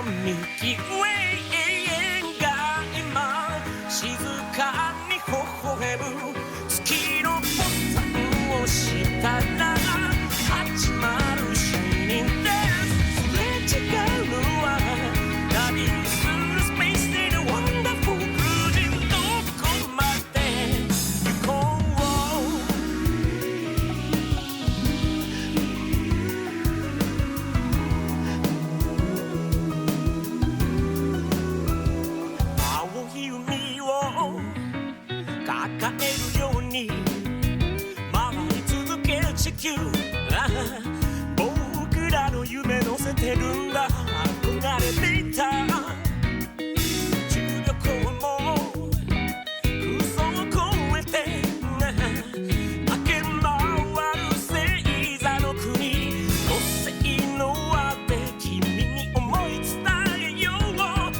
のミルキーウェイが今静かに微笑む月のボタンを押したら始まるシャイニングダンスすれ違うのは旅するスペースでのワンダフルクルージングどこまで行こう青い海を抱えるように回り続ける地球僕らの夢乗せてるんだ憧れていた重力も空想を超えて駆け回る星座の国土星の輪で君に思い伝えよう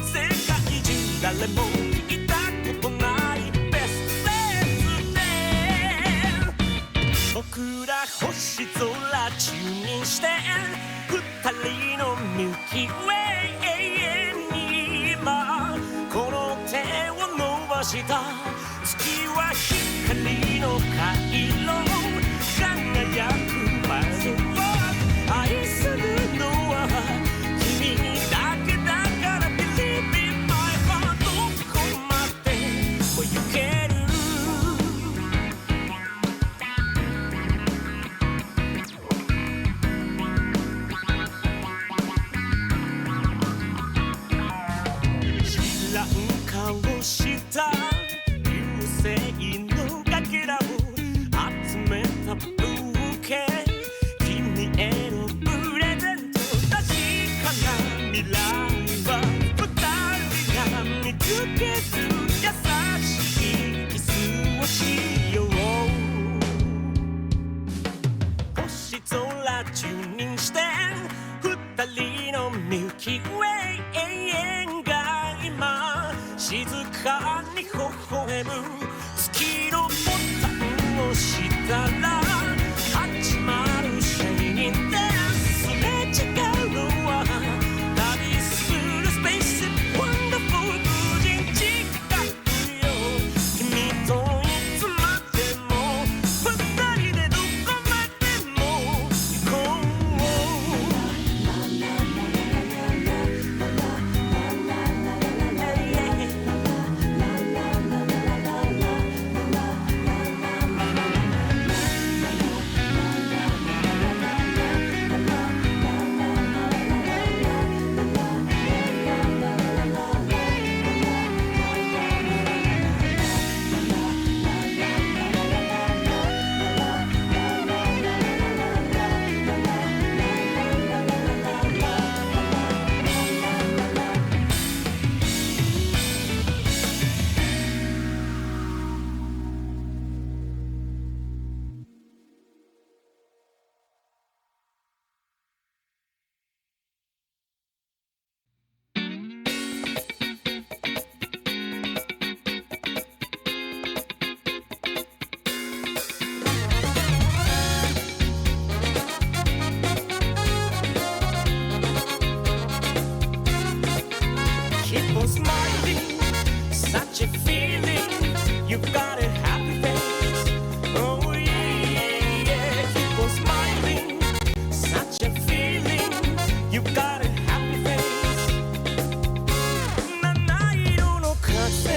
世界中誰も聞いたことないベストセンスで僕ら星空チューニングして二人のミルキーウェイに今この手を伸ばした月は光の回路輝くまで愛するのは君だけだから Believe in my heart どこまでも行ける知らん顔した流星のかけらを集めたブーケ君へのプレゼント確かな未来は二人が見つける優しいキスをしよう星空チューニングして二人のミルキーウェイが今静かに微笑む月のボタンを押したら始まるシャイニングダンスすれ違うのは旅するスペースワンダフル無人近くよ君といつまでも二人でどこまでも行こうKeep on smiling, such a feeling. You've got a happy face. Oh yeah, yeah. Keep on smiling, such a feeling. You've got a happy face. 七色の風、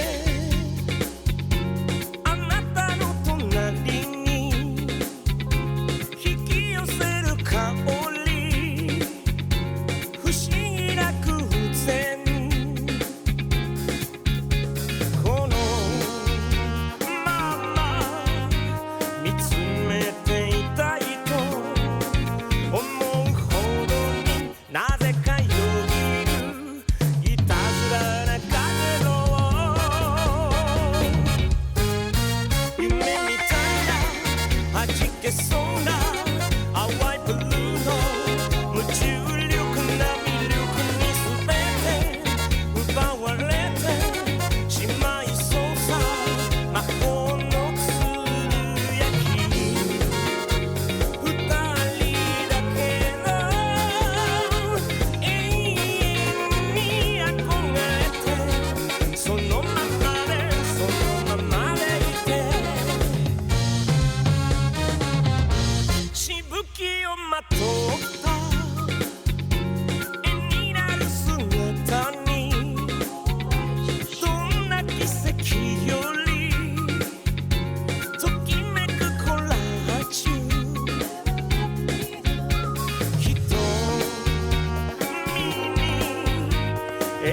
あなたの隣に引き寄せる香り。不思議な偶然。この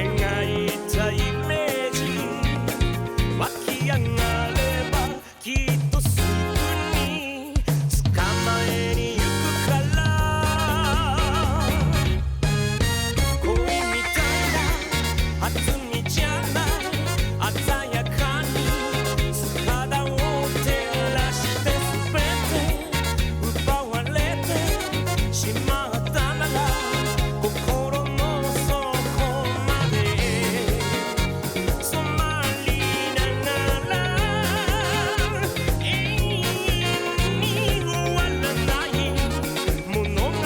描いたイメージ湧き上がればきっとすぐに捕まえに行くから恋みたいな初見じゃない鮮やかに素肌を照らして全て奪われてしまったなら心の底まで染まりながら永遠に終わらない物語あ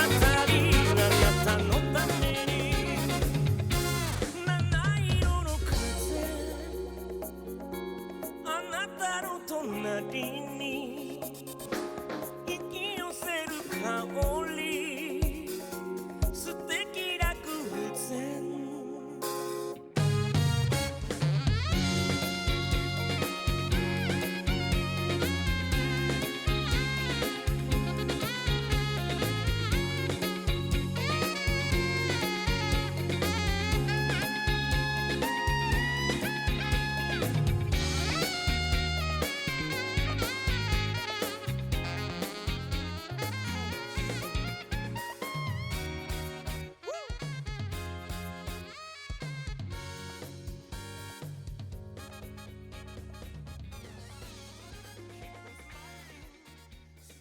なたのために七色の風あなたの隣に引き寄せる香り素敵な偶然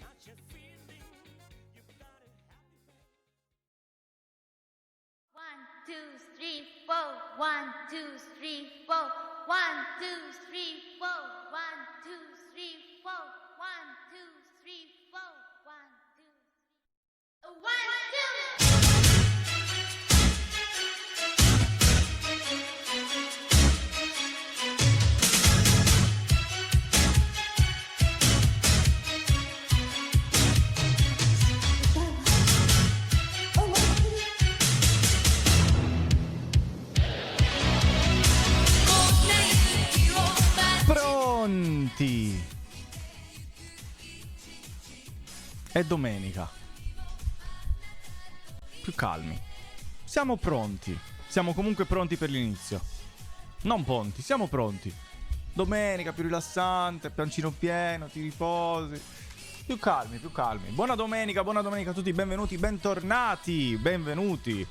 Such a feeling you've got a happy face 1, 2, 3, 4. 1, 2, 3, 4. 1, 2, 3, 4. 1, 2, 3, 4. 1, 2, 3, 4. 1, 2, 3. 1, 2. Pronti? È domenica. Più calmi. Siamo pronti. Siamo comunque pronti per l'inizio. Non pronti, siamo pronti. Domenica più rilassante, pancino pieno, ti riposi. Più calmi, più calmi. Buona domenica a tutti, benvenuti, bentornati, benvenuti.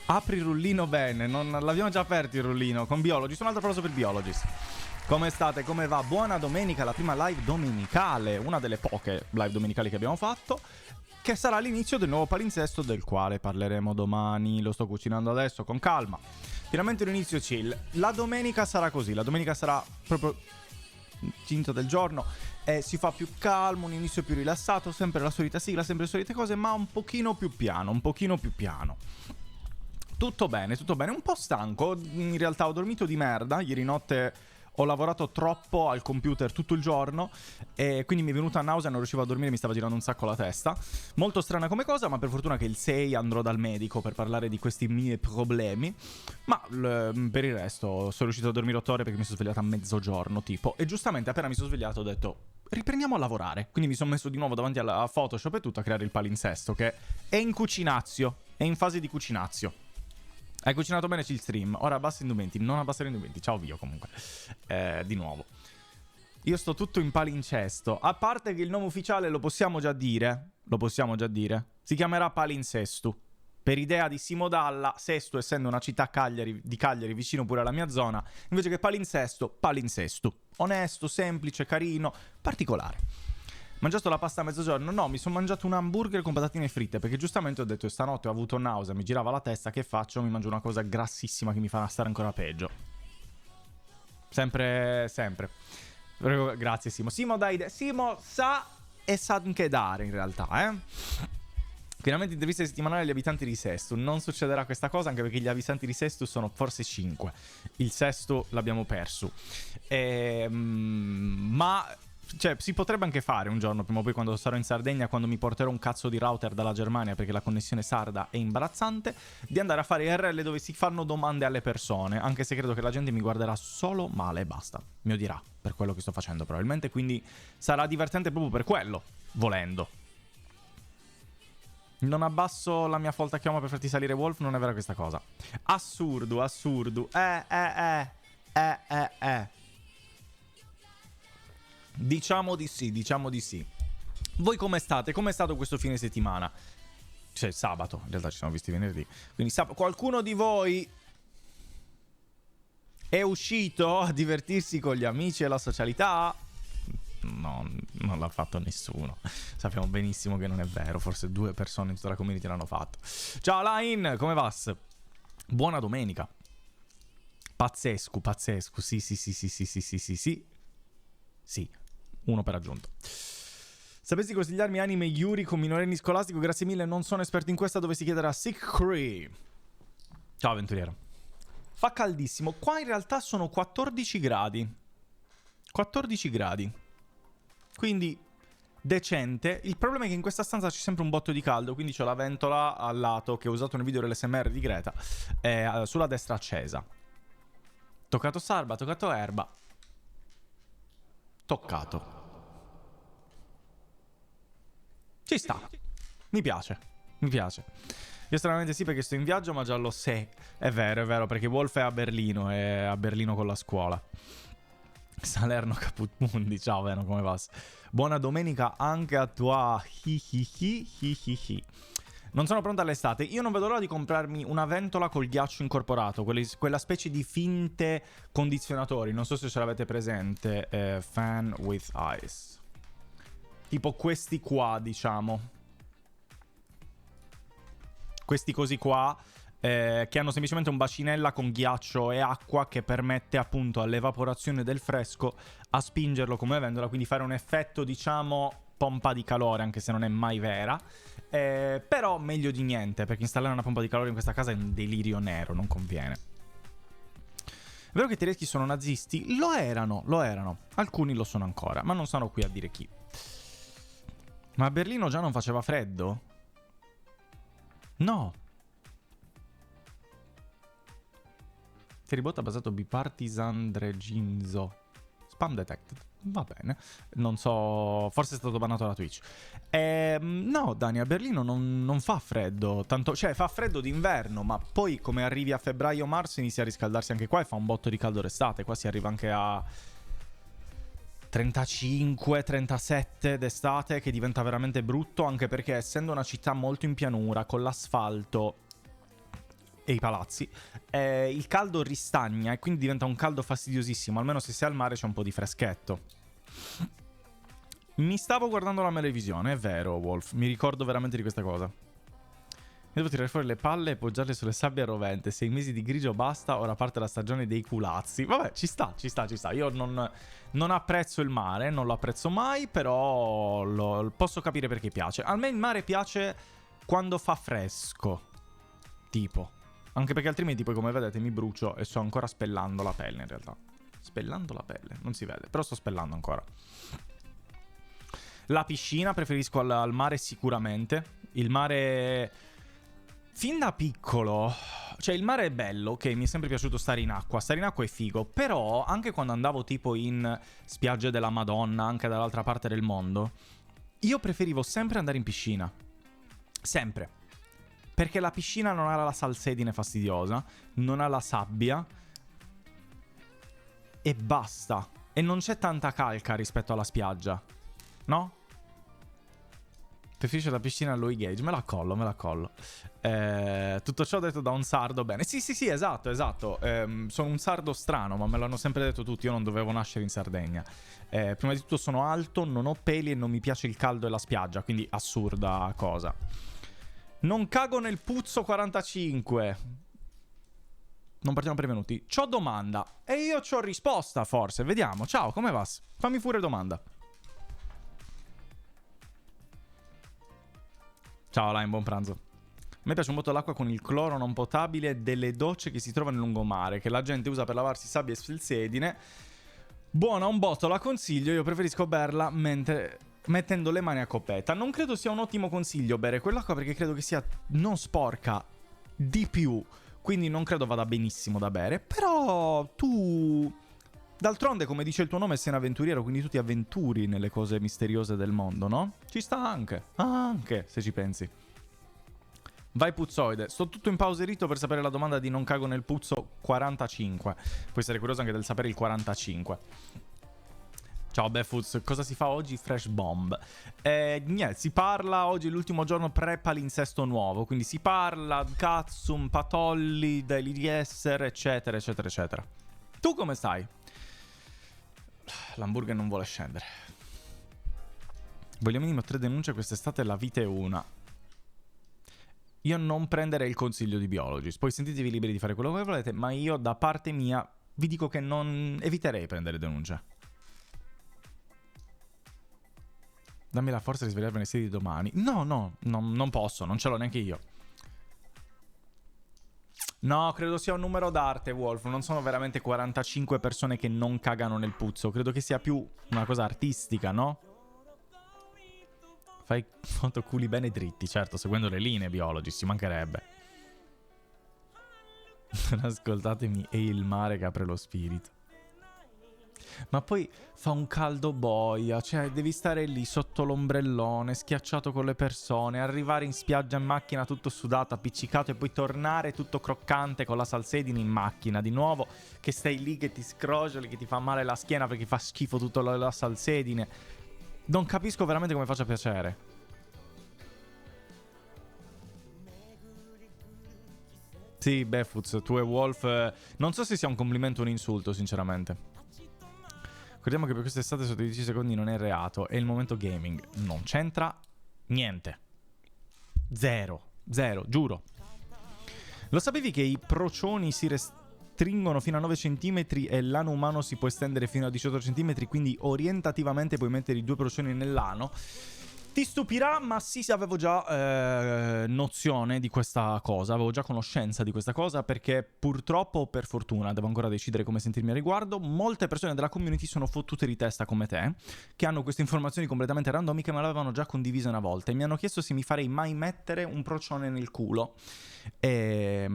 Apri il rullino bene, non l'abbiamo già aperto il rullino con Biologist, un altro applauso per Biologist. Come state? Come va? Buona domenica, la prima live domenicale, una delle poche live domenicali che abbiamo fatto, che sarà l'inizio del nuovo palinsesto del quale parleremo domani. Lo sto cucinando adesso con calma. Finalmente un inizio chill. La domenica sarà così, la domenica sarà proprio quinto del giorno e si fa più calmo, un inizio più rilassato, sempre la solita sigla, sempre le solite cose, ma un pochino più piano, un pochino più piano. Tutto bene, un po' stanco, in realtà ho dormito di merda, ieri notte ho lavorato troppo al computer tutto il giorno e quindi mi è venuta nausea, non riuscivo a dormire, mi stava girando un sacco la testa. Molto strana come cosa, ma per fortuna che il 6 andrò dal medico per parlare di questi miei problemi. Ma per il resto sono riuscito a dormire 8 ore perché mi sono svegliato a mezzogiorno tipo. E giustamente appena mi sono svegliato ho detto riprendiamo a lavorare. Quindi mi sono messo di nuovo davanti a Photoshop e tutto a creare il palinsesto che è in cucinazio, è in fase di cucinazio. Hai cucinato bene il stream. Ora abbassa i indumenti. Non abbassare i indumenti. Ciao Vio comunque. Di nuovo. Io sto tutto in palincesto. A parte che il nome ufficiale lo possiamo già dire. Lo possiamo già dire. Si chiamerà Palinsestu. Per idea di Simo Dalla, Sesto essendo una città di Cagliari vicino pure alla mia zona, invece che palinsesto, palinsestu. Onesto, semplice, carino, particolare. Mangiato la pasta a mezzogiorno? No, mi sono mangiato un hamburger con patatine fritte perché giustamente ho detto stanotte ho avuto nausea, mi girava la testa, che faccio? Mi mangio una cosa grassissima che mi fa stare ancora peggio. Sempre. Prego, grazie Simo. Simo dai, Simo sa e sa anche dare in realtà, Finalmente interviste settimanali agli abitanti di Sesto. Non succederà questa cosa anche perché gli abitanti di Sesto sono forse 5. Il sesto l'abbiamo perso. Ma cioè, si potrebbe anche fare un giorno, prima o poi, quando sarò in Sardegna, quando mi porterò un cazzo di router dalla Germania perché la connessione sarda è imbarazzante, di andare a fare IRL dove si fanno domande alle persone, anche se credo che la gente mi guarderà solo male e basta. Mi odierà per quello che sto facendo probabilmente, quindi sarà divertente proprio per quello, volendo. Non abbasso la mia folta chioma per farti salire, Wolf, non è vera questa cosa. Assurdo, assurdo. Diciamo di sì, diciamo di sì. Voi come state? Come è stato questo fine settimana? Cioè, sabato, in realtà ci siamo visti venerdì. Quindi qualcuno di voi è uscito a divertirsi con gli amici e la socialità? No, non l'ha fatto nessuno. Sappiamo benissimo che non è vero. Forse 2 persone in tutta la community l'hanno fatto. Ciao Line, come va? Buona domenica. Pazzesco, pazzesco. Sì. Sì, 1 per aggiunto. Sapessi consigliarmi anime Yuri con minorenni scolastico? Grazie mille, non sono esperto in questa, dovessi chiedere a Sick Cree. Ciao avventuriero. Fa caldissimo. Qua in realtà sono 14 gradi. 14 gradi. Quindi decente. Il problema è che in questa stanza c'è sempre un botto di caldo, quindi c'ho la ventola al lato che ho usato nel video dell'SMR di Greta, sulla destra accesa. Toccato Sarba, toccato Erba. Toccato. Ci sta. Mi piace. Mi piace. Io stranamente sì perché sto in viaggio, ma già lo sei. È vero, perché Wolf è a Berlino, è a Berlino con la scuola. Salerno Caput Mundi, ciao Veno, come va? Buona domenica anche a tua. Non sono pronta all'estate. Io non vedo l'ora di comprarmi una ventola col ghiaccio incorporato, quella specie di finte condizionatori. Non so se ce l'avete presente. Fan with ice. Tipo questi qua, diciamo. Questi così qua. Che hanno semplicemente un bacinella con ghiaccio e acqua che permette appunto all'evaporazione del fresco a spingerlo come vendola, quindi fare un effetto diciamo pompa di calore, anche se non è mai vera, però meglio di niente, perché installare una pompa di calore in questa casa è un delirio nero, non conviene. È vero che i tedeschi sono nazisti? Lo erano, alcuni lo sono ancora, ma non sono qui a dire chi. Ma a Berlino già non faceva freddo? No. Feribotta basato Bipartisan Dreginzo. Spam detected. Va bene. Non so. Forse è stato bannato da Twitch. No, Dani, a Berlino non fa freddo. Tanto, cioè, fa freddo d'inverno. Ma poi, come arrivi a febbraio-marzo, inizia a riscaldarsi anche qua. E fa un botto di caldo d'estate. Qua si arriva anche a 35, 37 d'estate. Che diventa veramente brutto. Anche perché, essendo una città molto in pianura, con l'asfalto e i palazzi, il caldo ristagna e quindi diventa un caldo fastidiosissimo. Almeno se sei al mare c'è un po' di freschetto. Mi stavo guardando la televisione, è vero, Wolf. Mi ricordo veramente di questa cosa. Devo tirare fuori le palle e poggiarle sulle sabbie a rovente. 6 mesi di grigio basta, ora parte la stagione dei culazzi. Vabbè, ci sta. Io non apprezzo il mare, non lo apprezzo mai, però posso capire perché piace. A me il mare piace quando fa fresco, tipo. Anche perché altrimenti poi, come vedete, mi brucio e sto ancora spellando la pelle in realtà. Spellando la pelle, non si vede, però sto spellando ancora. La piscina preferisco al mare sicuramente. Il mare, fin da piccolo, cioè il mare è bello, ok, mi è sempre piaciuto stare in acqua è figo. Però anche quando andavo tipo in spiagge della Madonna, anche dall'altra parte del mondo, io preferivo sempre andare in piscina. Sempre. Perché la piscina non ha la salsedine fastidiosa, non ha la sabbia e basta. E non c'è tanta calca rispetto alla spiaggia, no? Preferisce la piscina allo gauge, me la collo. Tutto ciò detto da un sardo, bene. Sì, esatto. Sono un sardo strano, ma me l'hanno sempre detto tutti, io non dovevo nascere in Sardegna. Prima di tutto sono alto, non ho peli e non mi piace il caldo e la spiaggia, quindi assurda cosa. Non cago nel puzzo 45. Non partiamo prevenuti. C'ho domanda. E io c'ho risposta, forse. Vediamo. Ciao, come va? Fammi pure domanda. Ciao, Line, buon pranzo. A me piace un botto l'acqua con il cloro non potabile delle docce che si trovano in lungomare, che la gente usa per lavarsi sabbia e salsedine. Buona un botto, la consiglio. Io preferisco berla mettendo le mani a coppetta. Non credo sia un ottimo consiglio bere quell'acqua, perché credo che sia non sporca di più, quindi non credo vada benissimo da bere. Però tu, d'altronde, come dice il tuo nome, sei un avventuriero, quindi tu ti avventuri nelle cose misteriose del mondo, no? Ci sta anche se ci pensi. Vai puzzoide. Sto tutto impauserito per sapere la domanda di Non cago nel puzzo 45. Puoi essere curioso anche del sapere il 45. Ciao Befuz, cosa si fa oggi? Fresh Bomb. Niente, si parla oggi, è l'ultimo giorno pre-palinsesto nuovo, quindi si parla Katsum, Patolli, Daily Esser, eccetera, eccetera, eccetera. Tu come stai? L'hamburger non vuole scendere. Voglio minimo 3 denunce quest'estate, la vita è una. Io non prenderei il consiglio di Biologist, poi sentitevi liberi di fare quello che volete, ma io da parte mia vi dico che non eviterei prendere denunce. Dammi la forza di svegliarmi alle 6 di domani. No, non posso, non ce l'ho neanche io. No, credo sia un numero d'arte, Wolf. Non sono veramente 45 persone che non cagano nel puzzo. Credo che sia più una cosa artistica, no? Fai foto culi bene dritti, certo, seguendo le linee Biologi, ci mancherebbe. Ascoltatemi, è il mare che apre lo spirito. Ma poi fa un caldo boia, cioè devi stare lì sotto l'ombrellone, schiacciato con le persone, arrivare in spiaggia in macchina tutto sudato, appiccicato e poi tornare tutto croccante con la salsedine in macchina di nuovo, che stai lì, che ti scrogioli, che ti fa male la schiena perché fa schifo tutta la salsedine. Non capisco veramente come faccia piacere. Sì, Befuz, tu e Wolf. Non so se sia un complimento o un insulto, sinceramente. Ricordiamo che per quest'estate sotto i 10 secondi non è reato. È il momento gaming. Non c'entra niente. Zero, giuro. Lo sapevi che i procioni si restringono fino a 9 cm e l'ano umano si può estendere fino a 18 cm, quindi orientativamente puoi mettere i 2 procioni nell'ano? Ti stupirà, ma sì, avevo già nozione di questa cosa, avevo già conoscenza di questa cosa, perché purtroppo o per fortuna, devo ancora decidere come sentirmi a riguardo, molte persone della community sono fottute di testa come te, che hanno queste informazioni completamente randomiche, ma l'avevano già condivisa una volta, e mi hanno chiesto se mi farei mai mettere un procione nel culo. E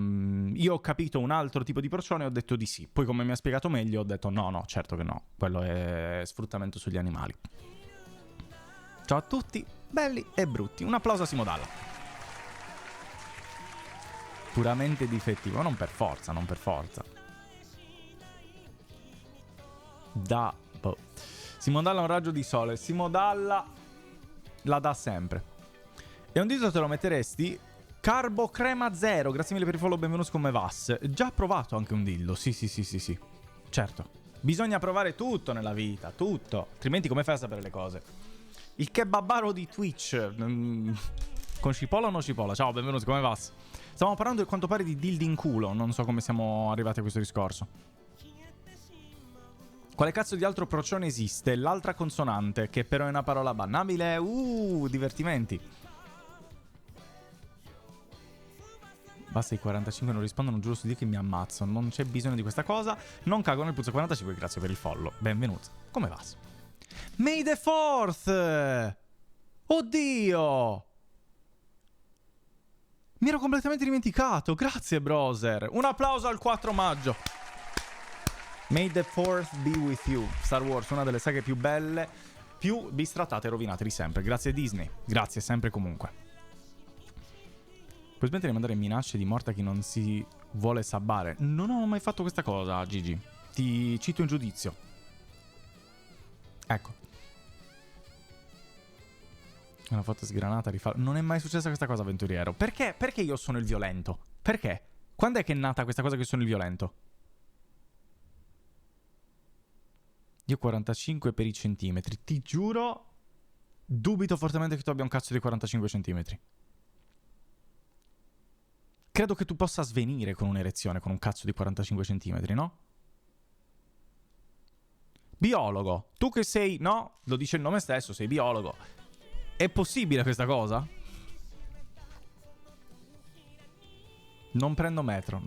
io ho capito un altro tipo di procione e ho detto di sì. Poi, come mi ha spiegato meglio, ho detto no, certo che no, quello è sfruttamento sugli animali. Ciao a tutti, belli e brutti. Un applauso a Simo Dalla. Puramente difettivo, non per forza. Simo Dalla è un raggio di sole. Simo Dalla la dà sempre. E un dito te lo metteresti? Carbo Crema Zero, grazie mille per il follow, benvenuto come Vas. Già provato anche un dildo, sì. Certo. Bisogna provare tutto nella vita, tutto. Altrimenti come fai a sapere le cose? Il kebabaro di Twitch. Con cipolla o no cipolla? Ciao, benvenuti, come va? Stiamo parlando a quanto pare di dildi in culo. Non so come siamo arrivati a questo discorso. Quale cazzo di altro procione esiste? L'altra consonante, che però è una parola bannabile. Divertimenti. Basta i 45 non rispondono, giuro su Dio che mi ammazzo. Non c'è bisogno di questa cosa. Non cago nel puzzo 45, grazie per il follow. Benvenuti. Come va? May the 4th! Oddio! Mi ero completamente dimenticato. Grazie, browser. Un applauso al 4 maggio. May the 4th be with you. Star Wars, una delle saghe più belle, più bistrattate e rovinate di sempre. Grazie Disney. Grazie sempre comunque. Puoi smettere di mandare minacce di morte a chi non si vuole sabbare? Non ho mai fatto questa cosa, Gigi. Ti cito in giudizio. Ecco. Una foto sgranata, non è mai successa questa cosa, avventuriero. Perché? Perché io sono il violento? Perché? Quando è che è nata questa cosa che sono il violento? Io 45 per i centimetri. Ti giuro, dubito fortemente che tu abbia un cazzo di 45 centimetri. Credo che tu possa svenire con un'erezione con un cazzo di 45 centimetri, no? Biologo, tu che sei, no? Lo dice il nome stesso, sei biologo. È possibile questa cosa? Non prendo metro.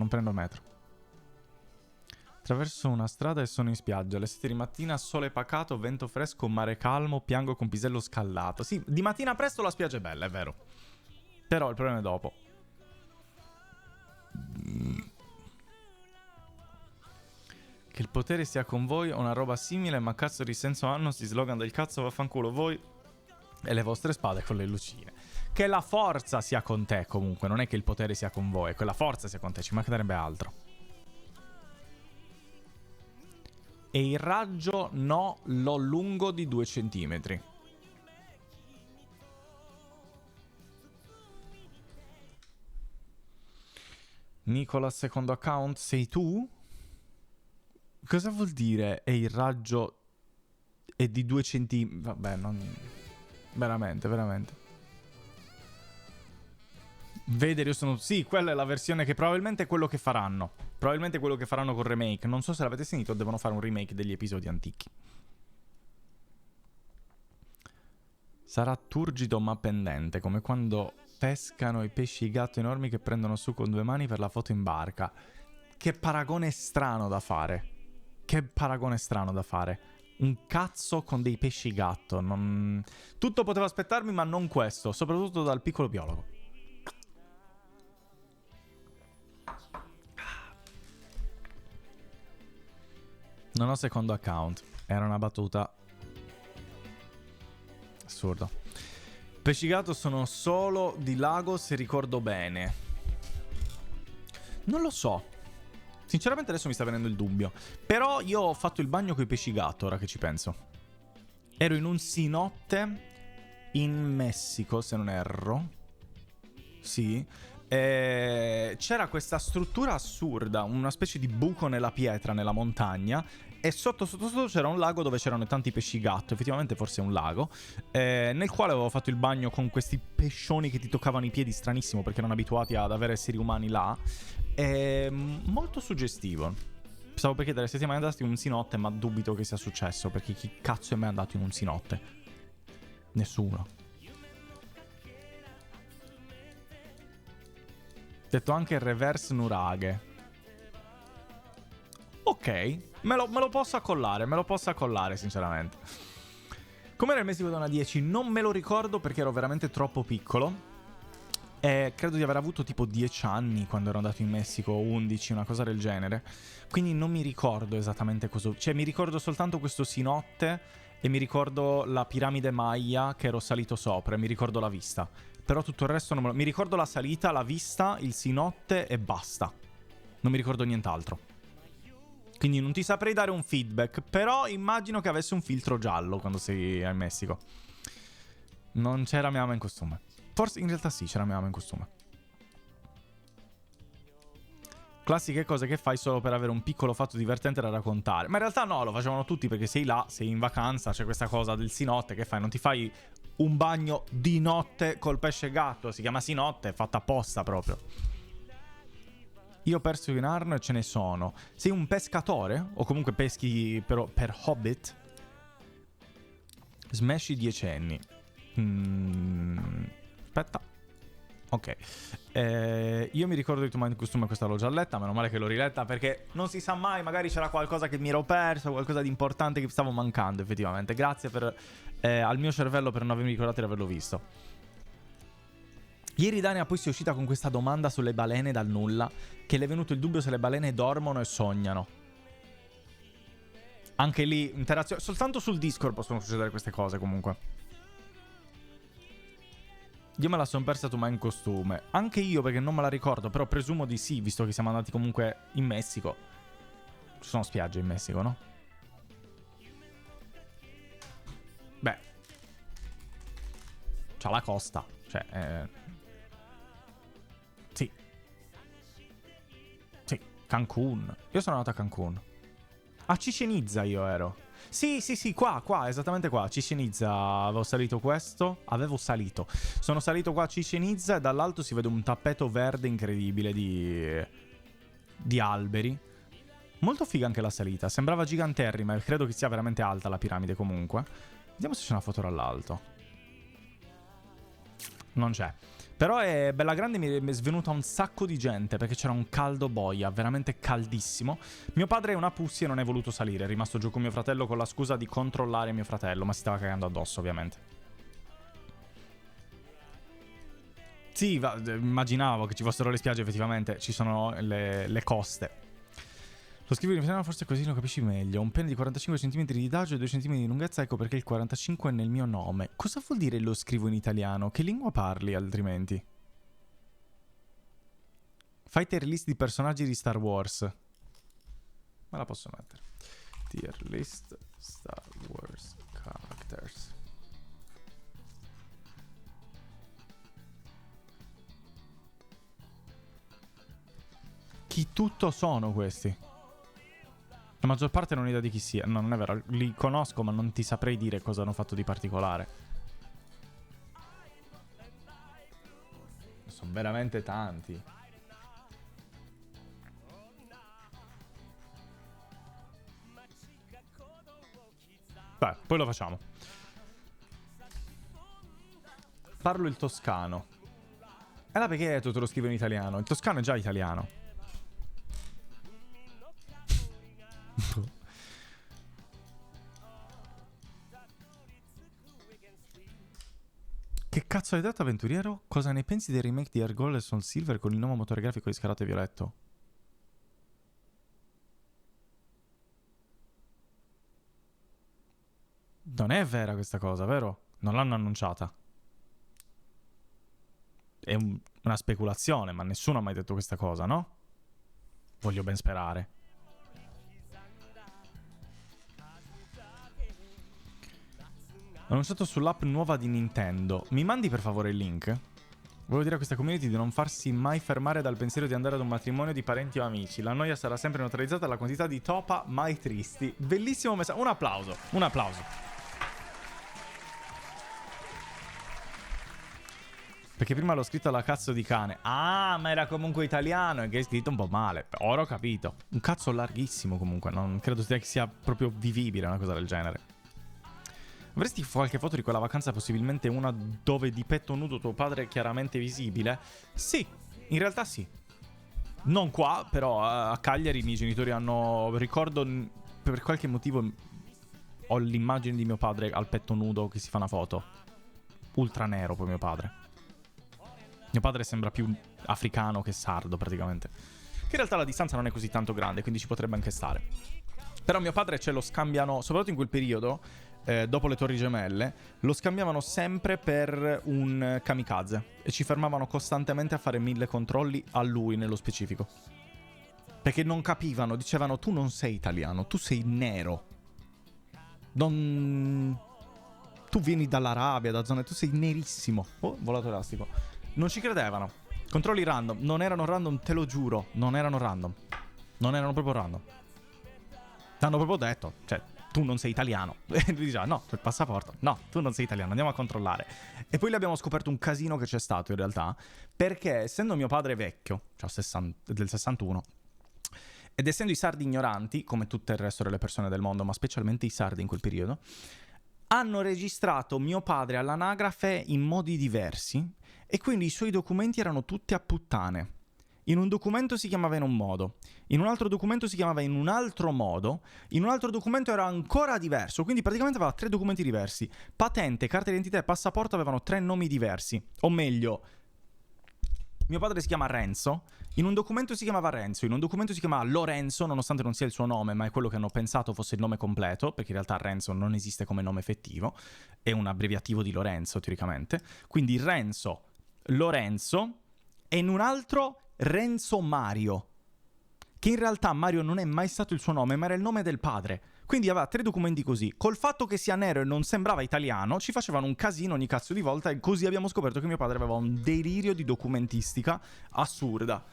Attraverso una strada e sono in spiaggia. Alle 7 di mattina, sole pacato, vento fresco, mare calmo, piango con pisello scallato. Sì, di mattina presto la spiaggia è bella, è vero. Però il problema è dopo. Che il potere sia con voi o una roba simile, ma cazzo di senso hanno sti slogan del cazzo vaffanculo voi e le vostre spade con le lucine. che la forza sia con te comunque, non è che il potere sia con voi, è che la forza sia con te, ci mancherebbe altro. E il raggio no, l'ho lungo di 2 centimetri. Nicola, secondo account, sei tu? Cosa vuol dire? E il raggio è di 2 centimetri? Vabbè, non... Veramente, veramente. Vedere, io sono... Sì, quella è la versione che probabilmente è quello che faranno. Probabilmente è quello che faranno col remake. Non so se l'avete sentito, devono fare un remake degli episodi antichi. Sarà turgido ma pendente, come quando pescano i pesci gatto enormi che prendono su con 2 mani per la foto in barca. Che paragone strano da fare. Che paragone strano da fare. Un cazzo con dei pesci gatto. Non... Tutto potevo aspettarmi, ma non questo. Soprattutto dal piccolo biologo. Non ho secondo account. Era una battuta. Assurdo. Pesci gatto sono solo di lago, se ricordo bene. Non lo so. Sinceramente adesso mi sta venendo il dubbio. Però io ho fatto il bagno coi pesci gatto, ora che ci penso. Ero in un cenote in Messico, se non erro. Sì. C'era questa struttura assurda, una specie di buco nella pietra, nella montagna. E sotto c'era un lago dove c'erano tanti pesci gatto. Effettivamente forse è un lago, nel quale avevo fatto il bagno con questi pescioni che ti toccavano i piedi, stranissimo, perché erano abituati ad avere esseri umani là. Molto suggestivo. Stavo per chiedere se siete mai andati in un cenote, ma dubito che sia successo, perché chi cazzo è mai andato in un cenote? Nessuno. Detto anche reverse nuraghe. Ok, me lo posso accollare, sinceramente. Com'era il Messico da una 10? Non me lo ricordo perché ero veramente troppo piccolo. Credo di aver avuto tipo 10 anni quando ero andato in Messico, 11, una cosa del genere. Quindi non mi ricordo esattamente cosa... Cioè, mi ricordo soltanto questo cenote e mi ricordo la piramide Maya che ero salito sopra e mi ricordo la vista. Però tutto il resto non me lo... Mi ricordo la salita, la vista, il cenote e basta. Non mi ricordo nient'altro. Quindi non ti saprei dare un feedback, però immagino che avesse un filtro giallo quando sei in Messico. Non c'era mia mamma in costume. Forse in realtà sì, c'era mia mamma in costume. Classiche cose che fai solo per avere un piccolo fatto divertente da raccontare. Ma in realtà no, lo facevano tutti perché sei là, sei in vacanza, c'è questa cosa del cenote, che fai? Non ti fai un bagno di notte col pesce gatto, si chiama cenote, è fatta apposta proprio. Io ho perso in Arno e ce ne sono. Sei un pescatore? O comunque peschi però per Hobbit? Smash i 10 anni. Aspetta. Ok. Io mi ricordo di Tomando in costume, questa l'ho già letta. Meno male che l'ho riletta perché non si sa mai, magari c'era qualcosa che mi ero perso, qualcosa di importante che stavo mancando effettivamente. Grazie al mio cervello per non avermi ricordato di averlo visto. Ieri Dania poi si è uscita con questa domanda sulle balene dal nulla, che le è venuto il dubbio se le balene dormono e sognano. Anche lì, interazione. Soltanto sul Discord possono succedere queste cose comunque. Io me la sono persa tu ma in costume. Anche io perché non me la ricordo, però presumo di sì, visto che siamo andati comunque in Messico. Ci sono spiagge in Messico, no? Beh. C'ha la costa. Cioè, Sì. Sì, Cancun. Io sono andato a Cancun. A Chichén Itzá io ero. Sì, qua, esattamente qua. Chichén Itzá, avevo salito questo. Sono salito qua a Chichén Itzá e dall'alto si vede un tappeto verde incredibile di alberi. Molto figa anche la salita. Sembrava giganterrima e credo che sia veramente alta la piramide comunque. Vediamo se c'è una foto dall'alto. Non c'è. Però è bella grande, mi è svenuta un sacco di gente perché c'era un caldo boia, veramente caldissimo. Mio padre è una pussy e non è voluto salire, è rimasto giù con mio fratello con la scusa di controllare mio fratello, ma si stava cagando addosso ovviamente. Sì, immaginavo che ci fossero le spiagge effettivamente, ci sono le coste. Lo scrivo in italiano forse così lo capisci meglio. Un pene di 45 cm di diametro e 2 cm di lunghezza, ecco perché il 45 è nel mio nome. Cosa vuol dire lo scrivo in italiano? Che lingua parli altrimenti? Fai tier list di personaggi di Star Wars. Me la posso mettere. Tier list Star Wars characters. Chi tutto sono questi? La maggior parte non ho idea di chi sia. No, non è vero. Li conosco, ma non ti saprei dire cosa hanno fatto di particolare. Sono veramente tanti. Beh, poi lo facciamo. Parlo il toscano. E là perché hai detto te lo scrivo in italiano? Il toscano è già italiano. Che cazzo hai detto, avventuriero? Cosa ne pensi del remake di Air Gold e Soul Silver con il nuovo motore grafico di Scarlatto e Violetto? Non è vera questa cosa, vero? Non l'hanno annunciata. È una speculazione, ma nessuno ha mai detto questa cosa, no? Voglio ben sperare. Ho annunciato sull'app nuova di Nintendo. Mi mandi per favore il link? Volevo dire a questa community di non farsi mai fermare dal pensiero di andare ad un matrimonio di parenti o amici. La noia sarà sempre neutralizzata dalla quantità di topa mai tristi. Bellissimo messaggio. Un applauso. Un applauso. Perché prima l'ho scritto alla cazzo di cane. Ah, ma era comunque italiano e che hai scritto un po' male. Ora ho capito. Un cazzo larghissimo comunque. Non credo che sia proprio vivibile una cosa del genere. Avresti qualche foto di quella vacanza, possibilmente una dove di petto nudo tuo padre è chiaramente visibile? Sì, in realtà sì. Non qua, però a Cagliari i miei genitori hanno... Ricordo, per qualche motivo, ho l'immagine di mio padre al petto nudo che si fa una foto. Ultra nero poi mio padre. Mio padre sembra più africano che sardo praticamente. Che in realtà la distanza non è così tanto grande, quindi ci potrebbe anche stare. Però mio padre ce lo scambiano, soprattutto in quel periodo, dopo le Torri Gemelle, lo scambiavano sempre per un kamikaze. E ci fermavano costantemente a fare 1000 controlli a lui nello specifico. Perché non capivano, dicevano tu non sei italiano, tu sei nero. Tu vieni dall'Arabia, da zone, tu sei nerissimo. Oh, volato elastico. Non ci credevano. Controlli random. Non erano random, te lo giuro. Non erano random. Non erano proprio random. L'hanno proprio detto. Cioè, tu non sei italiano. E lui diceva, no, il passaporto. No, tu non sei italiano, andiamo a controllare. E poi lì abbiamo scoperto un casino che c'è stato in realtà. Perché essendo mio padre vecchio, cioè del 61, ed essendo i sardi ignoranti, come tutto il resto delle persone del mondo, ma specialmente i sardi in quel periodo, hanno registrato mio padre all'anagrafe in modi diversi. E quindi i suoi documenti erano tutti a puttane. In un documento si chiamava in un modo, in un altro documento si chiamava in un altro modo, in un altro documento era ancora diverso, quindi praticamente aveva 3 documenti diversi. Patente, carta d'identità e passaporto avevano 3 nomi diversi. O meglio, mio padre si chiama Renzo, in un documento si chiamava Renzo, in un documento si chiamava Lorenzo, nonostante non sia il suo nome, ma è quello che hanno pensato fosse il nome completo, perché in realtà Renzo non esiste come nome effettivo, è un abbreviativo di Lorenzo teoricamente. Quindi Renzo, Lorenzo, e in un altro Renzo Mario, che in realtà Mario non è mai stato il suo nome, ma era il nome del padre. Quindi aveva 3 documenti così. Col fatto che sia nero e non sembrava italiano, ci facevano un casino ogni cazzo di volta, e così abbiamo scoperto che mio padre aveva un delirio di documentistica assurda.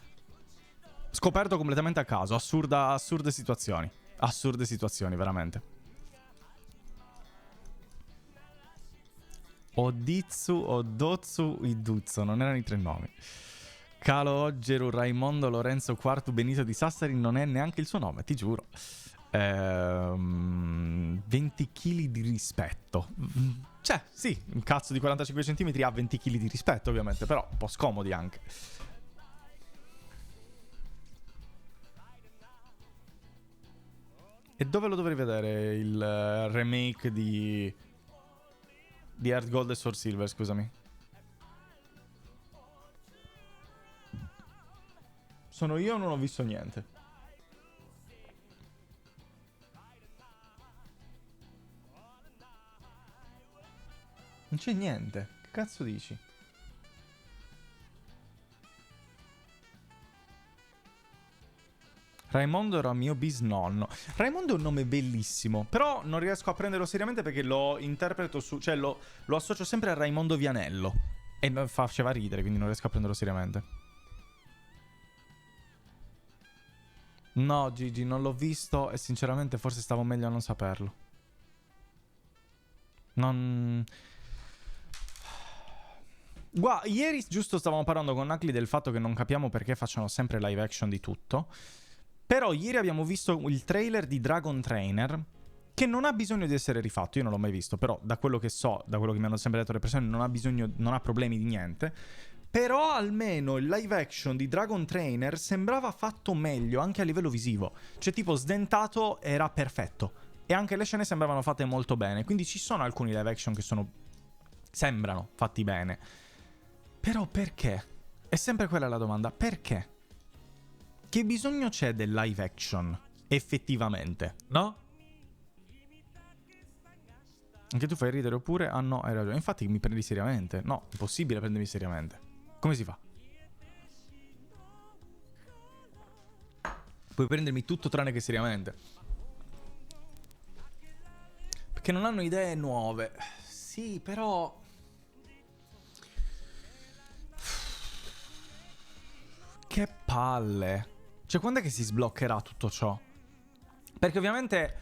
Scoperto completamente a caso, assurde situazioni. Assurde situazioni, veramente. Oditsu, Odotsu, Iduzzo, non erano i 3 nomi. Calo Oggeru, Raimondo, Lorenzo IV, Benito di Sassari non è neanche il suo nome, ti giuro. 20 kg di rispetto. Cioè, sì, un cazzo di 45 cm ha 20 kg di rispetto, ovviamente, però un po' scomodi anche. E dove lo dovrei vedere il remake di Heart Gold e Sword Silver, scusami? Sono io o non ho visto niente? Non c'è niente. Che cazzo dici? Raimondo era mio bisnonno. Raimondo è un nome bellissimo, però non riesco a prenderlo seriamente perché lo interpreto su... Cioè lo associo sempre a Raimondo Vianello. E faceva ridere, quindi non riesco a prenderlo seriamente. No, Gigi, non l'ho visto e sinceramente forse stavo meglio a non saperlo. Non... Guarda, ieri giusto stavamo parlando con Nacli del fatto che non capiamo perché facciano sempre live action di tutto. Però ieri abbiamo visto il trailer di Dragon Trainer, che non ha bisogno di essere rifatto. Io non l'ho mai visto, però da quello che so, da quello che mi hanno sempre detto le persone, non ha bisogno, non ha problemi di niente. Però almeno il live action di Dragon Trainer sembrava fatto meglio anche a livello visivo. Cioè tipo sdentato era perfetto. E anche le scene sembravano fatte molto bene. Quindi ci sono alcuni live action che sembrano fatti bene. Però perché? È sempre quella la domanda. Perché? Che bisogno c'è del live action? Effettivamente, no? Anche tu fai ridere oppure? Ah no, hai ragione. Infatti mi prendi seriamente. No, è impossibile prendermi seriamente. Come si fa? Puoi prendermi tutto tranne che seriamente. Perché non hanno idee nuove. Sì, però... Che palle. Cioè, quando è che si sbloccherà tutto ciò? Perché ovviamente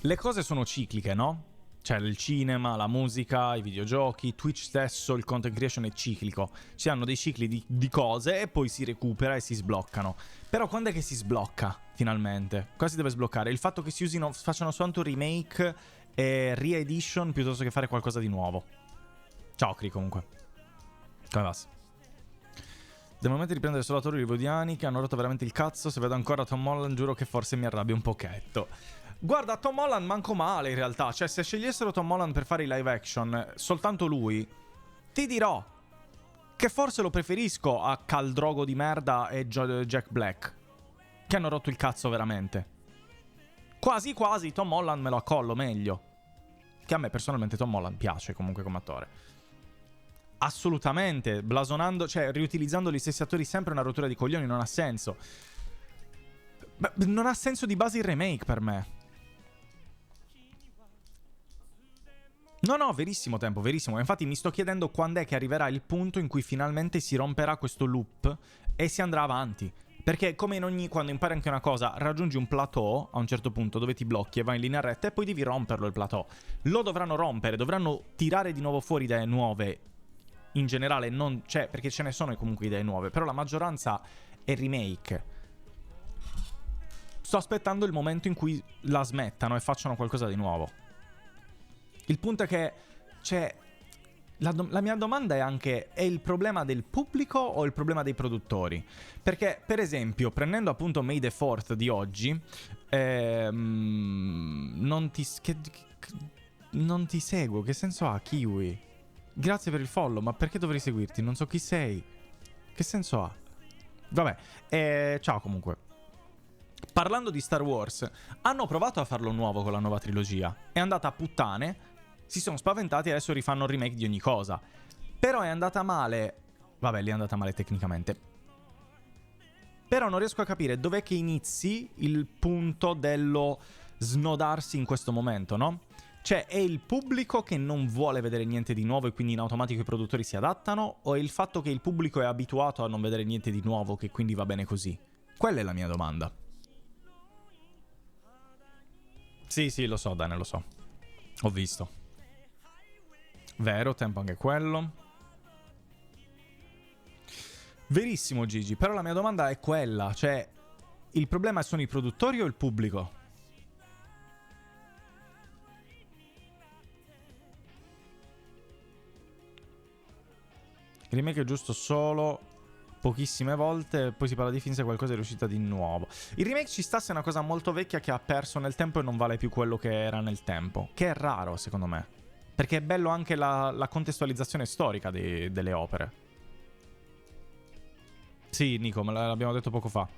le cose sono cicliche, no? Cioè, il cinema, la musica, i videogiochi, Twitch stesso, il content creation è ciclico. Ci hanno dei cicli di cose e poi si recupera e si sbloccano. Però quando è che si sblocca, finalmente? Cosa si deve sbloccare? Il fatto che facciano soltanto remake e re-edition piuttosto che fare qualcosa di nuovo. Ciao, Cri, comunque. Come va? Del momento di prendere solo attori hollywoodiani che hanno rotto veramente il cazzo. Se vedo ancora Tom Holland giuro che forse mi arrabbio un pochetto. Guarda, Tom Holland manco male in realtà. Cioè, se scegliessero Tom Holland per fare i live action, soltanto lui, ti dirò che forse lo preferisco a Khal Drogo di merda e Jack Black, che hanno rotto il cazzo veramente. Quasi quasi Tom Holland me lo accollo meglio. Che a me personalmente Tom Holland piace comunque come attore. Assolutamente, blasonando, cioè riutilizzando gli stessi attori sempre una rottura di coglioni non ha senso. Beh, non ha senso di base il remake per me. No, verissimo Tempo, verissimo. Infatti mi sto chiedendo quando è che arriverà il punto in cui finalmente si romperà questo loop e si andrà avanti. Perché come in ogni... quando impari anche una cosa, raggiungi un plateau a un certo punto dove ti blocchi e vai in linea retta e poi devi romperlo il plateau. Lo dovranno rompere, dovranno tirare di nuovo fuori idee nuove. In generale non c'è, perché ce ne sono comunque idee nuove, però la maggioranza è remake. Sto aspettando il momento in cui la smettano e facciano qualcosa di nuovo. Il punto è che, cioè, la mia domanda è anche, è il problema del pubblico o il problema dei produttori? Perché, per esempio, prendendo appunto May the 4th di oggi, non ti seguo, che senso ha, Kiwi? Grazie per il follow, ma perché dovrei seguirti? Non so chi sei. Che senso ha? Vabbè, ciao comunque. Parlando di Star Wars, hanno provato a farlo nuovo con la nuova trilogia. È andata a puttane, si sono spaventati e adesso rifanno il remake di ogni cosa. Però è andata male. Vabbè, lì è andata male tecnicamente. Però non riesco a capire dov'è che inizi il punto dello snodarsi in questo momento, no? Cioè, è il pubblico che non vuole vedere niente di nuovo e quindi in automatico i produttori si adattano? O è il fatto che il pubblico è abituato a non vedere niente di nuovo che quindi va bene così? Quella è la mia domanda. Sì, lo so, Dane, lo so. Ho visto. Vero, Tempo anche quello. Verissimo, Gigi, però la mia domanda è quella. Cioè, il problema sono i produttori o il pubblico? Il remake è giusto solo pochissime volte, poi si parla di film se qualcosa è riuscita di nuovo. Il remake ci sta se è una cosa molto vecchia che ha perso nel tempo e non vale più quello che era nel tempo. Che è raro, secondo me. Perché è bello anche la contestualizzazione storica delle opere. Sì, Nico, me l'abbiamo detto poco fa.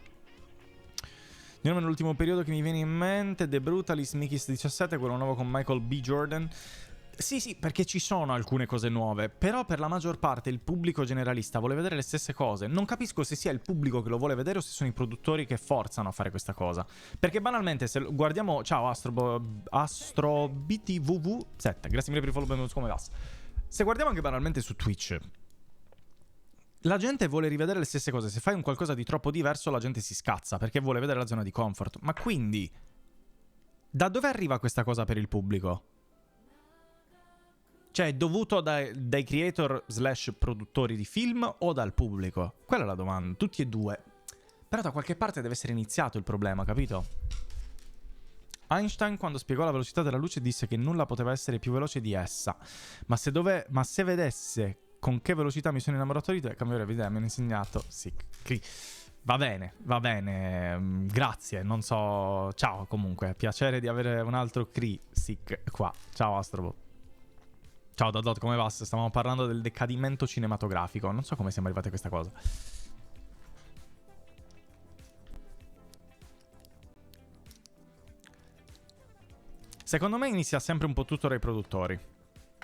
Nell'ultimo periodo che mi viene in mente, The Brutalist, Mickey's 17, quello nuovo con Michael B. Jordan. Sì, sì, perché ci sono alcune cose nuove, però per la maggior parte il pubblico generalista vuole vedere le stesse cose. Non capisco se sia il pubblico che lo vuole vedere o se sono i produttori che forzano a fare questa cosa. Perché banalmente, se guardiamo... Ciao AstroBTVV7, grazie mille per il follow, benvenuto, come va? Se guardiamo anche banalmente su Twitch, la gente vuole rivedere le stesse cose. Se fai un qualcosa di troppo diverso, la gente si scazza, perché vuole vedere la zona di comfort. Ma quindi, da dove arriva questa cosa per il pubblico? Cioè, è dovuto dai creator / produttori di film o dal pubblico? Quella è la domanda. Tutti e due. Però da qualche parte deve essere iniziato il problema, capito? Einstein, quando spiegò la velocità della luce, disse che nulla poteva essere più veloce di essa. Ma se vedesse con che velocità mi sono innamorato di te, cambierebbe idea, mi hanno insegnato. Sì. Va bene, grazie, non so... Ciao, comunque, piacere di avere un altro Sick qua. Ciao, Astrobo. Ciao Dot, come va? Stavamo parlando del decadimento cinematografico. Non so come siamo arrivati a questa cosa. Secondo me inizia sempre un po' tutto dai produttori.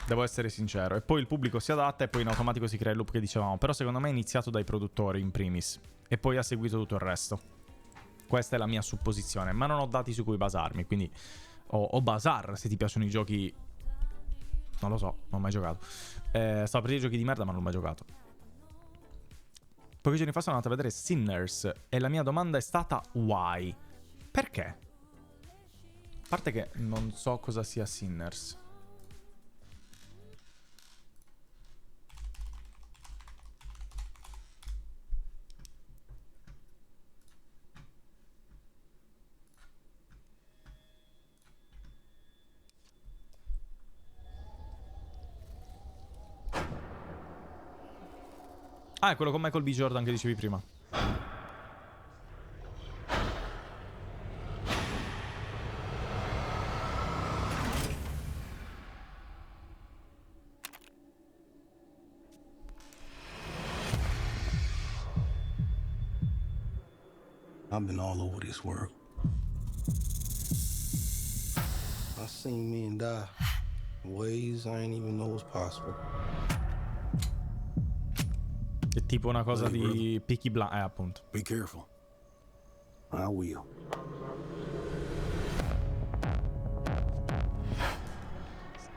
Devo essere sincero. E poi il pubblico si adatta e poi in automatico si crea il loop che dicevamo. Però secondo me è iniziato dai produttori in primis. E poi ha seguito tutto il resto. Questa è la mia supposizione. Ma non ho dati su cui basarmi. Quindi o Bazar, se ti piacciono i giochi... Non lo so, non ho mai giocato. Stavo per dire giochi di merda, ma non ho mai giocato. Pochi giorni fa sono andato a vedere Sinners e la mia domanda è stata why? Perché? A parte che non so cosa sia Sinners. Ah, è quello con Michael B. Jordan che dicevi prima. I've been all over this world. I've seen men die in ways I ain't even know was possible. È tipo una cosa di Peaky Blinders, appunto. Be careful. I will.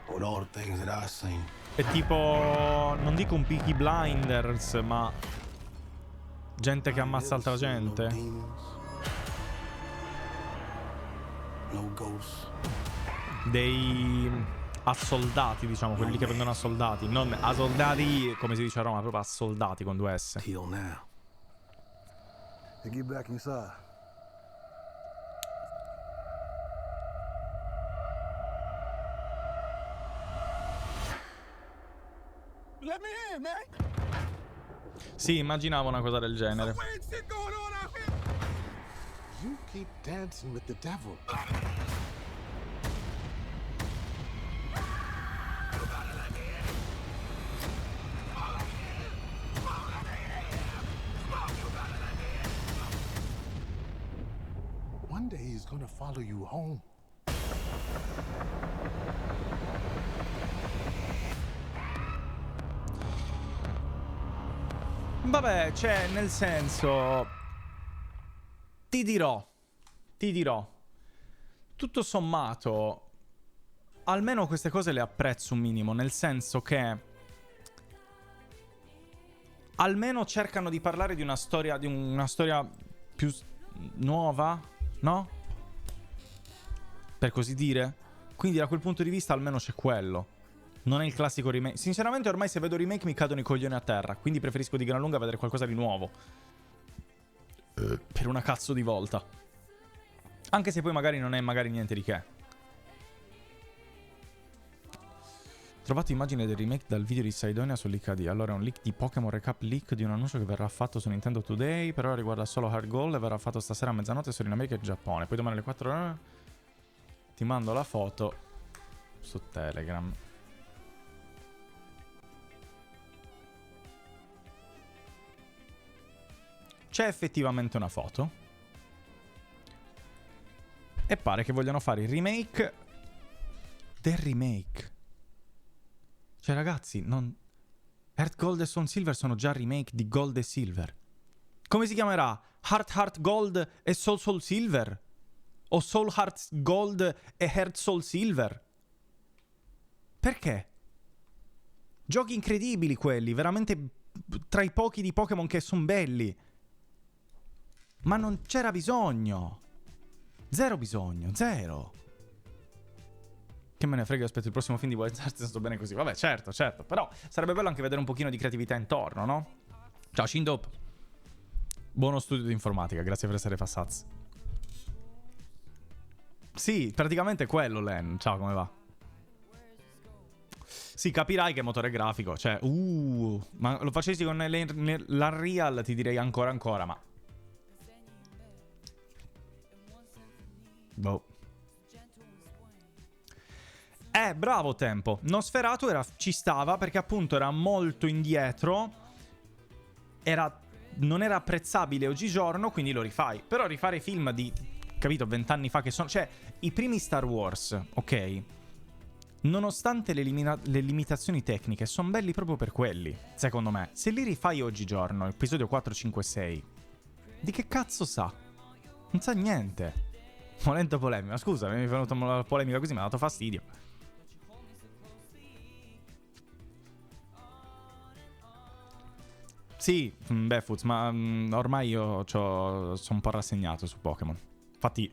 With all the things that I've seen. È tipo, non dico un Peaky Blinders, ma gente che ammazza altra gente. No demons. No ghosts. Dei assoldati, diciamo, quelli che vengono assoldati. Non asoldati, come si dice a Roma, proprio assoldati con 2 S. Till now. Hey, get back inside. Let me in, man. Sì, immaginavo una cosa del genere. You keep dancing with the devil. One day he's gonna follow you home. Vabbè, cioè, nel senso... Ti dirò. Tutto sommato, almeno queste cose le apprezzo un minimo, nel senso che... Almeno cercano di parlare di una storia più nuova, no? Per così dire. Quindi da quel punto di vista almeno c'è quello. Non è il classico remake. Sinceramente ormai se vedo remake mi cadono i coglioni a terra. Quindi preferisco di gran lunga vedere qualcosa di nuovo. Per una cazzo di volta. Anche se poi magari non è magari niente di che. Trovato immagine del remake dal video di Sidonia sull'HD. Allora è un leak di Pokémon recap leak di un annuncio che verrà fatto su Nintendo Today. Per ora riguarda solo Hard Gold e verrà fatto stasera a mezzanotte solo in America e Giappone. Poi domani alle 4 ti mando la foto su Telegram. C'è effettivamente una foto. E pare che vogliano fare il remake del remake. Cioè, ragazzi, Heart Gold e Soul Silver sono già remake di Gold e Silver. Come si chiamerà? Heart Gold e Soul Silver? O Soul Heart Gold e Heart Soul Silver? Perché? Giochi incredibili quelli, veramente tra i pochi di Pokémon che sono belli. Ma non c'era bisogno. Zero bisogno, zero. Che me ne frega, aspetto il prossimo film di Wild Arts, sto bene così. Vabbè, certo, però sarebbe bello anche vedere un pochino di creatività intorno, no? Ciao Shindop. Buono studio di informatica, grazie per essere passati. Sì, praticamente è quello, Len. Ciao, come va? Sì, capirai che motore grafico, cioè, ma lo facessi con l'Unreal ti direi ancora, ma... Boh. Bravo Tempo. Nosferatu ci stava perché appunto era molto indietro, non era apprezzabile oggigiorno, quindi lo rifai. Però rifare film di, capito, 20 anni fa che sono... Cioè, i primi Star Wars, ok? Nonostante le limitazioni tecniche, sono belli proprio per quelli, secondo me. Se li rifai oggigiorno, episodio 4, 5, 6, di che cazzo sa? Non sa niente. Molento polemica, scusa, mi è venuta la polemica così, mi ha dato fastidio. Sì, Befuz, ma ormai io sono un po' rassegnato su Pokémon. Infatti,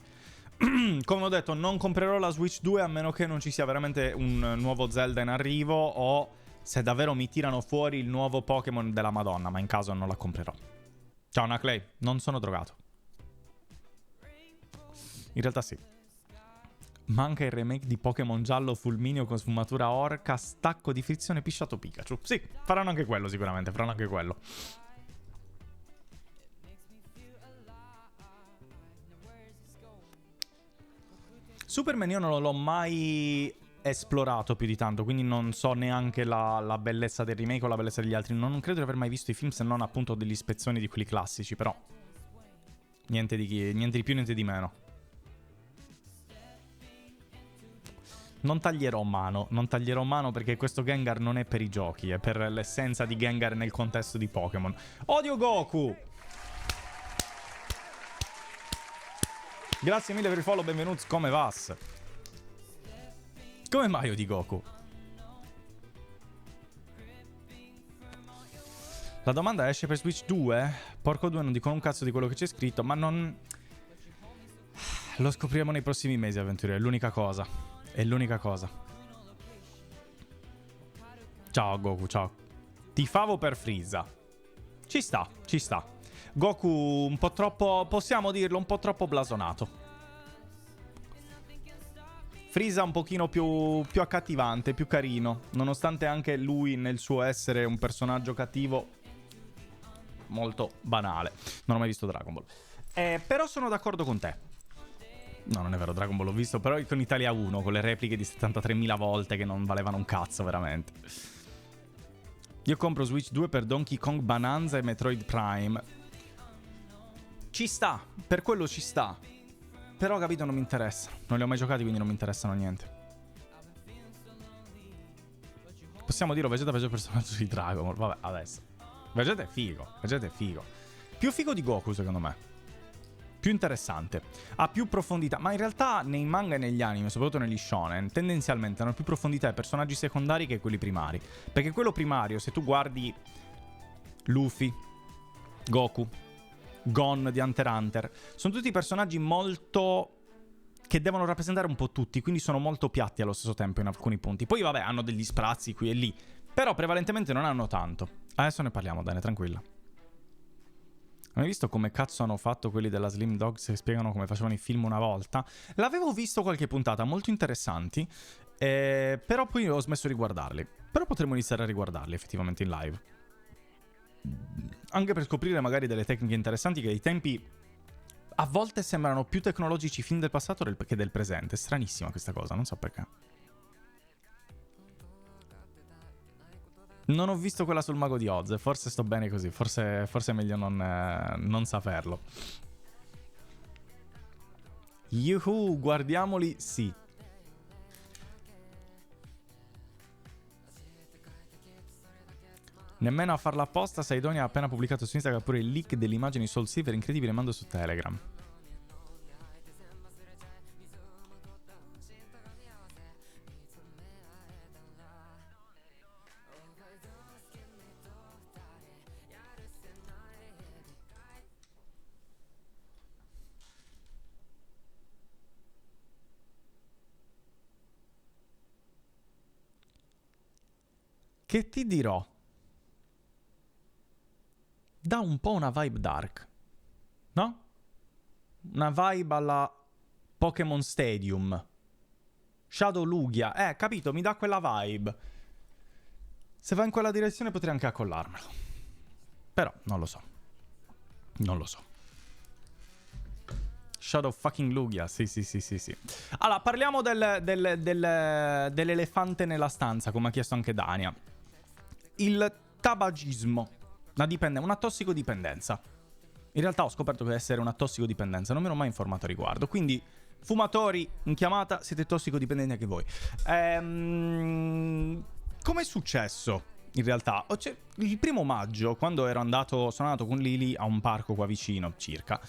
come ho detto, non comprerò la Switch 2 a meno che non ci sia veramente un nuovo Zelda in arrivo o se davvero mi tirano fuori il nuovo Pokémon della Madonna, ma in caso non la comprerò. Ciao Naclay, non sono drogato. In realtà sì. Manca il remake di Pokémon giallo fulmineo con sfumatura orca, stacco di frizione pisciato Pikachu. Sì, faranno anche quello sicuramente, faranno anche quello. Superman io non l'ho mai esplorato più di tanto, quindi non so neanche la bellezza del remake o la bellezza degli altri. Non credo di aver mai visto i film se non appunto degli spezzoni di quelli classici, però niente di più, niente di meno. Non taglierò mano perché questo Gengar non è per i giochi, è per l'essenza di Gengar nel contesto di Pokémon. Odio Goku! Grazie mille per il follow, benvenuti, come vas? Come mai odi Goku? La domanda esce per Switch 2? Porco 2, non dicono un cazzo di quello che c'è scritto, ma non... Lo scopriremo nei prossimi mesi, avventurieri, è l'unica cosa. È l'unica cosa. Ciao Goku, ciao. Tifavo per Frieza. Ci sta. Goku un po' troppo, possiamo dirlo, un po' troppo blasonato. Frieza un pochino più accattivante, più carino. Nonostante anche lui nel suo essere un personaggio cattivo molto banale. Non ho mai visto Dragon Ball. Però sono d'accordo con te. No, non è vero, Dragon Ball l'ho visto, però con Italia 1, con le repliche di 73.000 volte che non valevano un cazzo, veramente. Io compro Switch 2 per Donkey Kong Bonanza e Metroid Prime. Ci sta, per quello ci sta. Però, capito, non mi interessa. Non li ho mai giocati, quindi non mi interessano niente. Possiamo dire Vegeta peggio personaggio di Dragon Ball. Vabbè, adesso. Vegeta è figo. Più figo di Goku, secondo me. Più interessante, ha più profondità, ma in realtà nei manga e negli anime, soprattutto negli shonen, tendenzialmente hanno più profondità i personaggi secondari che quelli primari. Perché quello primario, se tu guardi Luffy, Goku, Gon di Hunter x Hunter, sono tutti personaggi molto... che devono rappresentare un po' tutti, quindi sono molto piatti allo stesso tempo in alcuni punti. Poi vabbè, hanno degli sprazzi qui e lì, però prevalentemente non hanno tanto. Adesso ne parliamo, Dane, tranquilla. Hai visto come cazzo hanno fatto quelli della Slim Dogs che spiegano come facevano i film una volta? L'avevo visto qualche puntata, molto interessanti, però poi ho smesso di guardarli. Però potremmo iniziare a riguardarli effettivamente in live. Anche per scoprire magari delle tecniche interessanti che ai tempi a volte sembrano più tecnologici i film del passato che del presente. È stranissima questa cosa, non so perché. Non ho visto quella sul Mago di Oz, forse sto bene così, forse è meglio non saperlo. Yuhu, guardiamoli, sì. Nemmeno a farla apposta, Saidonia ha appena pubblicato su Instagram pure il leak delle immagini Soul Silver, incredibile, mando su Telegram. Che ti dirò? Dà un po' una vibe dark, no? Una vibe alla Pokémon Stadium. Shadow Lugia, capito? Mi dà quella vibe. Se va in quella direzione potrei anche accollarmelo. Però, non lo so. Non lo so. Shadow fucking Lugia, sì. Allora, parliamo dell'elefante nella stanza, come ha chiesto anche Dania. Il tabagismo, una tossicodipendenza. In realtà ho scoperto che essere una tossicodipendenza, non mi ero mai informato a riguardo, quindi fumatori in chiamata, siete tossicodipendenti anche voi. Com'è successo? In realtà, il 1° maggio, quando sono andato con Lily a un parco qua vicino, circa,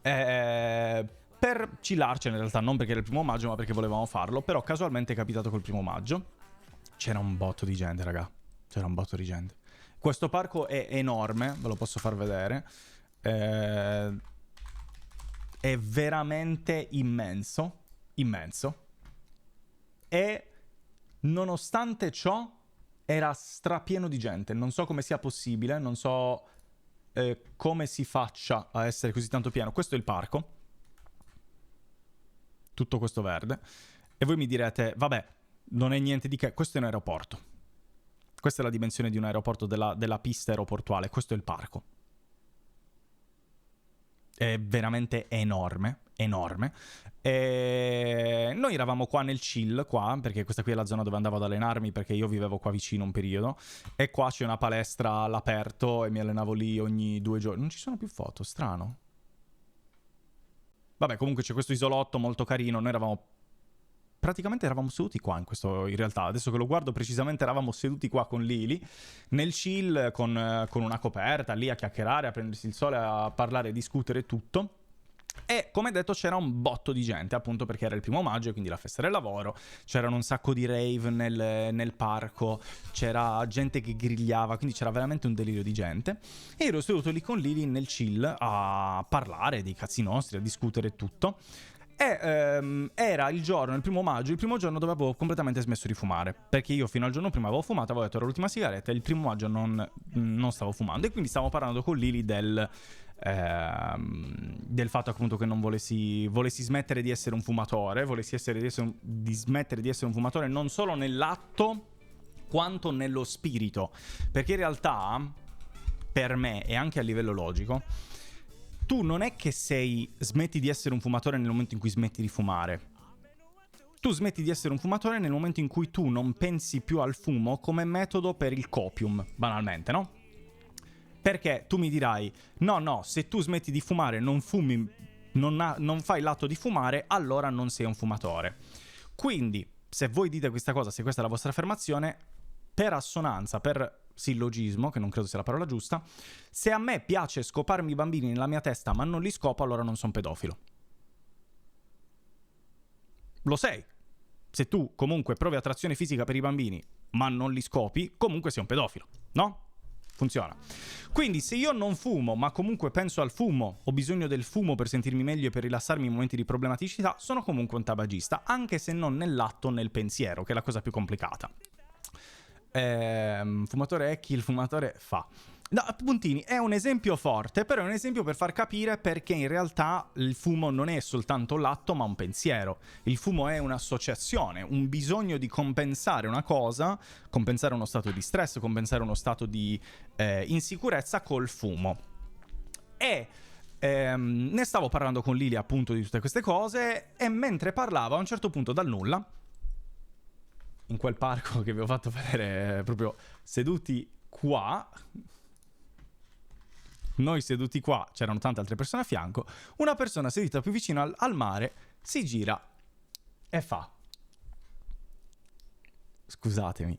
per chillarcene in realtà, non perché era il 1° maggio, ma perché volevamo farlo, però casualmente è capitato col 1° maggio. C'era un botto di gente, raga. C'era un botto di gente. Questo parco è enorme, ve lo posso far vedere. È veramente immenso. E nonostante ciò era strapieno di gente. Non so come sia possibile, non so come si faccia a essere così tanto pieno. Questo è il parco. Tutto questo verde. E voi mi direte, vabbè, non è niente di che. Questo è un aeroporto. Questa è la dimensione di un aeroporto, della pista aeroportuale. Questo è il parco. È veramente enorme. E noi eravamo qua nel chill, perché questa qui è la zona dove andavo ad allenarmi, perché io vivevo qua vicino un periodo. E qua c'è una palestra all'aperto e mi allenavo lì ogni 2 giorni. Non ci sono più foto, strano. Vabbè, comunque c'è questo isolotto molto carino. Noi praticamente eravamo seduti qua in realtà, adesso che lo guardo precisamente eravamo seduti qua con Lily, nel chill, con una coperta, lì a chiacchierare, a prendersi il sole, a parlare, discutere tutto. E come detto c'era un botto di gente, appunto perché era il 1° maggio, quindi la festa del lavoro, c'erano un sacco di rave nel parco, c'era gente che grigliava, quindi c'era veramente un delirio di gente. E ero seduto lì con Lily nel chill a parlare dei cazzi nostri, a discutere tutto. E era il 1° maggio, il primo giorno dove avevo completamente smesso di fumare, perché io fino al giorno prima avevo fumato, avevo detto era l'ultima sigaretta, e il 1° maggio non stavo fumando, e quindi stavo parlando con Lily del fatto appunto che non volessi smettere di essere un fumatore, di smettere di essere un fumatore non solo nell'atto quanto nello spirito, perché in realtà per me e anche a livello logico tu non è che smetti di essere un fumatore nel momento in cui smetti di fumare. Tu smetti di essere un fumatore nel momento in cui tu non pensi più al fumo come metodo per il copium, banalmente, no? Perché tu mi dirai, no, se tu smetti di fumare, non fumi, non fai l'atto di fumare, allora non sei un fumatore. Quindi, se voi dite questa cosa, se questa è la vostra affermazione, per assonanza, per sillogismo, che non credo sia la parola giusta, se a me piace scoparmi i bambini nella mia testa ma non li scopo, allora non sono pedofilo. Lo sei. Se tu comunque provi attrazione fisica per i bambini ma non li scopi, comunque sei un pedofilo, no? Funziona. Quindi se io non fumo ma comunque penso al fumo, ho bisogno del fumo per sentirmi meglio e per rilassarmi in momenti di problematicità, sono comunque un tabagista, anche se non nell'atto, nel pensiero, che è la cosa più complicata. Fumatore è chi il fumatore fa. No, puntini, è un esempio forte, però è un esempio per far capire perché in realtà il fumo non è soltanto l'atto ma un pensiero. Il fumo è un'associazione, un bisogno di compensare una cosa, compensare uno stato di stress, compensare uno stato di insicurezza col fumo. E ne stavo parlando con Lily appunto di tutte queste cose, e mentre parlava a un certo punto dal nulla, in quel parco che vi ho fatto vedere, proprio seduti qua, noi seduti qua, c'erano tante altre persone a fianco, una persona seduta più vicino al mare si gira e fa, scusatemi,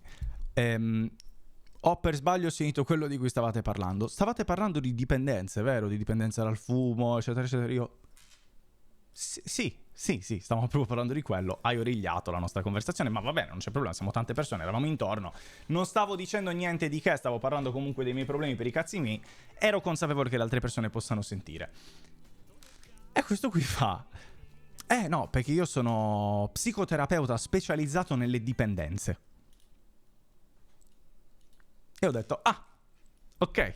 Ho per sbaglio sentito quello di cui stavate parlando. Stavate parlando di dipendenze, vero? Di dipendenza dal fumo, eccetera, eccetera. Io... Sì, stavamo proprio parlando di quello. Hai origliato la nostra conversazione, ma va bene, non c'è problema, siamo tante persone, eravamo intorno. Non stavo dicendo niente di che, stavo parlando comunque dei miei problemi per i cazzi miei. Ero consapevole che le altre persone possano sentire. E questo qui fa... no, perché io sono psicoterapeuta specializzato nelle dipendenze. E ho detto, ok,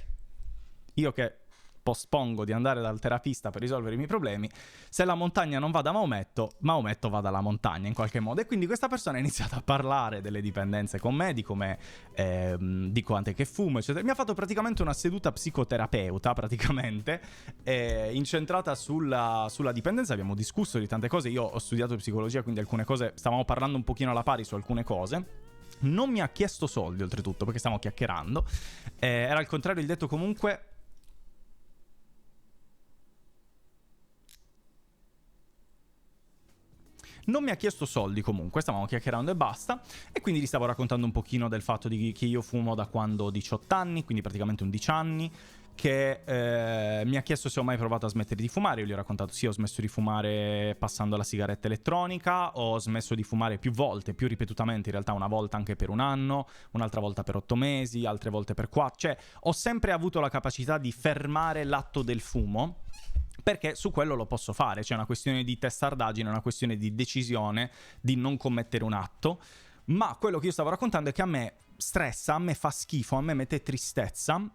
io che pospongo di andare dal terapista per risolvere i miei problemi, se la montagna non va da Maometto, Maometto va dalla montagna in qualche modo. E quindi questa persona ha iniziato a parlare delle dipendenze con me, di come di quante che fumo, eccetera. Mi ha fatto praticamente una seduta psicoterapeuta, praticamente, incentrata sulla dipendenza. Abbiamo discusso di tante cose, io ho studiato psicologia, quindi alcune cose, stavamo parlando un pochino alla pari su alcune cose. Non mi ha chiesto soldi, oltretutto, perché stavamo chiacchierando. Era al contrario il detto comunque... Non mi ha chiesto soldi comunque, stavamo chiacchierando e basta. E quindi gli stavo raccontando un pochino del fatto che io fumo da quando ho 18 anni, quindi praticamente 11 anni. Che mi ha chiesto se ho mai provato a smettere di fumare. Io gli ho raccontato sì, ho smesso di fumare passando alla sigaretta elettronica. Ho smesso di fumare più volte, più ripetutamente, in realtà una volta anche per 1 anno, un'altra volta per 8 mesi, altre volte per 4. Cioè ho sempre avuto la capacità di fermare l'atto del fumo, perché su quello lo posso fare. C'è una questione di testardaggine, una questione di decisione di non commettere un atto. Ma quello che io stavo raccontando è che a me stressa, a me fa schifo, a me mette tristezza,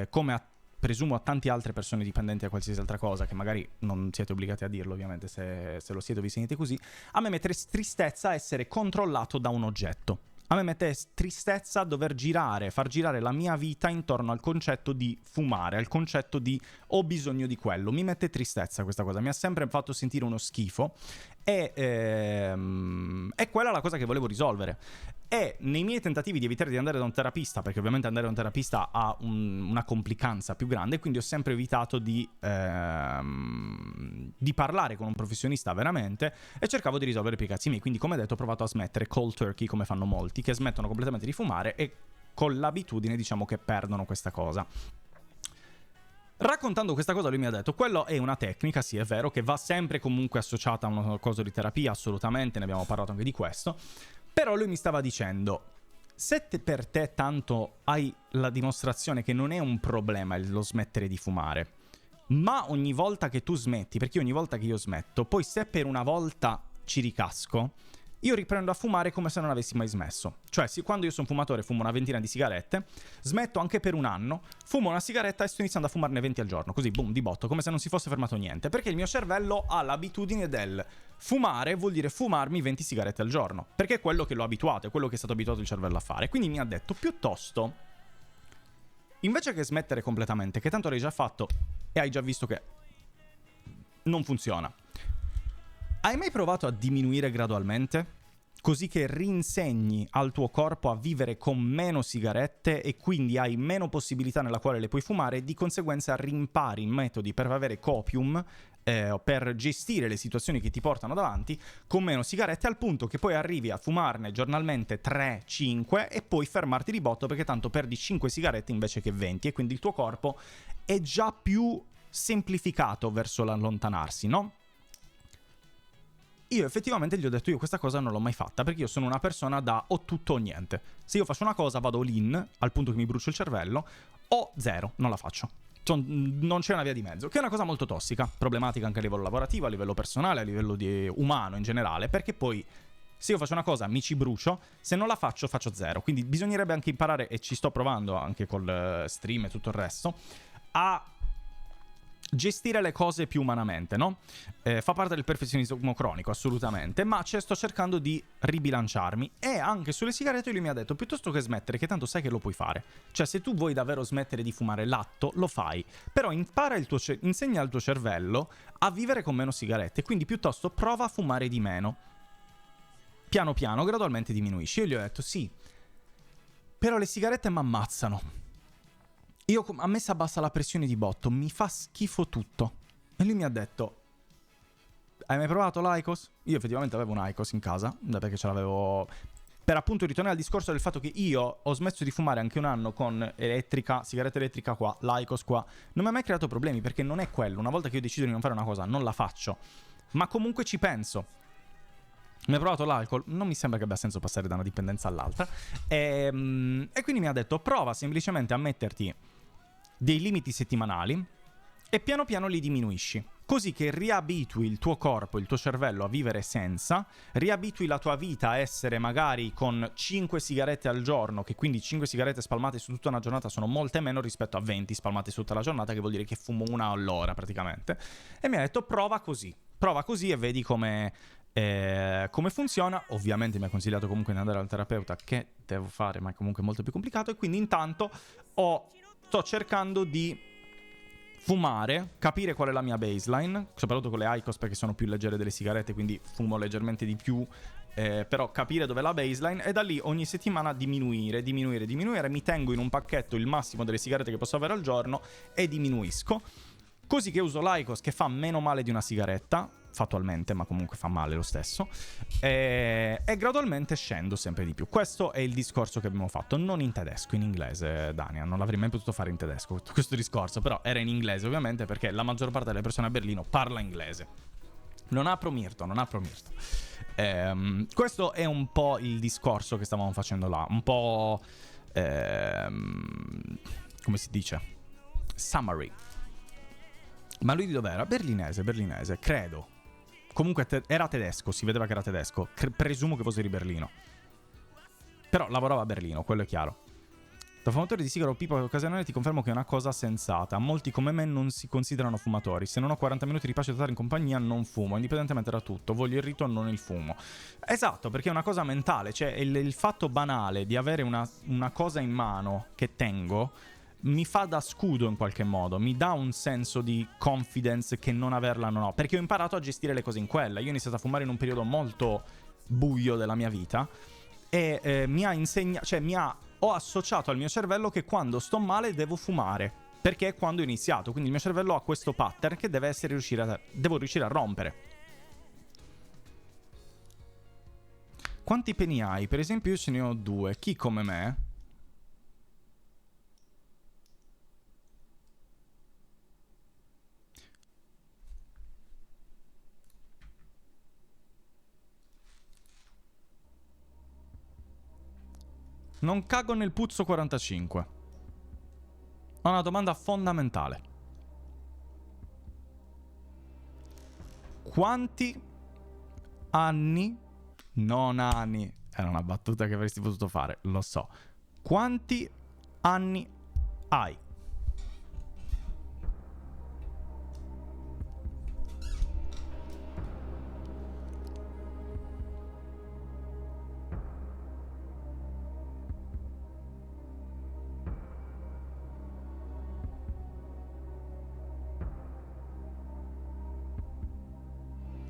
come presumo a tante altre persone dipendenti da qualsiasi altra cosa, che magari non siete obbligati a dirlo ovviamente, se lo siete o vi sentite così. A me mette tristezza essere controllato da un oggetto. A me mette tristezza dover far girare la mia vita intorno al concetto di fumare, al concetto di ho bisogno di quello. Mi mette tristezza questa cosa, mi ha sempre fatto sentire uno schifo e quella è la cosa che volevo risolvere. E nei miei tentativi di evitare di andare da un terapista, perché ovviamente andare da un terapista ha una complicanza più grande, quindi ho sempre evitato di parlare con un professionista veramente, e cercavo di risolvere i cazzi miei. Quindi, come detto, ho provato a smettere cold turkey, come fanno molti, che smettono completamente di fumare e con l'abitudine diciamo che perdono questa cosa. Raccontando questa cosa lui mi ha detto, quello è una tecnica, sì è vero, che va sempre comunque associata a una cosa di terapia, assolutamente, ne abbiamo parlato anche di questo. Però lui mi stava dicendo, se per te tanto hai la dimostrazione che non è un problema lo smettere di fumare, ma ogni volta che tu smetti, perché ogni volta che io smetto, poi se per una volta ci ricasco, io riprendo a fumare come se non avessi mai smesso. Cioè, quando io sono fumatore fumo una ventina di sigarette, smetto anche per 1 anno, fumo una sigaretta e sto iniziando a fumarne 20 al giorno, così boom, di botto, come se non si fosse fermato niente, perché il mio cervello ha l'abitudine del fumare vuol dire fumarmi 20 sigarette al giorno, perché è quello che l'ho abituato, è quello che è stato abituato il cervello a fare. Quindi mi ha detto, piuttosto, invece che smettere completamente, che tanto l'hai già fatto e hai già visto che non funziona, hai mai provato a diminuire gradualmente? Così che rinsegni al tuo corpo a vivere con meno sigarette e quindi hai meno possibilità nella quale le puoi fumare e di conseguenza rimpari metodi per avere copium, per gestire le situazioni che ti portano davanti con meno sigarette, al punto che poi arrivi a fumarne giornalmente 3-5 e poi fermarti di botto perché tanto perdi 5 sigarette invece che 20 e quindi il tuo corpo è già più semplificato verso l'allontanarsi, no? Io effettivamente gli ho detto, io questa cosa non l'ho mai fatta, perché io sono una persona da o tutto o niente. Se io faccio una cosa vado all-in, al punto che mi brucio il cervello, o zero, non la faccio. Non c'è una via di mezzo, che è una cosa molto tossica, problematica anche a livello lavorativo, a livello personale, a livello umano in generale, perché poi se io faccio una cosa mi ci brucio, se non la faccio faccio zero. Quindi bisognerebbe anche imparare, e ci sto provando anche col stream e tutto il resto, a gestire le cose più umanamente, no? Fa parte del perfezionismo cronico, assolutamente, ma sto cercando di ribilanciarmi. E anche sulle sigarette lui mi ha detto, piuttosto che smettere, che tanto sai che lo puoi fare. Cioè, se tu vuoi davvero smettere di fumare l'atto, lo fai. Però insegna al tuo cervello a vivere con meno sigarette, quindi piuttosto prova a fumare di meno. Piano piano, gradualmente diminuisci. Io gli ho detto, sì, però le sigarette mi ammazzano. A me si abbassa la pressione di botto, mi fa schifo tutto. E lui mi ha detto, hai mai provato l'Aicos? Io effettivamente avevo un Aicos in casa, perché ce l'avevo per appunto ritornare al discorso del fatto che io ho smesso di fumare anche un anno con sigaretta elettrica qua, l'Aicos qua, non mi ha mai creato problemi, perché non è quello. Una volta che io decido di non fare una cosa, non la faccio, ma comunque ci penso. Mi ha provato l'alcol, non mi sembra che abbia senso passare da una dipendenza all'altra, e quindi mi ha detto prova semplicemente a metterti dei limiti settimanali e piano piano li diminuisci, così che riabitui il tuo corpo, il tuo cervello a vivere senza, riabitui la tua vita a essere magari con 5 sigarette al giorno, che quindi 5 sigarette spalmate su tutta una giornata sono molte meno rispetto a 20 spalmate su tutta la giornata, che vuol dire che fumo una all'ora praticamente. E mi ha detto prova così e vedi come funziona. Ovviamente mi ha consigliato comunque di andare al terapeuta, che devo fare, ma è comunque molto più complicato, e quindi intanto sto cercando di fumare, capire qual è la mia baseline, soprattutto con le Aicos perché sono più leggere delle sigarette, quindi fumo leggermente di più, però capire dov'è la baseline, e da lì ogni settimana diminuire, mi tengo in un pacchetto il massimo delle sigarette che posso avere al giorno e diminuisco, così che uso l'Aicos, che fa meno male di una sigaretta fattualmente, ma comunque fa male lo stesso, e gradualmente scendo sempre di più. Questo è il discorso che abbiamo fatto, non in tedesco, in inglese, Dania. Non l'avrei mai potuto fare in tedesco questo discorso, però era in inglese ovviamente, perché la maggior parte delle persone a Berlino parla inglese. Non apro Mirto. Questo è un po' il discorso che stavamo facendo là, un po' come si dice? Summary. Ma lui di dov'era? Berlinese, credo. Comunque era tedesco, si vedeva che era tedesco. Presumo che fosse di Berlino. Però lavorava a Berlino, quello è chiaro. Da fumatore di sigaro o pipa occasionale ti confermo che è una cosa sensata. Molti come me non si considerano fumatori. Se non ho 40 minuti di pace totale in compagnia non fumo, indipendentemente da tutto. Voglio il rito, non il fumo. Esatto, perché è una cosa mentale. Cioè il fatto banale di avere una cosa in mano che tengo mi fa da scudo in qualche modo, mi dà un senso di confidence che non averla non ho, perché ho imparato a gestire le cose in quella. Io ho iniziato a fumare in un periodo molto buio della mia vita e mi ha insegnato, cioè ho associato al mio cervello che quando sto male devo fumare, perché è quando ho iniziato, quindi il mio cervello ha questo pattern che devo riuscire a rompere. Quanti peni hai? Per esempio io ce ne ho 2, chi come me? Non cago nel puzzo 45. Ho una domanda fondamentale. Quanti anni... Non anni... Era una battuta che avresti potuto fare, lo so. Quanti anni hai?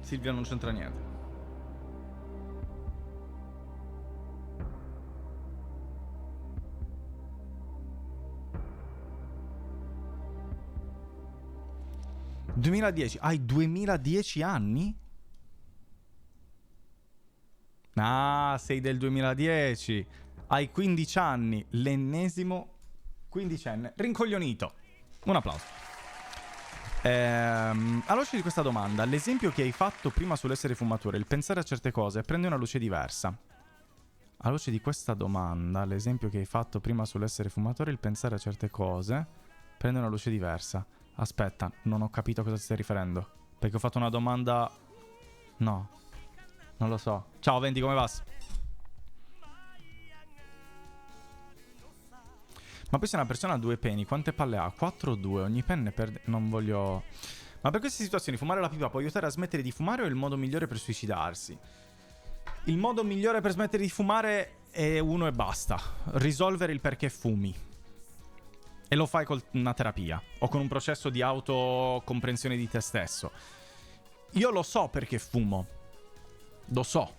Silvia non c'entra niente. Hai 2010 anni? Ah, sei del 2010. Hai 15 anni, l'ennesimo quindicenne rincoglionito. Un applauso. Alla luce di questa domanda, l'esempio che hai fatto prima sull'essere fumatore, il pensare a certe cose, prende una luce diversa. Alla luce di questa domanda, l'esempio che hai fatto prima sull'essere fumatore, il pensare a certe cose, prende una luce diversa. Aspetta, non ho capito a cosa ti stai riferendo. Perché ho fatto una domanda... No, non lo so. Ciao Venti, come va? Ma poi se una persona ha 2 peni, quante palle ha? 4 o 2? Ogni penne perde... Non voglio... Ma per queste situazioni fumare la pipa può aiutare a smettere di fumare o è il modo migliore per suicidarsi? Il modo migliore per smettere di fumare è uno e basta. Risolvere il perché fumi. E lo fai con una terapia o con un processo di autocomprensione di te stesso. Io lo so perché fumo. Lo so.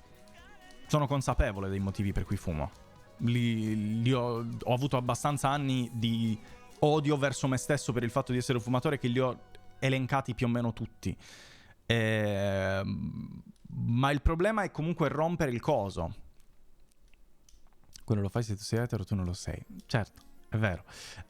Sono consapevole dei motivi per cui fumo. Ho avuto abbastanza anni di odio verso me stesso per il fatto di essere un fumatore che li ho elencati più o meno tutti. Ma il problema è comunque rompere il coso. Quello lo fai se tu sei etero, tu non lo sei. Certo, è vero.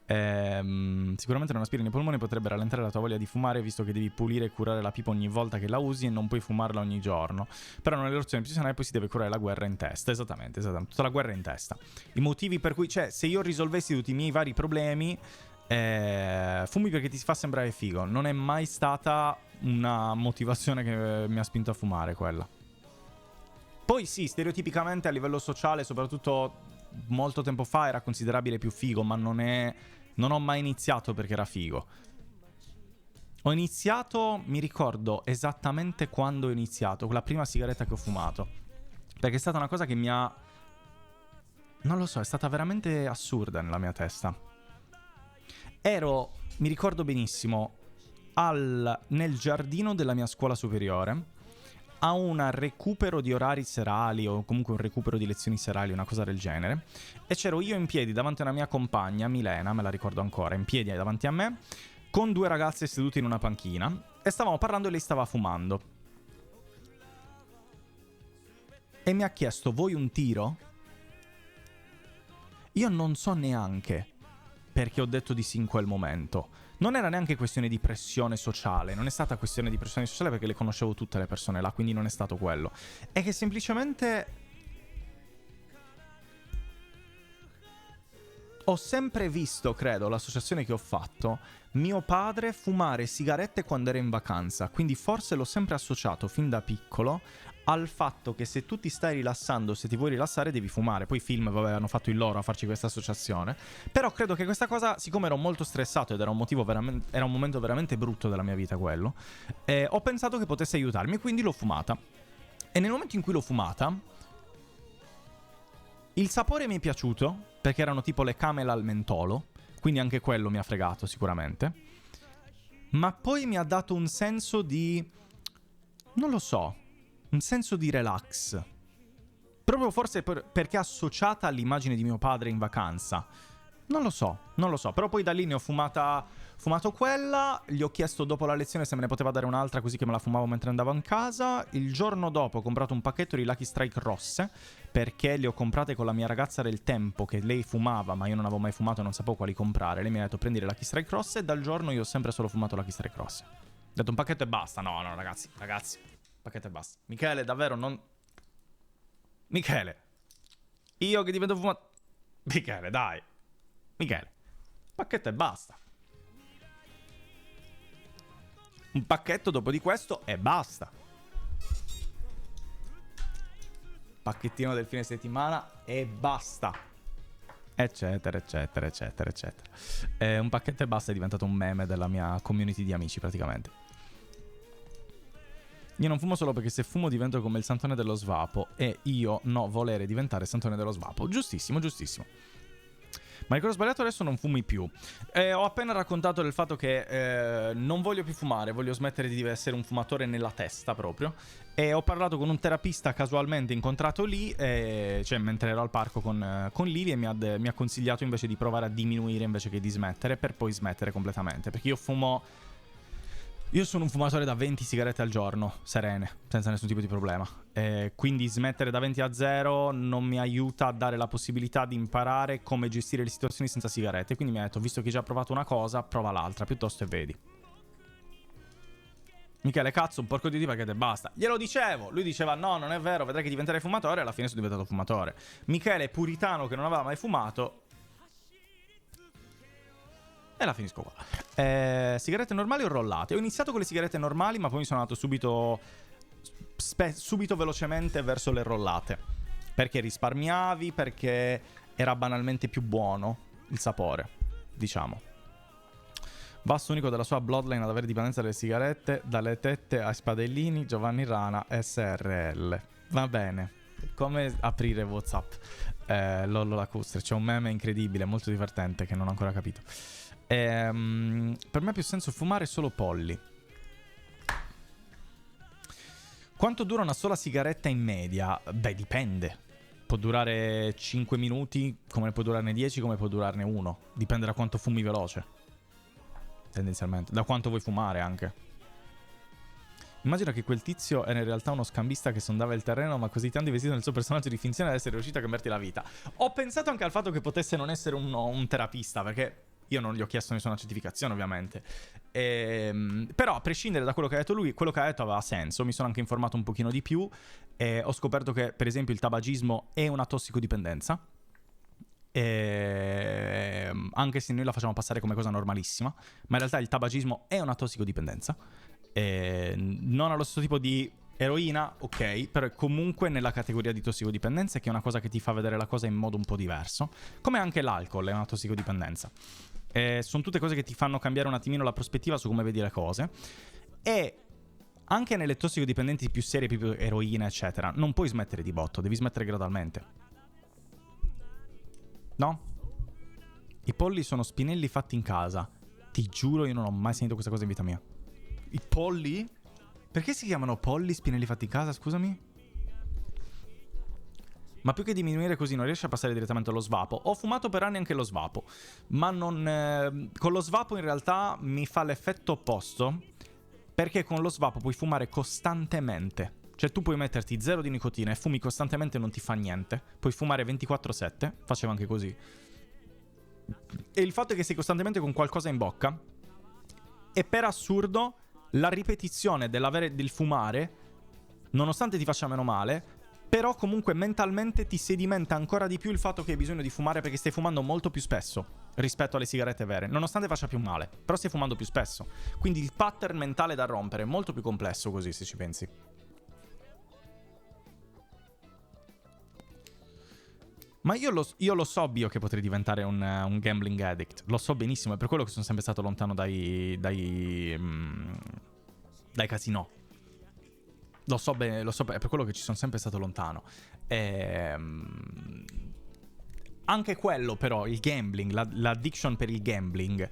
Sicuramente non aspiri nei polmoni, potrebbe rallentare la tua voglia di fumare, visto che devi pulire e curare la pipa ogni volta che la usi e non puoi fumarla ogni giorno. Però non è l'opzione più sana e poi si deve curare la guerra in testa. Esattamente. Tutta la guerra in testa. I motivi per cui, cioè, se io risolvessi tutti i miei vari problemi, fumi perché ti fa sembrare figo. Non è mai stata una motivazione che mi ha spinto a fumare quella. Poi sì, stereotipicamente a livello sociale, soprattutto molto tempo fa, era considerabile più figo, ma non ho mai iniziato perché era figo. Ho iniziato, mi ricordo esattamente quando ho iniziato, con la prima sigaretta che ho fumato. Perché è stata una cosa che mi ha... non lo so, è stata veramente assurda nella mia testa. Mi ricordo benissimo, nel giardino della mia scuola superiore, a un recupero di orari serali o comunque un recupero di lezioni serali, una cosa del genere, e c'ero io in piedi davanti a una mia compagna, Milena, me la ricordo ancora, in piedi davanti a me, con due ragazze sedute in una panchina, e stavamo parlando e lei stava fumando. E mi ha chiesto: vuoi un tiro? Io non so neanche perché ho detto di sì in quel momento. Non era neanche questione di pressione sociale, non è stata questione di pressione sociale perché le conoscevo tutte le persone là, quindi non è stato quello. È che semplicemente ho sempre visto, credo, l'associazione che ho fatto, mio padre fumare sigarette quando era in vacanza, quindi forse l'ho sempre associato fin da piccolo al fatto che se tu ti stai rilassando, se ti vuoi rilassare devi fumare. Poi i film, vabbè, hanno fatto il loro a farci questa associazione. Però credo che questa cosa, siccome ero molto stressato ed era un motivo veramente, era un momento veramente brutto della mia vita quello, ho pensato che potesse aiutarmi, quindi l'ho fumata. E nel momento in cui l'ho fumata, il sapore mi è piaciuto, perché erano tipo le Camel al mentolo, quindi anche quello mi ha fregato sicuramente. Ma poi mi ha dato un senso di... non lo so, un senso di relax. Proprio forse perché associata all'immagine di mio padre in vacanza. Non lo so. Però poi da lì ne ho fumato quella. Gli ho chiesto dopo la lezione se me ne poteva dare un'altra, così che me la fumavo mentre andavo in casa. Il giorno dopo ho comprato un pacchetto di Lucky Strike rosse, perché le ho comprate con la mia ragazza del tempo, che lei fumava ma io non avevo mai fumato e non sapevo quali comprare. Lei mi ha detto prendi le Lucky Strike rosse, e dal giorno io ho sempre solo fumato Lucky Strike rosse. Ho detto un pacchetto e basta. No ragazzi, pacchetto e basta. Michele, davvero non... Michele, io che divento fumatore... Michele, dai. Michele, pacchetto e basta. Un pacchetto dopo di questo e basta. Pacchettino del fine settimana e basta. Eccetera. Un pacchetto e basta è diventato un meme della mia community di amici praticamente. Io non fumo solo perché se fumo divento come il santone dello svapo, e io no volere diventare santone dello svapo. Giustissimo. Ma ricordo sbagliato, adesso non fumi più. Ho appena raccontato del fatto che non voglio più fumare, voglio smettere di essere un fumatore nella testa proprio. E ho parlato con un terapista casualmente incontrato lì, cioè mentre ero al parco con Lili, e mi ha consigliato invece di provare a diminuire invece che di smettere, per poi smettere completamente. Perché io sono un fumatore da 20 sigarette al giorno, serene, senza nessun tipo di problema. Quindi smettere da 20 a 0 non mi aiuta a dare la possibilità di imparare come gestire le situazioni senza sigarette. Quindi mi ha detto, visto che hai già provato una cosa, prova l'altra, piuttosto, e vedi. Michele, cazzo, un porco di Dio, perché te basta. Glielo dicevo, lui diceva no, non è vero, vedrai che diventerai fumatore, e alla fine sono diventato fumatore. Michele, puritano che non aveva mai fumato... E la finisco qua. Sigarette normali o rollate? Ho iniziato con le sigarette normali, ma poi mi sono andato subito velocemente verso le rollate. Perché risparmiavi, perché era banalmente più buono il sapore, diciamo. Vasto unico della sua bloodline ad avere dipendenza dalle sigarette, dalle tette ai spadellini, Giovanni Rana, SRL. Va bene. Come aprire WhatsApp? Lollo Lacustre. C'è un meme incredibile, molto divertente, che non ho ancora capito. Per me ha più senso fumare solo polli. Quanto dura una sola sigaretta in media? Beh, dipende. Può durare 5 minuti, come ne può durarne 10, come può durarne 1. Dipende da quanto fumi veloce. Tendenzialmente. Da quanto vuoi fumare anche. Immagina che quel tizio era in realtà uno scambista che sondava il terreno, ma così tanto investito nel suo personaggio di finzione da essere riuscito a cambiarti la vita. Ho pensato anche al fatto che potesse non essere un terapista, perché io non gli ho chiesto nessuna certificazione, ovviamente. Però, a prescindere da quello che ha detto lui, quello che ha detto aveva senso. Mi sono anche informato un pochino di più e ho scoperto che, per esempio, il tabagismo è una tossicodipendenza. Anche se noi la facciamo passare come cosa normalissima, ma in realtà il tabagismo è una tossicodipendenza. Non allo stesso tipo di eroina, ok, però è comunque nella categoria di tossicodipendenza, che è una cosa che ti fa vedere la cosa in modo un po' diverso, come anche l'alcol è una tossicodipendenza. Sono tutte cose che ti fanno cambiare un attimino la prospettiva su come vedi le cose. E anche nelle tossicodipendenti più serie, più eroina eccetera, non puoi smettere di botto, devi smettere gradualmente. No? I polli sono spinelli fatti in casa. Ti giuro, io non ho mai sentito questa cosa in vita mia. I polli? Perché si chiamano polli spinelli fatti in casa, scusami? Ma più che diminuire così non riesce a passare direttamente allo svapo. Ho fumato per anni anche lo svapo, ma non... con lo svapo in realtà mi fa l'effetto opposto, perché con lo svapo puoi fumare costantemente. Cioè tu puoi metterti 0 di nicotina e fumi costantemente e non ti fa niente. Puoi fumare 24/7, facevo anche così. E il fatto è che sei costantemente con qualcosa in bocca, e per assurdo la ripetizione del fumare, nonostante ti faccia meno male, però comunque mentalmente ti sedimenta ancora di più il fatto che hai bisogno di fumare, perché stai fumando molto più spesso rispetto alle sigarette vere, nonostante faccia più male, però stai fumando più spesso. Quindi il pattern mentale da rompere è molto più complesso così, se ci pensi. Ma io lo so, Bio, che potrei diventare un gambling addict. Lo so benissimo, è per quello che sono sempre stato lontano dai casinò. Lo so, è per quello che ci sono sempre stato lontano. Anche quello, però, il gambling, l'addiction per il gambling,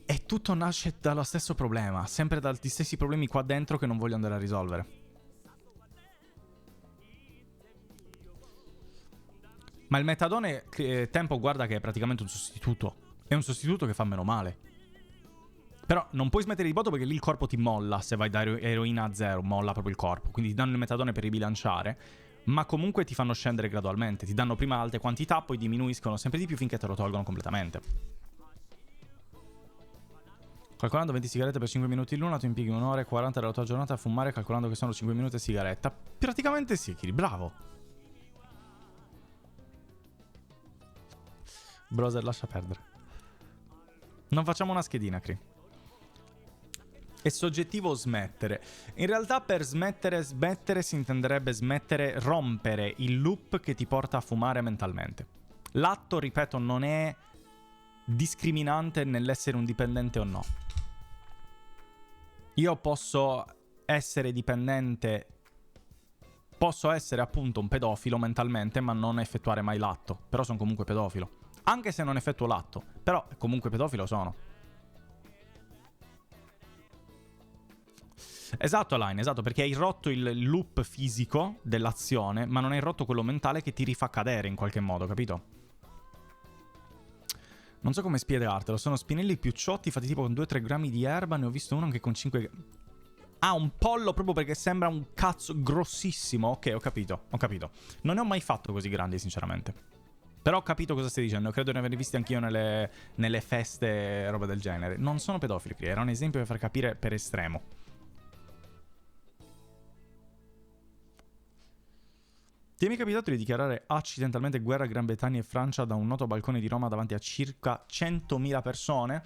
è tutto nasce dallo stesso problema. Sempre dagli stessi problemi qua dentro che non voglio andare a risolvere. Ma il metadone, tempo, guarda che è praticamente un sostituto. È un sostituto che fa meno male. Però non puoi smettere di botto, perché lì il corpo ti molla. Se vai da eroina a 0, molla proprio il corpo. Quindi ti danno il metadone per ribilanciare, ma comunque ti fanno scendere gradualmente. Ti danno prima alte quantità, poi diminuiscono sempre di più finché te lo tolgono completamente. Calcolando 20 sigarette per 5 minuti l'una, tu impieghi 1 ora e 40 della tua giornata a fumare, calcolando che sono 5 minuti a sigaretta. Praticamente sì, Kiri, bravo. Browser, lascia perdere. Non facciamo una schedina, Cri. È soggettivo smettere. In realtà per smettere si intenderebbe smettere, rompere il loop che ti porta a fumare mentalmente. L'atto, ripeto, non è discriminante nell'essere un dipendente o no. Io posso essere dipendente, posso essere appunto un pedofilo mentalmente, ma non effettuare mai l'atto. Però sono comunque pedofilo. Anche se non effettuo l'atto, però comunque pedofilo sono. Esatto, Alain, esatto, perché hai rotto il loop fisico dell'azione, ma non hai rotto quello mentale che ti rifà cadere in qualche modo, capito? Non so come spiegartelo, sono spinelli più ciotti fatti tipo con 2-3 grammi di erba, ne ho visto uno anche con 5... Ah, un pollo proprio perché sembra un cazzo grossissimo. Ok, ho capito. Non ne ho mai fatto così grandi, sinceramente. Però ho capito cosa stai dicendo, credo di averli visti anch'io nelle feste e roba del genere. Non sono pedofili, era un esempio per far capire per estremo. Ti è mai capitato di dichiarare accidentalmente guerra a Gran Bretagna e Francia da un noto balcone di Roma davanti a circa 100.000 persone?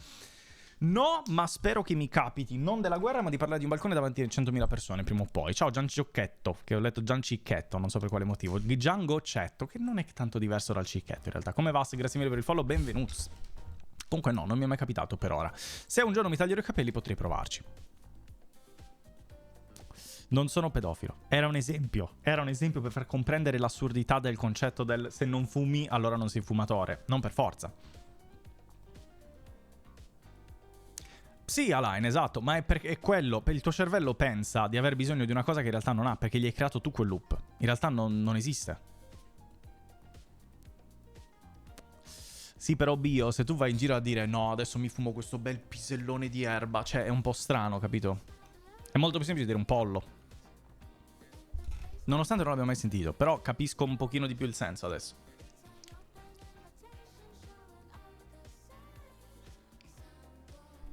No, ma spero che mi capiti, non della guerra, ma di parlare di un balcone davanti a 100.000 persone prima o poi. Ciao Giancicchetto, che ho letto Giancicchetto, non so per quale motivo. Di Giangocetto, che non è tanto diverso dal cicchetto in realtà. Come va? Grazie mille per il follow, benvenuti. Comunque no, non mi è mai capitato per ora. Se un giorno mi taglierò i capelli potrei provarci. Non sono pedofilo. Era un esempio per far comprendere l'assurdità del concetto del se non fumi allora non sei fumatore. Non per forza. Sì, Alain, esatto, ma è perché è quello, il tuo cervello pensa di aver bisogno di una cosa che in realtà non ha, perché gli hai creato tu quel loop. In realtà non esiste. Sì, però Bio, se tu vai in giro a dire no, adesso mi fumo questo bel pisellone di erba, cioè è un po' strano, capito? È molto più semplice dire un pollo. Nonostante non l'abbia mai sentito, però capisco un pochino di più il senso adesso.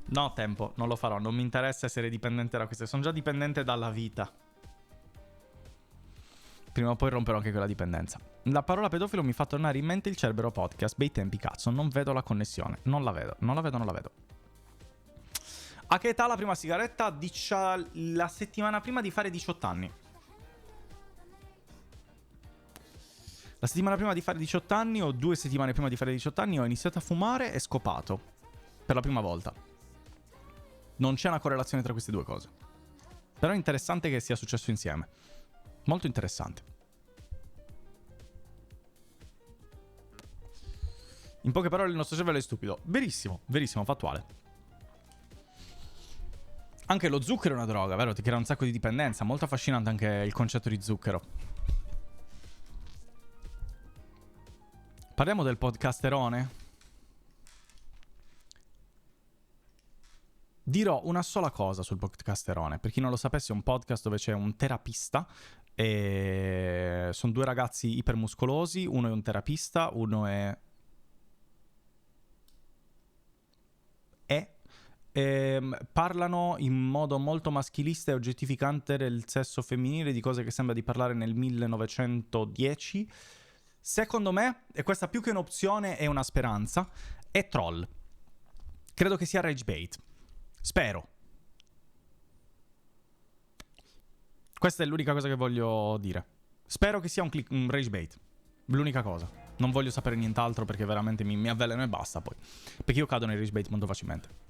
No, tempo, non lo farò. Non mi interessa essere dipendente da queste. Sono già dipendente dalla vita. Prima o poi romperò anche quella dipendenza. La parola pedofilo mi fa tornare in mente il Cerbero Podcast. Bei tempi, cazzo. Non vedo la connessione. Non la vedo. A che età la prima sigaretta? La settimana prima di fare 18 anni. La settimana prima di fare 18 anni o 2 settimane prima di fare 18 anni ho iniziato a fumare e scopato. Per la prima volta. Non c'è una correlazione tra queste due cose. Però è interessante che sia successo insieme. Molto interessante. In poche parole il nostro cervello è stupido. Verissimo, verissimo, fattuale. Anche lo zucchero è una droga, vero? Ti crea un sacco di dipendenza. Molto affascinante anche il concetto di zucchero. Parliamo del podcasterone? Dirò una sola cosa sul podcasterone. Per chi non lo sapesse, è un podcast dove c'è un terapista e sono 2 ragazzi ipermuscolosi. Uno è un terapista, uno è... parlano in modo molto maschilista e oggettificante del sesso femminile, di cose che sembra di parlare nel 1910. Secondo me, e questa più che un'opzione è una speranza, è troll. Credo che sia rage bait. Spero. Questa è l'unica cosa che voglio dire. Spero che sia un rage bait. L'unica cosa. Non voglio sapere nient'altro perché veramente mi avveleno e basta poi. Perché io cado nei rage bait molto facilmente.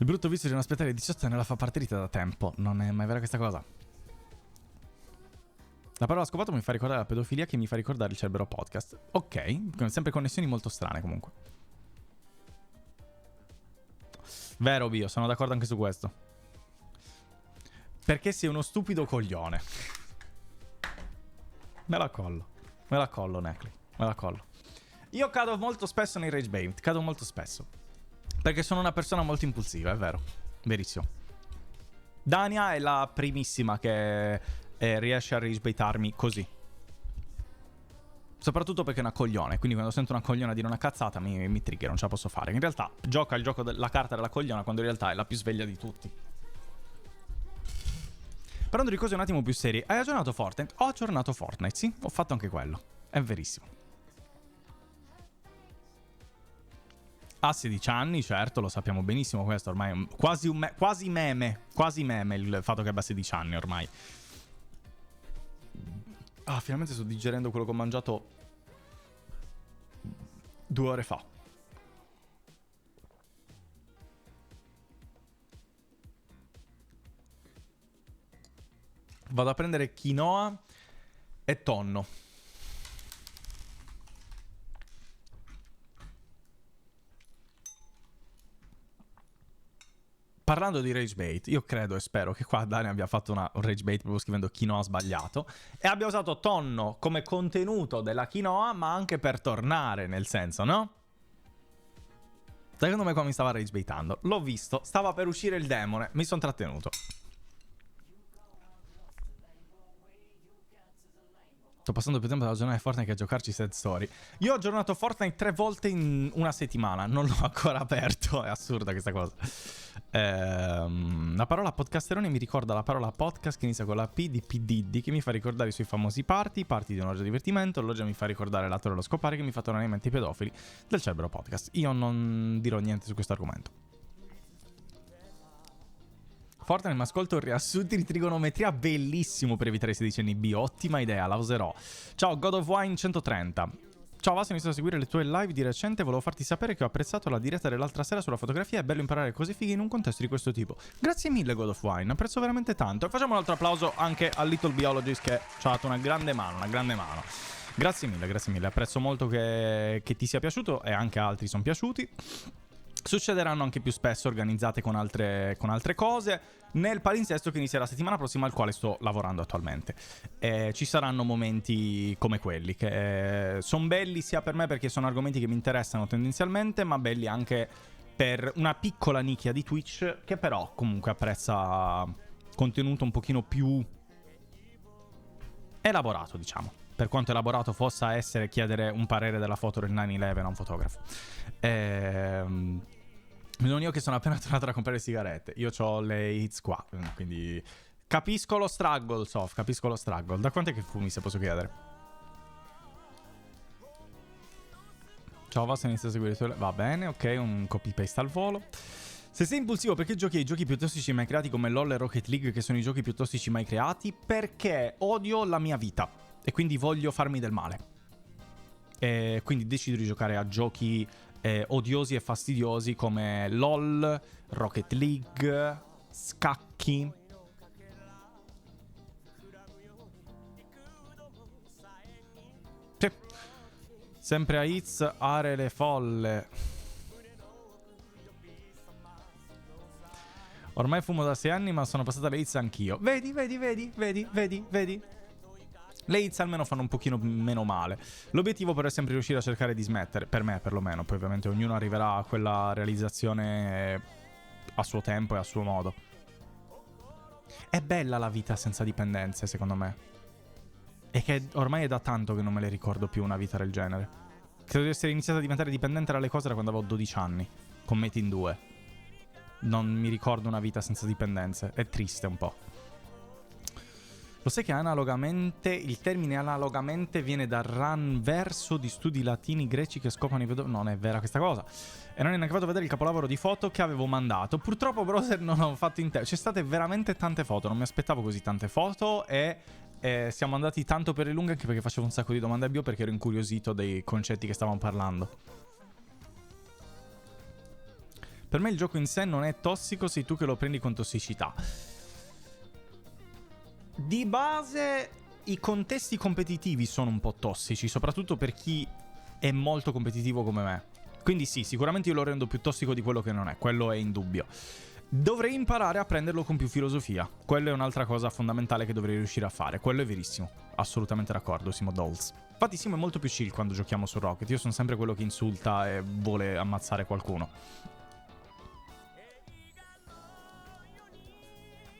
Il brutto vizio di non aspettare i 18 anni la fa partorita da tempo. Non è mai vera questa cosa. La parola scopato mi fa ricordare la pedofilia, che mi fa ricordare il Cerbero Podcast. Ok, con sempre connessioni molto strane comunque. Vero, Bio, sono d'accordo anche su questo. Perché sei uno stupido coglione. Me la collo, Necli. Me la collo. Io cado molto spesso nei rage bait. Cado molto spesso. Perché sono una persona molto impulsiva, è vero. Verissimo. Dania è la primissima che riesce a rage baitarmi così. Soprattutto perché è una coglione. Quindi quando sento una cogliona dire una cazzata mi trigger, non ce la posso fare. In realtà gioca il gioco della carta della cogliona, quando in realtà è la più sveglia di tutti. Parlando di cose un attimo più serie, hai aggiornato Fortnite? Ho aggiornato Fortnite, sì, ho fatto anche quello. È verissimo. Ha 16 anni, certo, lo sappiamo benissimo questo, ormai è quasi meme il fatto che abbia 16 anni ormai. Ah, finalmente sto digerendo quello che ho mangiato 2 ore fa. Vado a prendere quinoa e tonno. Parlando di rage bait, io credo e spero che qua Dani abbia fatto un rage bait proprio scrivendo quinoa sbagliato e abbia usato tonno come contenuto della quinoa, ma anche per tornare, nel senso, no? Secondo me qua mi stava rage baitando. L'ho visto, stava per uscire il demone, mi sono trattenuto. Sto passando più tempo ad aggiornare Fortnite che a giocarci Sad Story. Io ho aggiornato Fortnite 3 volte in una settimana. Non l'ho ancora aperto. È assurda questa cosa. La parola podcasterone mi ricorda la parola podcast che inizia con la P di P. Diddy, che mi fa ricordare i suoi famosi party di un orgio divertimento. L'orgio mi fa ricordare la torre dello scopare, che mi fa tornare in mente i pedofili del Cerbero Podcast. Io non dirò niente su questo argomento. Fortnite, mi ascolto riassunti di trigonometria, bellissimo per evitare i 16 anni B, ottima idea, la userò. Ciao God of Wine 130. Ciao Vas, ho iniziato a seguire le tue live di recente, volevo farti sapere che ho apprezzato la diretta dell'altra sera sulla fotografia, è bello imparare cose fighe in un contesto di questo tipo. Grazie mille God of Wine, apprezzo veramente tanto. E facciamo un altro applauso anche a Little Biologist che ci ha dato una grande mano, Grazie mille, apprezzo molto che ti sia piaciuto e anche a altri sono piaciuti. Succederanno anche più spesso, organizzate con altre cose nel palinsesto che inizia la settimana prossima, al quale sto lavorando attualmente. Ci saranno momenti come quelli che sono belli sia per me perché sono argomenti che mi interessano tendenzialmente, ma belli anche per una piccola nicchia di Twitch che però comunque apprezza contenuto un pochino più elaborato, diciamo. Per quanto elaborato possa essere chiedere un parere della foto del 9/11 a un fotografo. Non io che sono appena tornato a comprare sigarette. Io ho le hits qua, quindi capisco lo struggle, Sof, capisco lo struggle. Da quanto è che fumi, se posso chiedere? Ciao, va, se inizia a seguire i tuoi... Va bene, ok, un copy-paste al volo. Se sei impulsivo, perché giochi ai giochi più tossici mai creati come LoL e Rocket League, che sono i giochi più tossici mai creati? Perché odio la mia vita e quindi voglio farmi del male. E quindi decido di giocare a giochi odiosi e fastidiosi come LoL, Rocket League, scacchi. Sì. Sempre a Hits, aree le folle. Ormai fumo da 6 anni, ma sono passata alle hits anch'io. Vedi. Le hits almeno fanno un pochino meno male. L'obiettivo però è sempre riuscire a cercare di smettere. Per me, perlomeno. Poi ovviamente ognuno arriverà a quella realizzazione a suo tempo e a suo modo. È bella la vita senza dipendenze, secondo me. E che ormai è da tanto che non me le ricordo più una vita del genere. Credo di essere iniziato a diventare dipendente dalle cose da quando avevo 12 anni. Con Metin 2. Non mi ricordo una vita senza dipendenze. È triste un po'. Lo sai che analogamente, il termine analogamente viene dal ranverso di studi latini greci che scopano i vedovi. Non è vera questa cosa. E non è neanche fatto vedere il capolavoro di foto che avevo mandato. Purtroppo, browser, non ho fatto in tempo. C'è state veramente tante foto. Non mi aspettavo così tante foto. E siamo andati tanto per le lunghe, anche perché facevo un sacco di domande a Bio, perché ero incuriosito dei concetti che stavamo parlando. Per me il gioco in sé non è tossico, sei tu che lo prendi con tossicità. Di base i contesti competitivi sono un po' tossici, soprattutto per chi è molto competitivo come me. Quindi sì, sicuramente io lo rendo più tossico di quello che non è, quello è indubbio. Dovrei imparare a prenderlo con più filosofia. Quello è un'altra cosa fondamentale che dovrei riuscire a fare. Quello è verissimo. Assolutamente d'accordo, Simo Dolls. Infatti Simo è molto più chill quando giochiamo su Rocket. Io sono sempre quello che insulta e vuole ammazzare qualcuno.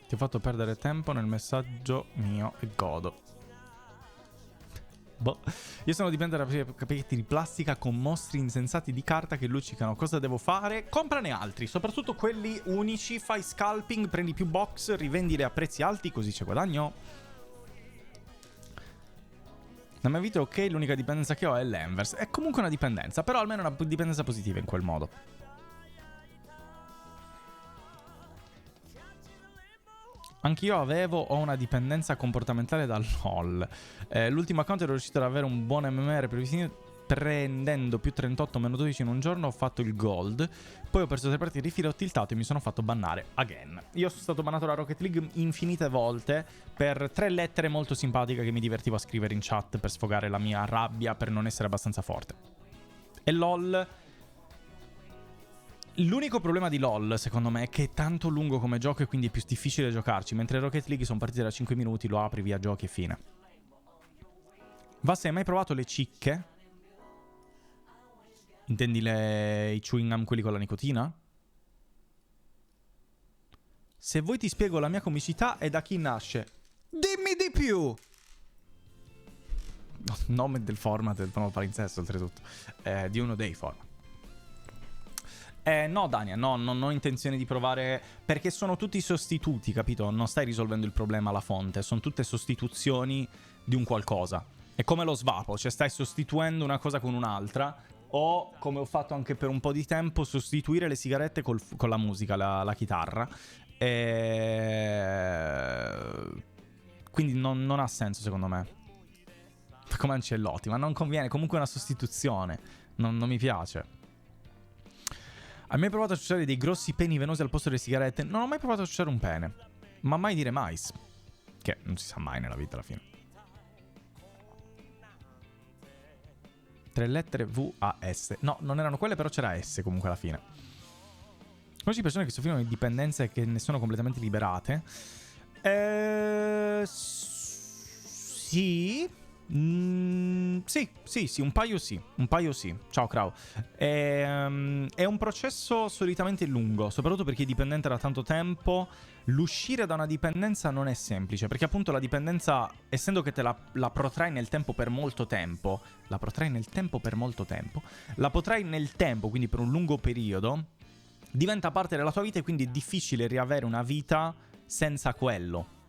Ti ho fatto perdere tempo nel messaggio mio e godo. Boh. Io sono dipendente da capelletti di plastica con mostri insensati di carta che luccicano. Cosa devo fare? Comprane altri, soprattutto quelli unici. Fai scalping, prendi più box, rivendili a prezzi alti, così c'è guadagno. La mia vita è ok, l'unica dipendenza che ho è l'Envers. È comunque una dipendenza, però almeno una dipendenza positiva in quel modo. Anch'io ho una dipendenza comportamentale dal LoL. L'ultimo account ero riuscito ad avere un buon MMR prendendo più 38 meno 12 in un giorno. Ho fatto il gold. Poi ho perso 3 partite di fila, ho tiltato e mi sono fatto bannare again. Io sono stato bannato da Rocket League infinite volte per 3 lettere molto simpatiche che mi divertivo a scrivere in chat per sfogare la mia rabbia per non essere abbastanza forte. E LoL... L'unico problema di LoL, secondo me, è che è tanto lungo come gioco e quindi è più difficile giocarci. Mentre Rocket League sono partite da 5 minuti, lo apri, via, giochi e fine. Vas, hai mai provato le cicche? Intendi i chewing gum, quelli con la nicotina? Se vuoi ti spiego la mia comicità e da chi nasce. Dimmi di più! Nome del format, del nuovo palinsesto, oltretutto. Di uno dei format. No, Dania, no, non ho intenzione di provare, perché sono tutti sostituti, capito? Non stai risolvendo il problema alla fonte, sono tutte sostituzioni di un qualcosa. È come lo svapo, cioè stai sostituendo una cosa con un'altra, o, come ho fatto anche per un po' di tempo, sostituire le sigarette con la musica, la chitarra. Quindi non ha senso, secondo me. Come Ancelotti, ma non conviene, comunque è una sostituzione, non mi piace. Hai mai provato a ciucciare dei grossi peni venosi al posto delle sigarette? Non ho mai provato a ciucciare un pene. Ma mai dire mais. Che non si sa mai nella vita alla fine. 3 lettere V-A-S. No, non erano quelle, però c'era S comunque alla fine. Conosci persone che soffrono di dipendenza e che ne sono completamente liberate? Sì. Sì, un paio sì. Ciao Krau. È un processo solitamente lungo, soprattutto per chi è dipendente da tanto tempo. L'uscire da una dipendenza non è semplice, perché appunto la dipendenza, essendo che te la protrai nel tempo per molto tempo, la potrai nel tempo, quindi per un lungo periodo, diventa parte della tua vita e quindi è difficile riavere una vita senza quello.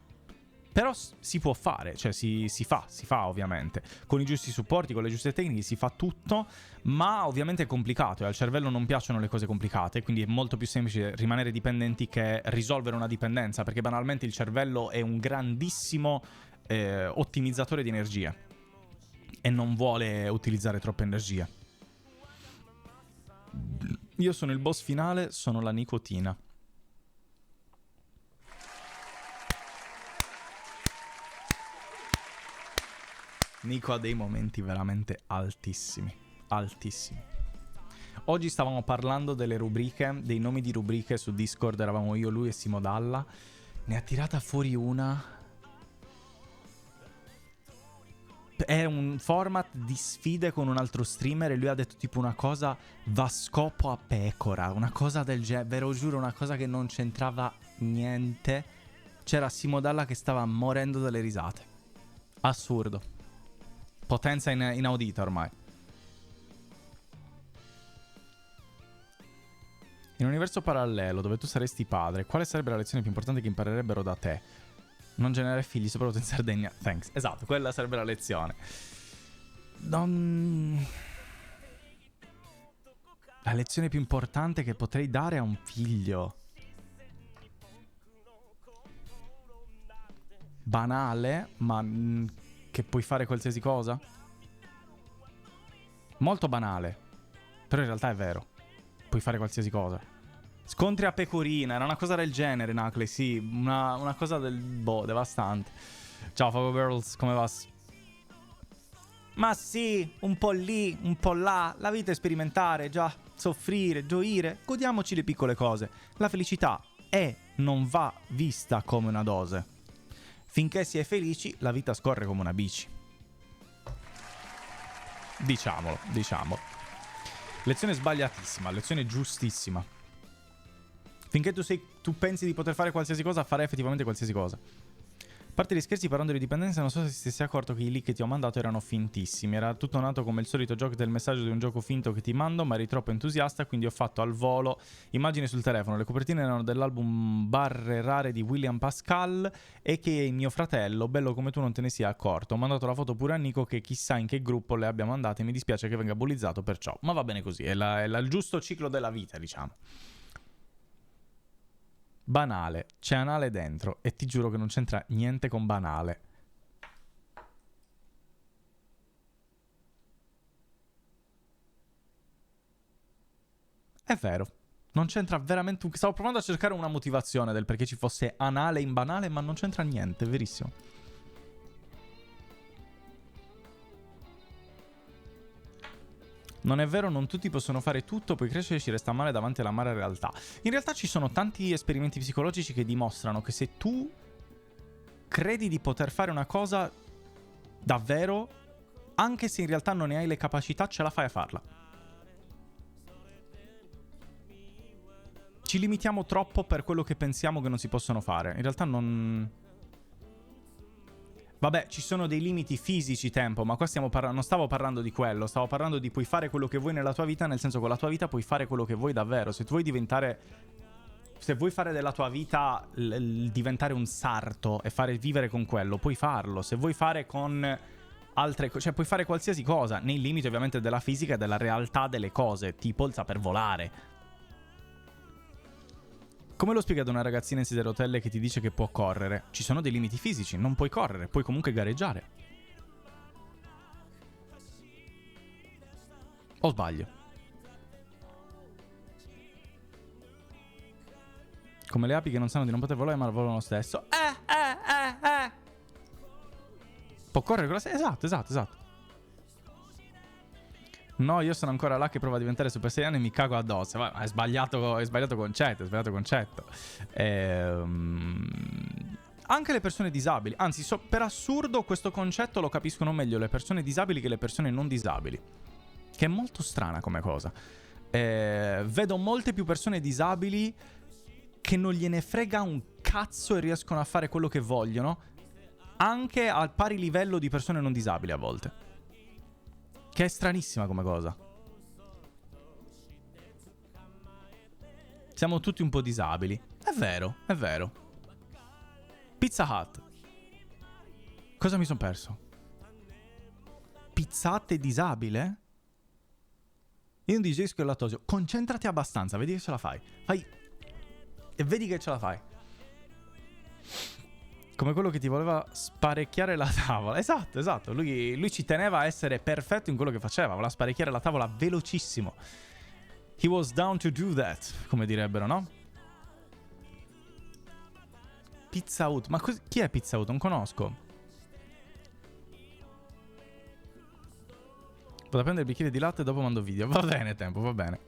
Però si può fare, cioè si fa ovviamente. Con i giusti supporti, con le giuste tecniche si fa tutto, ma ovviamente è complicato e al cervello non piacciono le cose complicate, quindi è molto più semplice rimanere dipendenti che risolvere una dipendenza, perché banalmente il cervello è un grandissimo ottimizzatore di energia e non vuole utilizzare troppe energie. Io sono il boss finale, sono la nicotina. Nico ha dei momenti veramente altissimi. Oggi stavamo parlando delle rubriche, dei nomi di rubriche su Discord, eravamo io, lui e Simo Dalla. Ne ha tirata fuori una. È un format di sfide con un altro streamer e lui ha detto tipo una cosa va scopo a pecora, una cosa del genere, ve lo giuro, una cosa che non c'entrava niente. C'era Simo Dalla che stava morendo dalle risate. Assurdo. Potenza inaudita ormai. In un universo parallelo dove tu saresti padre, quale sarebbe la lezione più importante che imparerebbero da te? Non generare figli, soprattutto in Sardegna. Thanks. Esatto, quella sarebbe la lezione. La lezione più importante che potrei dare a un figlio. Banale, ma che puoi fare qualsiasi cosa? Molto banale, però in realtà è vero. Puoi fare qualsiasi cosa. Scontri a pecorina, era una cosa del genere, Nacle, sì. Una cosa devastante. Ciao Fago Girls, come va? Ma sì, un po' lì, un po' là. La vita è sperimentare, già, soffrire, gioire. Godiamoci le piccole cose. La felicità non va vista come una dose. Finché si è felici, la vita scorre come una bici. Diciamolo. Lezione sbagliatissima, lezione giustissima. Finché tu pensi di poter fare qualsiasi cosa, farai effettivamente qualsiasi cosa. A parte gli scherzi, parlando di dipendenza, non so se ti sei accorto che i link che ti ho mandato erano fintissimi. Era tutto nato come il solito gioco del messaggio di un gioco finto che ti mando, ma eri troppo entusiasta, quindi ho fatto al volo immagini sul telefono. Le copertine erano dell'album Barre Rare di William Pascal e che mio fratello, bello come tu non te ne sia accorto. Ho mandato la foto pure a Nico che chissà in che gruppo le abbia mandate, mi dispiace che venga bullizzato perciò. Ma va bene così, è il giusto ciclo della vita, diciamo. Banale, c'è anale dentro e ti giuro che non c'entra niente con banale. È vero, non c'entra veramente. Stavo provando a cercare una motivazione del perché ci fosse anale in banale, ma non c'entra niente, è verissimo. Non è vero, non tutti possono fare tutto, poi crescere ci resta male davanti all'amara realtà. In realtà ci sono tanti esperimenti psicologici che dimostrano che se tu credi di poter fare una cosa davvero, anche se in realtà non ne hai le capacità, ce la fai a farla. Ci limitiamo troppo per quello che pensiamo che non si possono fare. In realtà non... Vabbè, ci sono dei limiti fisici, tempo, ma qua non stavo parlando di quello, stavo parlando di puoi fare quello che vuoi nella tua vita, nel senso che con la tua vita puoi fare quello che vuoi davvero. Se tu vuoi diventare... Se vuoi fare della tua vita diventare un sarto e vivere con quello, puoi farlo. Se vuoi fare con altre cose, cioè puoi fare qualsiasi cosa, nei limiti ovviamente della fisica e della realtà delle cose, tipo il saper volare. Come lo spiega ad una ragazzina in sedia a rotelle che ti dice che può correre? Ci sono dei limiti fisici, non puoi correre, puoi comunque gareggiare. O sbaglio? Come le api che non sanno di non poter volare ma volano lo stesso. Può correre con la stessa... Esatto. No, io sono ancora là che provo a diventare Super Saiyan e mi cago addosso. È sbagliato concetto. Anche le persone disabili, anzi, per assurdo questo concetto lo capiscono meglio le persone disabili che le persone non disabili. Che è molto strana come cosa. Vedo molte più persone disabili che non gliene frega un cazzo e riescono a fare quello che vogliono, anche al pari livello di persone non disabili a volte. Che è stranissima come cosa. Siamo tutti un po' disabili. È vero, è vero. Pizza Hut. Cosa mi sono perso? Pizza Hut è disabile? Io non digesco il lattosio. Concentrati abbastanza, vedi che ce la fai. Fai... E vedi che ce la fai. Come quello che ti voleva sparecchiare la tavola. Esatto, esatto. Lui ci teneva a essere perfetto in quello che faceva. Voleva sparecchiare la tavola velocissimo. He was down to do that, come direbbero, no? Pizza Hut. Ma chi è Pizza Hut? Non conosco. Potrei prendere il bicchiere di latte e dopo mando video. Va bene, tempo, va bene.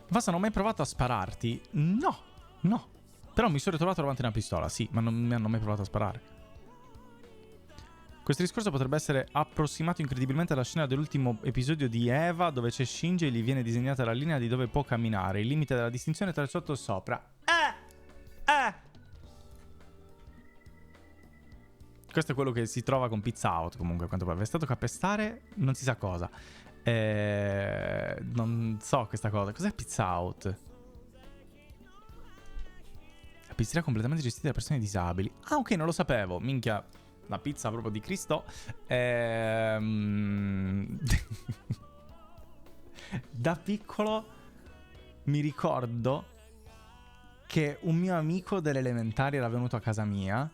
Ma se non ho mai provato a spararti? No, no. Però mi sono ritrovato davanti a una pistola, sì, ma non mi hanno mai provato a sparare. Questo discorso potrebbe essere approssimato incredibilmente alla scena dell'ultimo episodio di Eva, dove c'è Shinji e gli viene disegnata la linea di dove può camminare, il limite della distinzione tra il sotto e il sopra. Questo è quello che si trova con Pizza Hut, comunque, quanto pare. È stato capestare non si sa cosa. Non so questa cosa. Cos'è Pizza Hut? La pizzeria completamente gestita da persone disabili. Ah, ok, non lo sapevo. Minchia, la pizza proprio di Cristo. Da piccolo mi ricordo che un mio amico delle elementari era venuto a casa mia.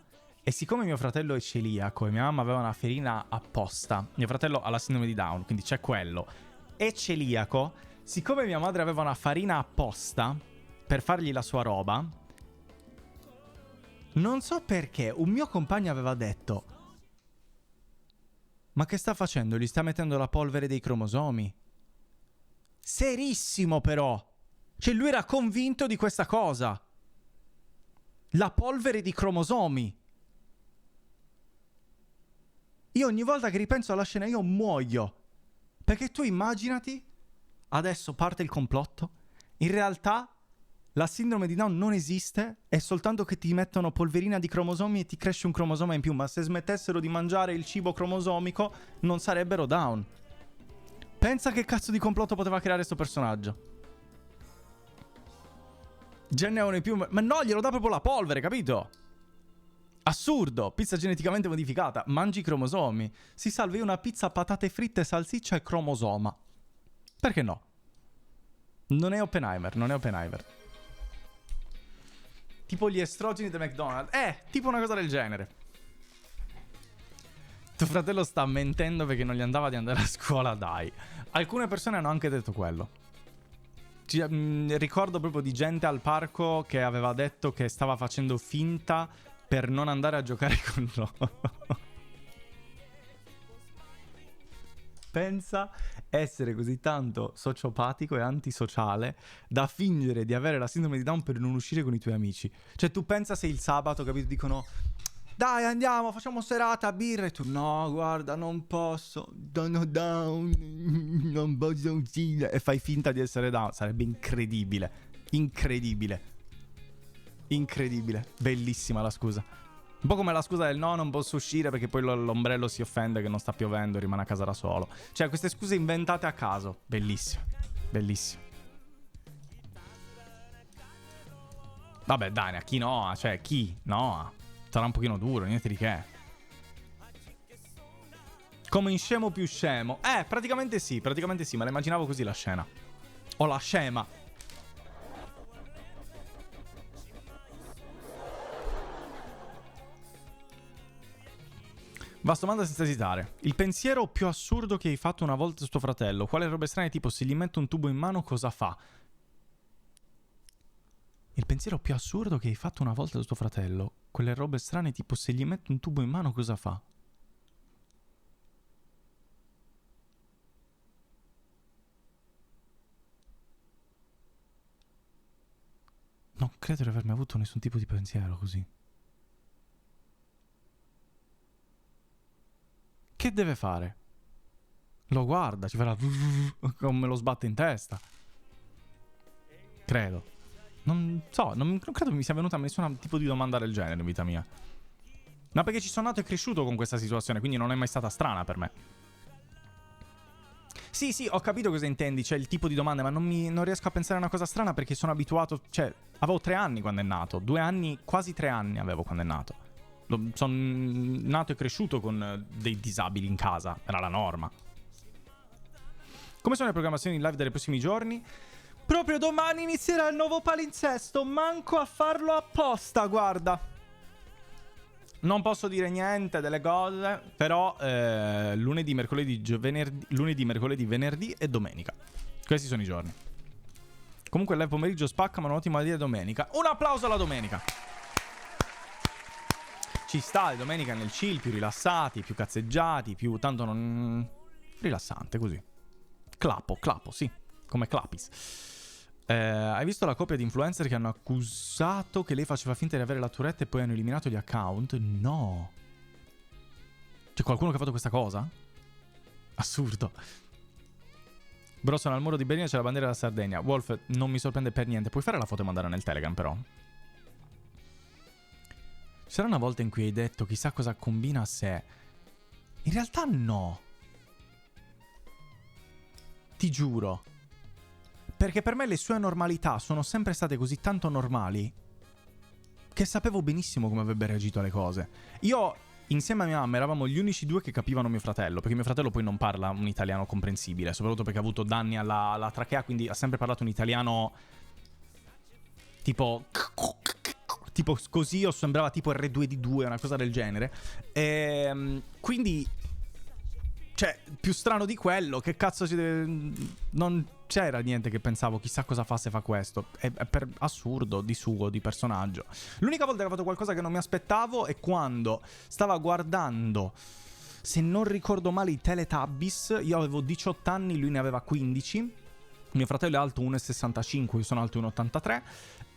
E siccome mio fratello è celiaco e mia mamma aveva una ferina apposta, mio fratello ha la sindrome di Down, quindi c'è quello, è celiaco, siccome mia madre aveva una farina apposta per fargli la sua roba, non so perché un mio compagno aveva detto: ma che sta facendo? Gli sta mettendo la polvere dei cromosomi? Serissimo però! Cioè lui era convinto di questa cosa. La polvere di cromosomi. Io ogni volta che ripenso alla scena io muoio. Perché tu immaginati, adesso parte il complotto, in realtà la sindrome di Down non esiste, è soltanto che ti mettono polverina di cromosomi e ti cresce un cromosoma in più, ma se smettessero di mangiare il cibo cromosomico non sarebbero Down. Pensa che cazzo di complotto poteva creare questo personaggio. Gen ne uno in più, ma no, glielo dà proprio la polvere, capito? Assurdo, pizza geneticamente modificata, mangi i cromosomi. Si salvi una pizza, patate fritte, salsiccia e cromosoma. Perché no? Non è Oppenheimer, non è Oppenheimer. Tipo gli estrogeni del McDonald's. Tipo una cosa del genere. Tuo fratello sta mentendo perché non gli andava di andare a scuola, dai. Alcune persone hanno anche detto quello. Ricordo proprio di gente al parco che aveva detto che stava facendo finta per non andare a giocare con loro. Pensa essere così tanto sociopatico e antisociale da fingere di avere la sindrome di Down per non uscire con i tuoi amici. Cioè tu pensa se il sabato, capito, dicono: dai andiamo, facciamo serata, birra, e tu no, guarda, non posso, sono down, non posso uscire, e fai finta di essere down. Sarebbe incredibile, incredibile. Incredibile, bellissima la scusa. Un po' come la scusa del no, non posso uscire perché poi l'ombrello si offende che non sta piovendo e rimane a casa da solo. Cioè queste scuse inventate a caso. Bellissimo, bellissimo. Vabbè dai, a chi no? Cioè chi? No, sarà un pochino duro, niente di che. Come in Scemo più scemo. Praticamente sì, me la immaginavo così la scena. O la scema. Basta, domanda senza esitare. Il pensiero più assurdo che hai fatto una volta su tuo fratello. Quale robe strane, tipo se gli metto un tubo in mano cosa fa? Il pensiero più assurdo che hai fatto una volta su tuo fratello. Quelle robe strane tipo se gli metto un tubo in mano cosa fa? Non credo di avermi avuto nessun tipo di pensiero così. Che deve fare? Lo guarda, ci farà come lo sbatte in testa. Credo. Non so, non credo che mi sia venuta nessun tipo di domanda del genere in vita mia. Ma perché ci sono nato e cresciuto con questa situazione, quindi non è mai stata strana per me. Sì, ho capito cosa intendi, cioè il tipo di domande, ma non riesco a pensare a una cosa strana perché sono abituato, cioè, avevo 3 anni quando è nato, 2 anni, quasi 3 anni avevo quando è nato. Sono nato e cresciuto con dei disabili in casa, era la norma. Come sono le programmazioni in live dei prossimi giorni? Proprio domani inizierà il nuovo palinsesto, manco a farlo apposta, guarda. Non posso dire niente delle cose, però lunedì, mercoledì, venerdì e domenica. Questi sono i giorni. Comunque il live pomeriggio spacca, ma un'ottima idea domenica. Un applauso alla domenica! Ci sta, le domenica nel chill, più rilassati, più cazzeggiati, più tanto non... rilassante, così. Clapo, sì, come Clapis. Hai visto la coppia di influencer che hanno accusato che lei faceva finta di avere la Tourette e poi hanno eliminato gli account? No. C'è qualcuno che ha fatto questa cosa? Assurdo. Bro, sono al muro di Berlino, c'è la bandiera della Sardegna. Wolf, non mi sorprende per niente. Puoi fare la foto e mandarla nel Telegram, però? C'era una volta in cui hai detto chissà cosa combina a sé. In realtà no. Ti giuro. Perché per me le sue normalità sono sempre state così tanto normali che sapevo benissimo come avrebbe reagito alle cose. Io, insieme a mia mamma, eravamo gli unici 2 che capivano mio fratello, perché mio fratello poi non parla un italiano comprensibile, soprattutto perché ha avuto danni alla trachea, quindi ha sempre parlato un italiano tipo così, o sembrava tipo R2D2, una cosa del genere. Quindi... cioè, più strano di quello, che cazzo non c'era niente che pensavo, chissà cosa fa se fa questo. È per assurdo, di suo, di personaggio. L'unica volta che ha fatto qualcosa che non mi aspettavo è quando stava guardando, se non ricordo male, i Teletubbies. Io avevo 18 anni, lui ne aveva 15. Mio fratello è alto 1,65, io sono alto 1,83.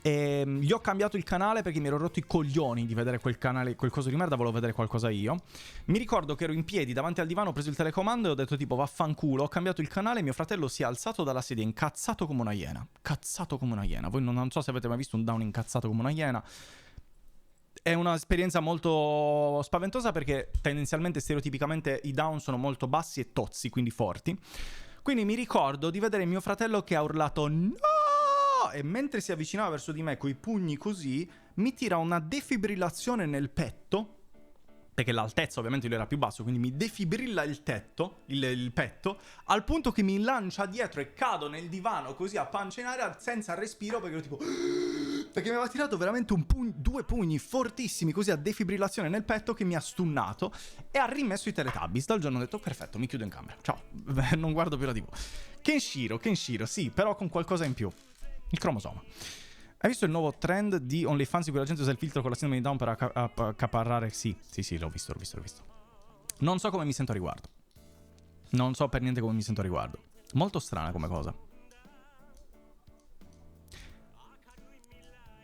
E gli ho cambiato il canale perché mi ero rotto i coglioni di vedere quel canale, quel coso di merda, volevo vedere qualcosa io. Mi ricordo che ero in piedi davanti al divano, ho preso il telecomando e ho detto tipo vaffanculo, ho cambiato il canale e mio fratello si è alzato dalla sedia incazzato come una iena. Cazzato come una iena. Voi non so se avete mai visto un down incazzato come una iena. È un'esperienza molto spaventosa perché tendenzialmente, stereotipicamente, i down sono molto bassi e tozzi, quindi forti. Quindi mi ricordo di vedere mio fratello che ha urlato no! E mentre si avvicinava verso di me coi pugni così, mi tira una defibrillazione nel petto, perché l'altezza ovviamente lui era più basso, quindi mi defibrilla il petto, al punto che mi lancia dietro e cado nel divano così a pancia in aria senza respiro, perché ero tipo... perché mi aveva tirato veramente 2 pugni fortissimi così a defibrillazione nel petto che mi ha stunnato e ha rimesso i Teletubbies. Dal giorno ho detto perfetto, mi chiudo in camera, ciao, non guardo più la TV. Kenshiro, sì, però con qualcosa in più. Il cromosoma. Hai visto il nuovo trend di OnlyFans in cui la gente usa il filtro con la sindrome di Down per accaparrare? Sì, l'ho visto. Non so come mi sento a riguardo. Non so per niente come mi sento a riguardo. Molto strana come cosa.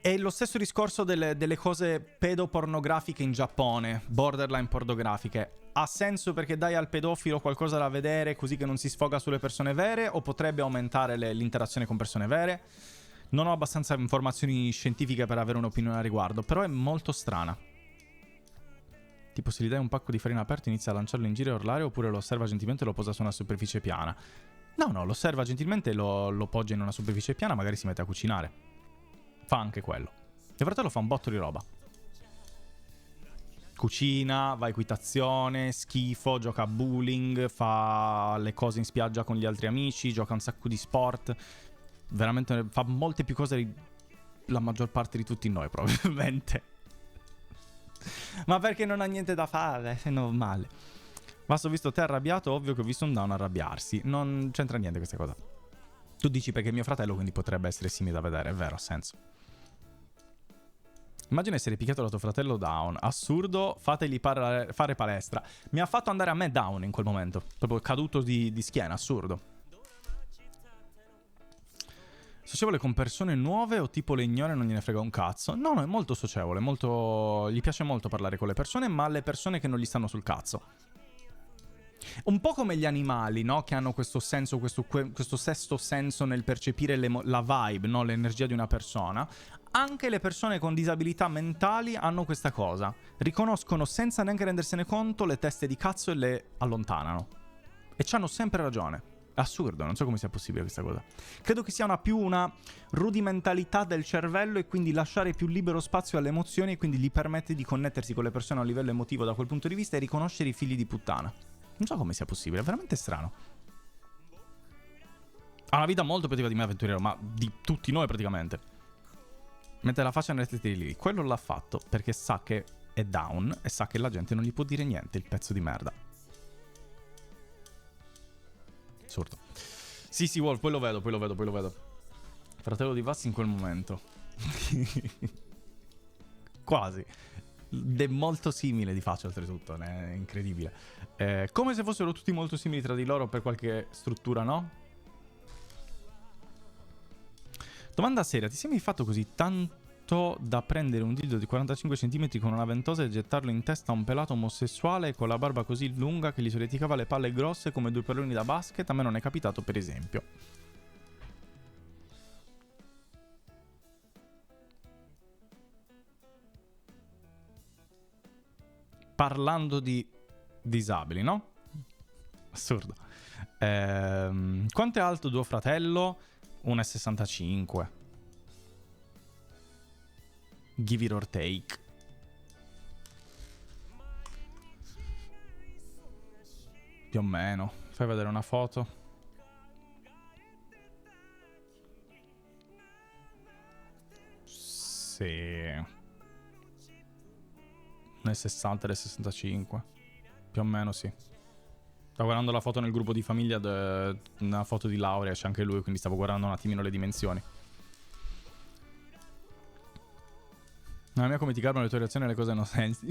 È lo stesso discorso delle cose pedopornografiche in Giappone, borderline pornografiche. Ha senso perché dai al pedofilo qualcosa da vedere così che non si sfoga sulle persone vere, o potrebbe aumentare l'interazione con persone vere? Non ho abbastanza informazioni scientifiche per avere un'opinione a riguardo, però è molto strana. Tipo, se gli dai un pacco di farina aperto inizia a lanciarlo in giro e urlare, oppure lo osserva gentilmente e lo posa su una superficie piana? No, lo osserva gentilmente e lo poggia in una superficie piana, magari si mette a cucinare. Fa anche quello. Mio fratello fa un botto di roba. Cucina, va a equitazione, schifo, gioca a bowling, fa le cose in spiaggia con gli altri amici, gioca un sacco di sport. Veramente fa molte più cose la maggior parte di tutti noi, probabilmente. Ma perché non ha niente da fare, è normale. Ma se ho visto te arrabbiato, ovvio che ho visto un down arrabbiarsi. Non c'entra niente questa cosa. Tu dici perché è mio fratello, quindi potrebbe essere simile da vedere, è vero, ha senso. Immagina essere picchiato da tuo fratello down. Assurdo, fategli fare palestra. Mi ha fatto andare a me down in quel momento. Proprio caduto di schiena, assurdo. Socievole con persone nuove o tipo le ignora e non gliene frega un cazzo? No, è molto socievole, molto... gli piace molto parlare con le persone, ma le persone che non gli stanno sul cazzo. Un po' come gli animali, no? Che hanno questo senso, questo sesto senso nel percepire la vibe, no? L'energia di una persona. Anche le persone con disabilità mentali hanno questa cosa. Riconoscono senza neanche rendersene conto le teste di cazzo e le allontanano. E ci hanno sempre ragione. È assurdo, non so come sia possibile questa cosa. Credo che sia più una rudimentalità del cervello e quindi lasciare più libero spazio alle emozioni e quindi gli permette di connettersi con le persone a un livello emotivo da quel punto di vista e riconoscere i figli di puttana. Non so come sia possibile, è veramente strano. Ha una vita molto più attiva di me, avventuriero, ma di tutti noi praticamente. Mette la faccia nelle tette di lì. Quello l'ha fatto perché sa che è down e sa che la gente non gli può dire niente, il pezzo di merda. Assurdo. Sì, Wolf, poi lo vedo. Fratello di Vassi in quel momento. Quasi. Ed è molto simile di faccia, oltretutto, è incredibile. Come se fossero tutti molto simili tra di loro per qualche struttura, no? Domanda seria, ti sei mai fatto così tanto da prendere un dildo di 45 cm con una ventosa e gettarlo in testa a un pelato omosessuale con la barba così lunga che gli solleticava le palle grosse come due palloni da basket? A me non è capitato, per esempio. Parlando di disabili, no? Assurdo. Quanto è alto tuo fratello? 1,65. Give it or take. Più o meno. Fai vedere una foto. Sì. 1,60 e 65. Più o meno sì. Stavo guardando la foto nel gruppo di famiglia, una foto di laurea, c'è anche lui, quindi stavo guardando un attimino le dimensioni. Nella mia come ti carbano le tue reazioni alle cose hanno senso.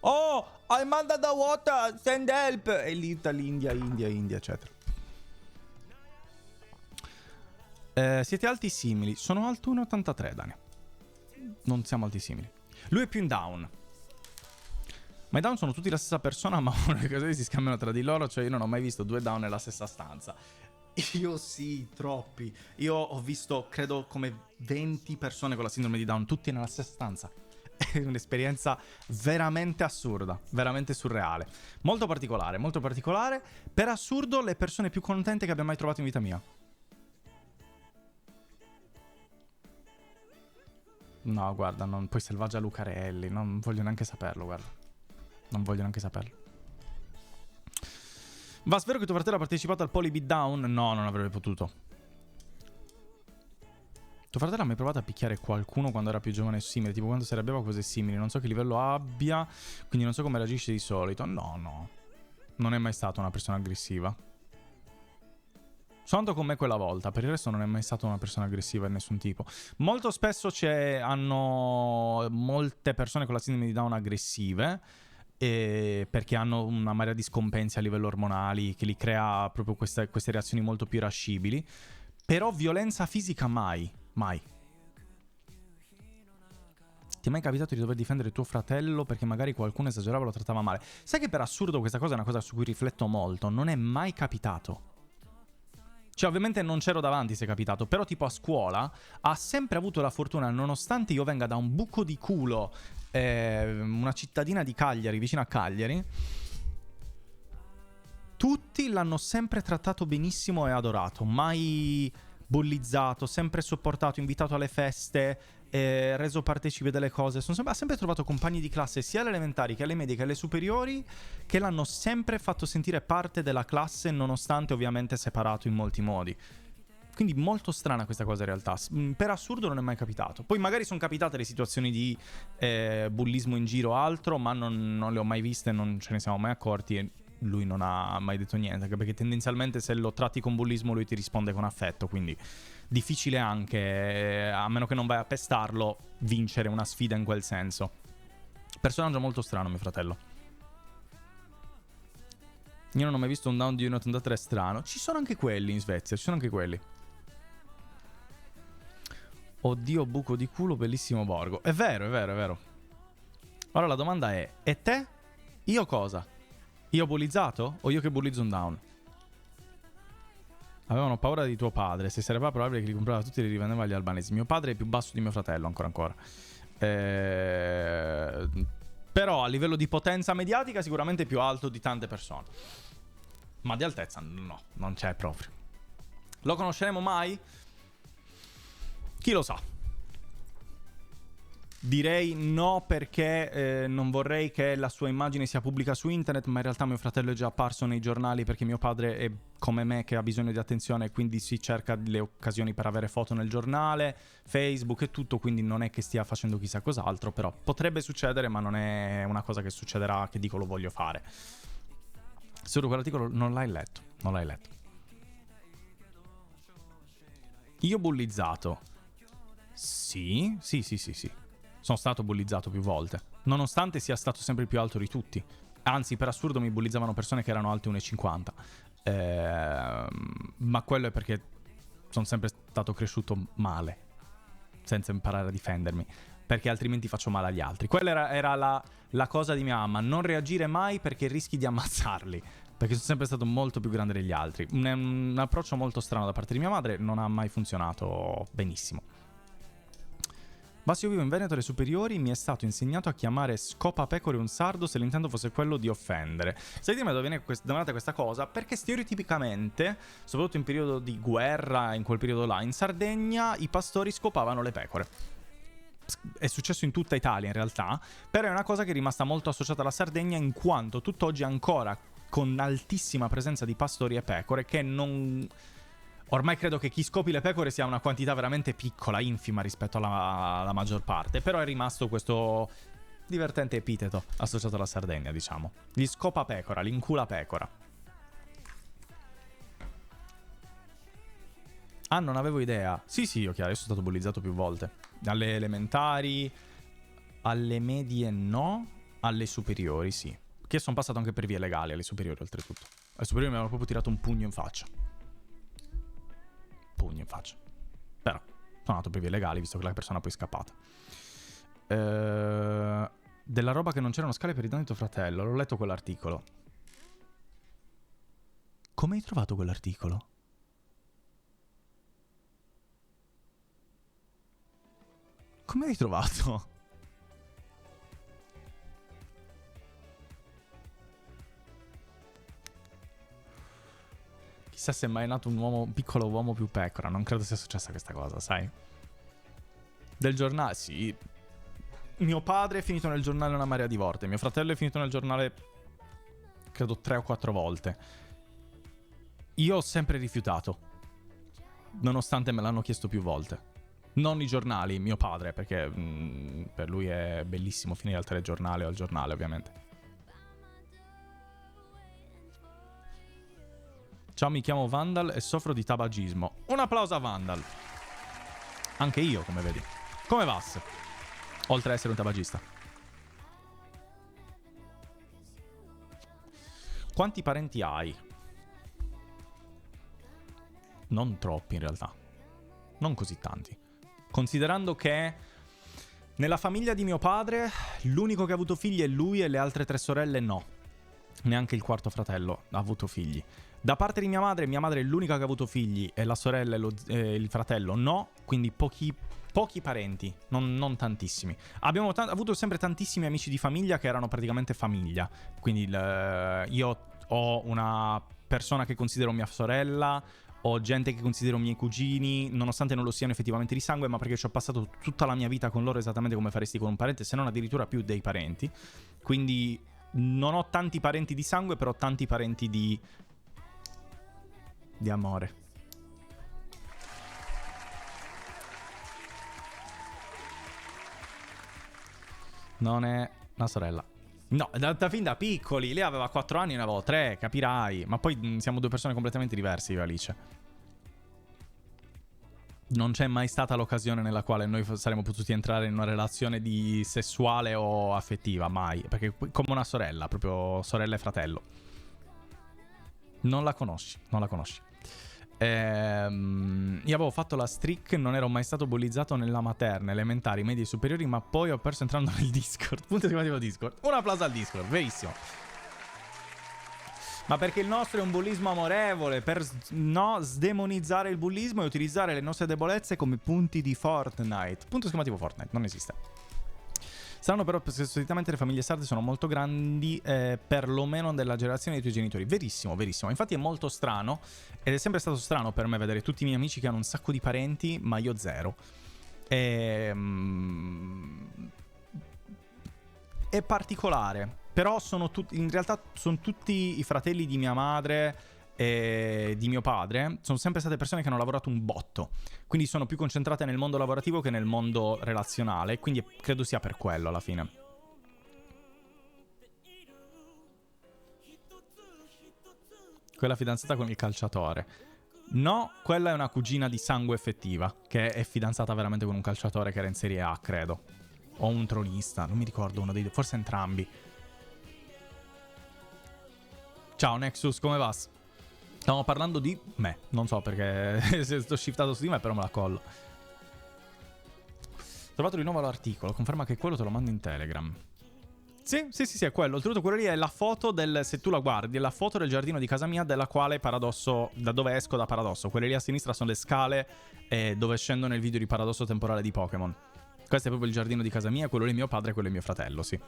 Oh, I'm under the water, send help. E l'India, eccetera. Siete alti simili. Sono alto 1,83, Dani. Non siamo alti simili. Lui è più in down. Ma i down sono tutti la stessa persona, ma le cose si scambiano tra di loro. Cioè io non ho mai visto due down nella stessa stanza. Io sì, troppi. Io ho visto, credo, come 20 persone con la sindrome di Down, tutti nella stessa stanza. È un'esperienza veramente assurda, veramente surreale. Molto particolare, molto particolare. Per assurdo, le persone più contente che abbia mai trovato in vita mia. No, guarda, poi Selvaggia Lucarelli, non voglio neanche saperlo, guarda. Non voglio neanche saperlo. Va, spero che tuo fratello ha partecipato al Poly Beatdown. No, non avrebbe potuto. Tuo fratello ha mai provato a picchiare qualcuno quando era più giovane e simile? Tipo quando si arrabbiava cose simili. Non so che livello abbia, quindi non so come reagisce di solito. No. Non è mai stata una persona aggressiva. Sono andato con me quella volta. Per il resto non è mai stata una persona aggressiva di nessun tipo. Molto spesso hanno molte persone con la sindrome di Down aggressive, perché hanno una marea di scompensi a livello ormonali che li crea proprio queste reazioni molto più irascibili. Però violenza fisica mai. Ti è mai capitato di dover difendere tuo fratello perché magari qualcuno esagerava o lo trattava male? Sai che per assurdo questa cosa è una cosa su cui rifletto molto. Non è mai capitato. Cioè ovviamente non c'ero davanti se è capitato, però tipo a scuola ha sempre avuto la fortuna, nonostante io venga da un buco di culo, una cittadina di Cagliari, vicino a Cagliari, tutti l'hanno sempre trattato benissimo e adorato, mai bullizzato, sempre sopportato, invitato alle feste, reso partecipe delle cose. Ha sempre trovato compagni di classe sia alle elementari che alle medie che alle superiori che l'hanno sempre fatto sentire parte della classe, nonostante ovviamente separato in molti modi. Quindi molto strana questa cosa in realtà. Per assurdo non è mai capitato. Poi magari sono capitate le situazioni di bullismo in giro o altro, ma non le ho mai viste, non ce ne siamo mai accorti e lui non ha mai detto niente, anche perché tendenzialmente se lo tratti con bullismo lui ti risponde con affetto, quindi difficile anche, a meno che non vai a pestarlo, vincere una sfida in quel senso. Personaggio molto strano, mio fratello. Io non ho mai visto un down di 1,83 strano. Ci sono anche quelli in Svezia, ci sono anche quelli. Oddio, buco di culo, bellissimo Borgo. È vero. Ora la domanda è: e te? Io cosa? Io ho bullizzato? O io che bullizzo un down? Avevano paura di tuo padre. Se sarebbe probabile che li comprava tutti e li rivendeva agli albanesi. Mio padre è più basso di mio fratello, ancora. Però a livello di potenza mediatica sicuramente più alto di tante persone. Ma di altezza no, non c'è proprio. Lo conosceremo mai? Chi lo sa? Direi no, perché non vorrei che la sua immagine sia pubblica su internet, ma in realtà mio fratello è già apparso nei giornali perché mio padre è come me che ha bisogno di attenzione, quindi si cerca le occasioni per avere foto nel giornale, Facebook e tutto, quindi non è che stia facendo chissà cos'altro, però potrebbe succedere, ma non è una cosa che succederà che dico lo voglio fare. Solo quell'articolo non l'hai letto, non l'hai letto. Io bullizzato. Sì. Sono stato bullizzato più volte, nonostante sia stato sempre il più alto di tutti. Anzi, per assurdo mi bullizzavano persone che erano alte 1,50. Ma quello è perché sono sempre stato cresciuto male, senza imparare a difendermi, perché altrimenti faccio male agli altri. Quella era la cosa di mia mamma: non reagire mai perché rischi di ammazzarli, perché sono sempre stato molto più grande degli altri. Un approccio molto strano da parte di mia madre, non ha mai funzionato benissimo. Basta, io vivo in Veneto, alle superiori mi è stato insegnato a chiamare scopapecore un sardo se l'intento fosse quello di offendere. Sai di me dove viene nata questa cosa? Perché stereotipicamente, soprattutto in periodo di guerra, in quel periodo là, in Sardegna i pastori scopavano le pecore. È successo in tutta Italia in realtà, però è una cosa che è rimasta molto associata alla Sardegna, in quanto tutt'oggi ancora con altissima presenza di pastori e pecore che non... Ormai credo che chi scopi le pecore sia una quantità veramente piccola, infima rispetto alla maggior parte. Però è rimasto questo divertente epiteto associato alla Sardegna, diciamo. Gli scopa pecora, l'incula pecora. Ah, non avevo idea. Sì, io chiaro, io sono stato bullizzato più volte. Alle elementari, alle medie no, alle superiori sì. Che sono passato anche per vie legali alle superiori, oltretutto. Alle superiori mi avevano proprio tirato un pugno in faccia. Però sono andato per vie legali, visto che la persona poi è scappata. Della roba che non c'erano scale per i danni di tuo fratello. L'ho letto quell'articolo. Come hai trovato quell'articolo? Come hai trovato? Chissà se è mai nato un piccolo uomo più pecora. Non credo sia successa questa cosa, sai? Del giornale, sì. Mio padre è finito nel giornale una marea di volte. Mio fratello è finito nel giornale, credo 3 o 4 volte. Io ho sempre rifiutato, nonostante me l'hanno chiesto più volte. Non i giornali, mio padre, perché per lui è bellissimo finire al telegiornale o al giornale, ovviamente. Ciao, mi chiamo Vandal e soffro di tabagismo. Un applauso a Vandal. Anche io, come vedi. Come vas? Oltre ad essere un tabagista. Quanti parenti hai? Non troppi, in realtà. Non così tanti. Considerando che nella famiglia di mio padre l'unico che ha avuto figli è lui e le altre 3 sorelle no. Neanche il quarto fratello ha avuto figli. Da parte di mia madre è l'unica che ha avuto figli e la sorella e il fratello no, quindi pochi parenti, non tantissimi. Abbiamo avuto sempre tantissimi amici di famiglia che erano praticamente famiglia. Quindi io ho una persona che considero mia sorella, ho gente che considero miei cugini, nonostante non lo siano effettivamente di sangue, ma perché ci ho passato tutta la mia vita con loro esattamente come faresti con un parente, se non addirittura più dei parenti. Quindi non ho tanti parenti di sangue, però tanti parenti di amore. Non è una sorella. No, fin da piccoli. Lei aveva 4 anni, ne avevo 3, capirai. Ma poi siamo 2 persone completamente diverse, io e Alice. Non c'è mai stata l'occasione nella quale noi saremmo potuti entrare in una relazione di sessuale o affettiva, mai. Perché come una sorella, proprio sorella e fratello. Non la conosci. Io avevo fatto la streak, non ero mai stato bullizzato nella materna, elementari, medie e superiori, ma poi ho perso entrando nel Discord. Punto esclamativo Discord. Un applauso al Discord, verissimo. Ma perché il nostro è un bullismo amorevole, per sdemonizzare il bullismo e utilizzare le nostre debolezze come punti di Fortnite. Punto esclamativo Fortnite, non esiste. Sanno però perché solitamente le famiglie sarde sono molto grandi, perlomeno della generazione dei tuoi genitori. Verissimo, verissimo. Infatti è molto strano, ed è sempre stato strano per me vedere tutti i miei amici che hanno un sacco di parenti, ma io zero. È particolare, però in realtà sono tutti i fratelli di mia madre e di mio padre, sono sempre state persone che hanno lavorato un botto, quindi sono più concentrate nel mondo lavorativo che nel mondo relazionale, quindi credo sia per quello alla fine. Quella fidanzata con il calciatore. No, quella è una cugina di sangue effettiva, che è fidanzata veramente con un calciatore che era in Serie A, credo. O un tronista, non mi ricordo uno dei due, forse entrambi. Ciao Nexus, come va? Stiamo parlando di me, non so perché se sto shiftato su di me, però me la collo. Ho trovato di nuovo l'articolo, conferma che quello te lo mando in Telegram. Sì, è quello. Oltretutto quello lì è la foto del, se tu la guardi, è la foto del giardino di casa mia, della quale Paradosso, da dove esco da Paradosso. Quelle lì a sinistra sono le scale dove scendo nel video di Paradosso temporale di Pokémon. Questo è proprio il giardino di casa mia, quello lì è mio padre e quello è mio fratello, sì.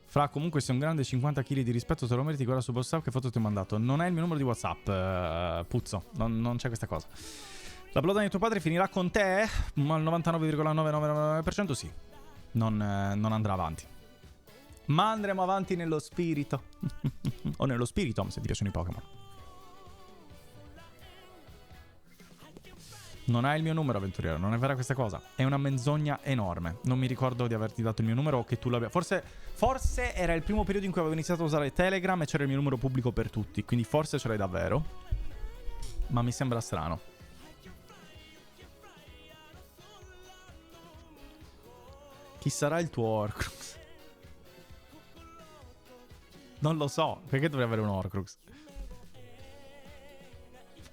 Fra, comunque sei un grande 50 kg di rispetto, te lo meriti, guarda su WhatsApp che foto ti ho mandato. Non è il mio numero di WhatsApp, puzzo, non c'è questa cosa. La bloodline di tuo padre finirà con te? Ma al 99,999% sì. Non andrà avanti. Ma andremo avanti nello spirito. O nello spirito, se ti piacciono i Pokémon. Non hai il mio numero, avventuriero, non è vera questa cosa. È una menzogna enorme. Non mi ricordo di averti dato il mio numero o che tu l'abbia. Forse era il primo periodo in cui avevo iniziato a usare Telegram e c'era il mio numero pubblico per tutti. Quindi forse ce l'hai davvero. Ma mi sembra strano. Chi sarà il tuo Horcrux? Non lo so. Perché dovrei avere un Horcrux?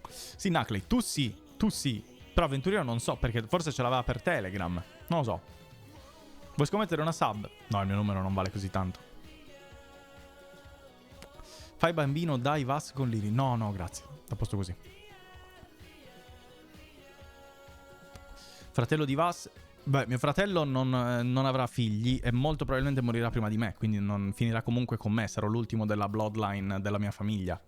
Sì, Nucley, tu sì. Tu sì. Però Avventuriero non so, perché forse ce l'aveva per Telegram. Non lo so. Vuoi scommettere una sub? No, il mio numero non vale così tanto. Fai bambino, dai Vas con Liri. No, grazie. A posto così. Fratello di Vas. Beh, mio fratello non avrà figli e molto probabilmente morirà prima di me, quindi non finirà comunque con me. Sarò l'ultimo della bloodline della mia famiglia.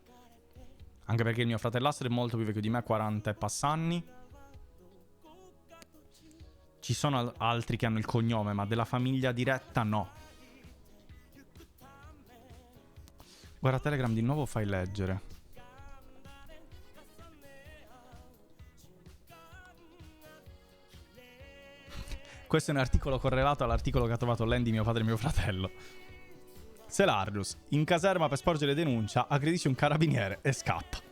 Anche perché il mio fratellastro è molto più vecchio di me, 40 e passanni. Ci sono altri che hanno il cognome, ma della famiglia diretta no. Guarda Telegram di nuovo, fai leggere. Questo è un articolo correlato all'articolo che ha trovato Landy, mio padre e mio fratello. Selarius, in caserma per sporgere denuncia, aggredisce un carabiniere e scappa.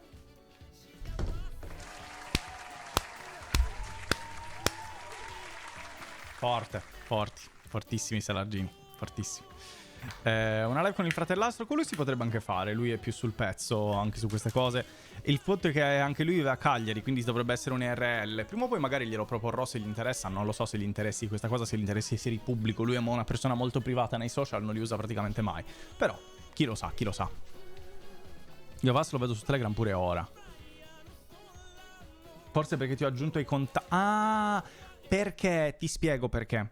Fortissimi Salargini, fortissimi. Una live con il fratellastro, con lui si potrebbe anche fare, lui è più sul pezzo anche su queste cose. Il fatto è che anche lui vive a Cagliari, quindi dovrebbe essere un IRL. Prima o poi magari glielo proporrò se gli interessa, non lo so se gli interessi questa cosa, se gli interessi essere pubblico. Lui è una persona molto privata nei social, non li usa praticamente mai. Però, chi lo sa. Io Vas lo vedo su Telegram pure ora. Forse perché ti ho aggiunto i contatti. Ah, perché? Ti spiego perché.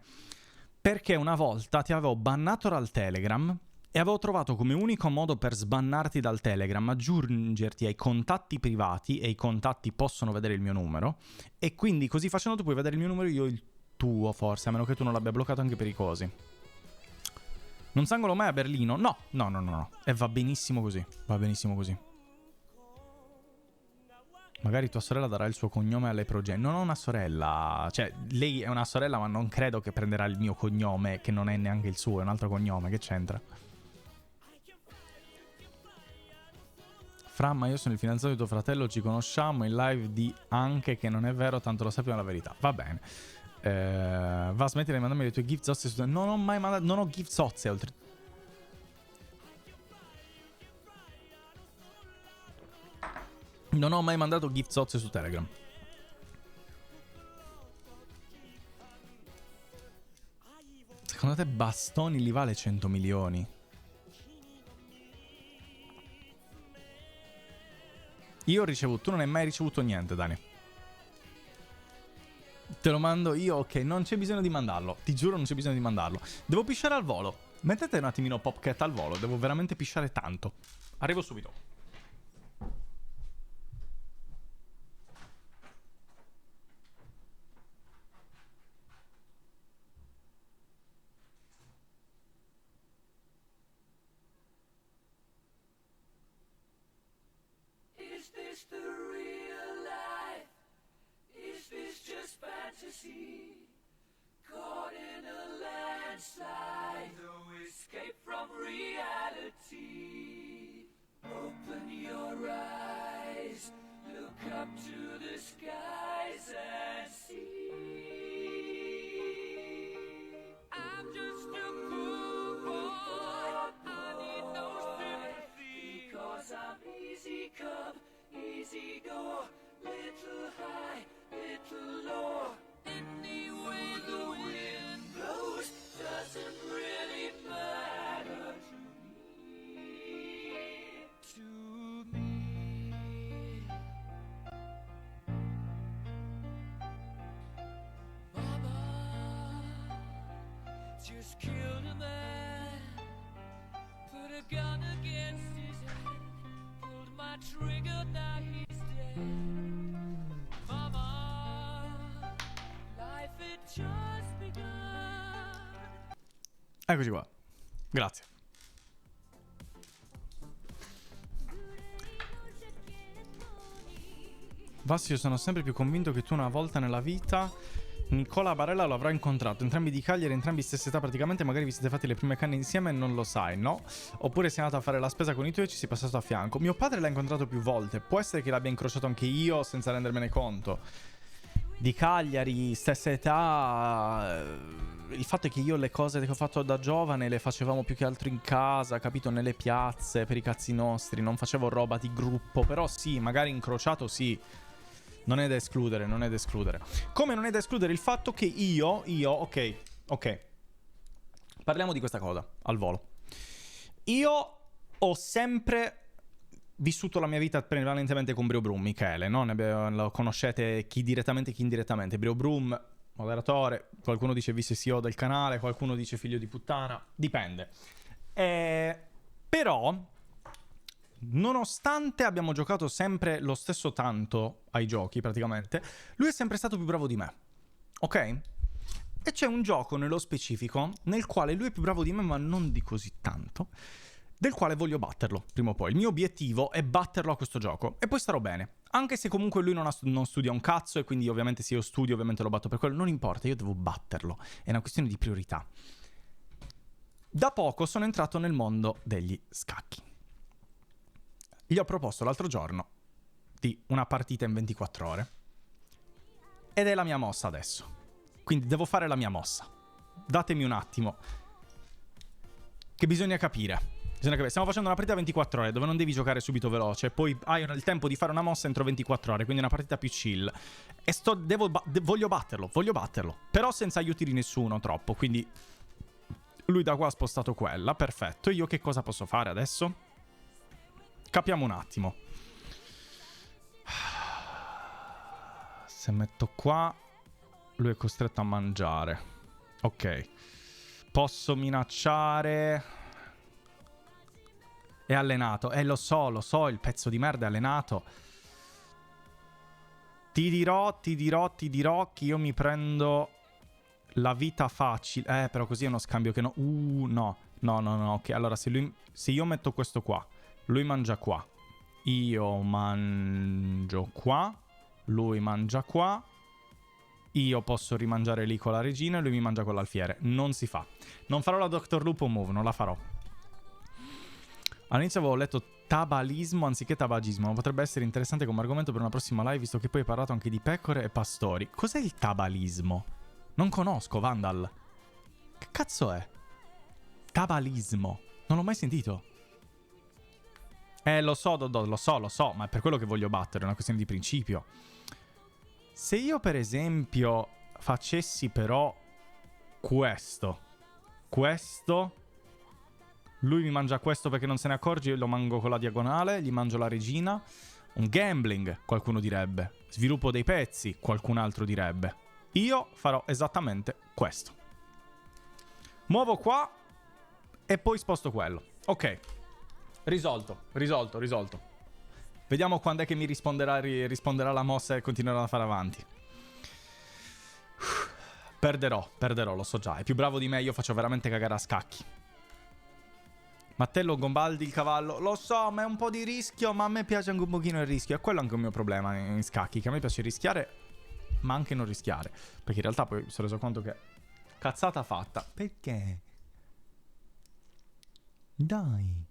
Perché una volta ti avevo bannato dal Telegram e avevo trovato come unico modo per sbannarti dal Telegram aggiungerti ai contatti privati, e i contatti possono vedere il mio numero, e quindi così facendo tu puoi vedere il mio numero e io il tuo, forse, a meno che tu non l'abbia bloccato anche per i cosi. Non sangolo mai a Berlino? No. E va benissimo così. Magari tua sorella darà il suo cognome alle progenie. Non ho una sorella. Cioè, lei è una sorella, ma non credo che prenderà il mio cognome, che non è neanche il suo, è un altro cognome. Che c'entra? Fra, ma io sono il fidanzato di tuo fratello, ci conosciamo in live di anche che non è vero, tanto lo sappiamo la verità. Va bene. Va a smettere di mandarmi le tue gift zozze su... Non ho mai mandato... Non ho gift zozze oltre... Non ho mai mandato gift zozze su Telegram. Secondo te Bastoni li vale 100 milioni? Io ho ricevuto... Tu non hai mai ricevuto niente, Dani. Te lo mando io, ok. Non c'è bisogno di mandarlo. Ti giuro non c'è bisogno di mandarlo. Devo pisciare al volo. Mettete un attimino Popcat al volo. Devo veramente pisciare tanto. Arrivo subito. Is this the real life? Is this just fantasy? Caught in a landslide, no escape from reality. Open your eyes, look up to the skies and see. I'm just a poor boy, I need no sympathy, because I'm easy come, easy go, little high, little low. Any way the wind blows doesn't really matter to me. Mama just killed a man, put a gun against his head, pulled my trigger, now he's dead. Mama, life had just begun. Eccoci qua. Grazie. Vassi, io sono sempre più convinto che tu una volta nella vita Nicola Barella lo avrà incontrato. Entrambi di Cagliari, entrambi stessa età praticamente. Magari vi siete fatti le prime canne insieme e non lo sai, no? Oppure sei andato a fare la spesa con i tuoi e ci sei passato a fianco. Mio padre l'ha incontrato più volte. Può essere che l'abbia incrociato anche io senza rendermene conto. Di Cagliari, stessa età. Il fatto è che io le cose che ho fatto da giovane le facevamo più che altro in casa, capito? Nelle piazze, per i cazzi nostri. Non facevo roba di gruppo. Però sì, magari incrociato sì. Non è da escludere, non è da escludere. Come non è da escludere il fatto che io, ok. Parliamo di questa cosa, al volo. Io ho sempre vissuto la mia vita prevalentemente con Brio Brum, Michele, no? Lo conoscete chi direttamente, chi indirettamente. Brio Brum, moderatore, qualcuno dice vice CEO del canale, qualcuno dice figlio di puttana, dipende. Però... nonostante abbiamo giocato sempre lo stesso tanto ai giochi, praticamente, lui è sempre stato più bravo di me. Ok? E c'è un gioco nello specifico nel quale lui è più bravo di me, ma non di così tanto, del quale voglio batterlo prima o poi. Il mio obiettivo è batterlo a questo gioco e poi starò bene. Anche se comunque lui non studia un cazzo e quindi ovviamente se io studio ovviamente lo batto per quello. Non importa, io devo batterlo. È una questione di priorità. Da poco sono entrato nel mondo degli scacchi. Gli ho proposto l'altro giorno di una partita in 24 ore. Ed è la mia mossa adesso. Quindi devo fare la mia mossa. Datemi un attimo. Che bisogna capire. Stiamo facendo una partita 24 ore dove non devi giocare subito veloce. Poi hai il tempo di fare una mossa entro 24 ore. Quindi una partita più chill. E voglio batterlo. Però senza aiuti di nessuno troppo. Quindi lui da qua ha spostato quella. Perfetto. Io che cosa posso fare adesso? Capiamo un attimo. Se metto qua, lui è costretto a mangiare. Ok. Posso minacciare. È allenato. Lo so, il pezzo di merda è allenato. Ti dirò che io mi prendo la vita facile. Però così è uno scambio che no. No. Ok, allora se io metto questo qua, lui mangia qua, io mangio qua, lui mangia qua, io posso rimangiare lì con la regina e lui mi mangia con l'alfiere. Non si fa. Non farò la Dr. Lupo Move, non la farò. All'inizio avevo letto tabalismo anziché tabagismo, ma potrebbe essere interessante come argomento per una prossima live, visto che poi hai parlato anche di pecore e pastori. Cos'è il tabalismo? Non conosco Vandal. Che cazzo è? Cabalismo. Non l'ho mai sentito. Lo so, Dodò, lo so, ma è per quello che voglio battere, è una questione di principio. Se io, per esempio, facessi però questo, lui mi mangia questo perché non se ne accorge, io lo mango con la diagonale, gli mangio la regina. Un gambling, qualcuno direbbe. Sviluppo dei pezzi, qualcun altro direbbe. Io farò esattamente questo. Muovo qua e poi sposto quello. Ok. Risolto. Vediamo quando è che mi risponderà la mossa e continuerà a fare avanti. Perderò, lo so già. È più bravo di me, io faccio veramente cagare a scacchi. Mattello Gombaldi il cavallo. Lo so, ma è un po' di rischio, ma a me piace anche un pochino il rischio. È quello anche un mio problema in scacchi, che a me piace rischiare, ma anche non rischiare. Perché in realtà poi mi sono reso conto che... Cazzata fatta. Perché? Dai.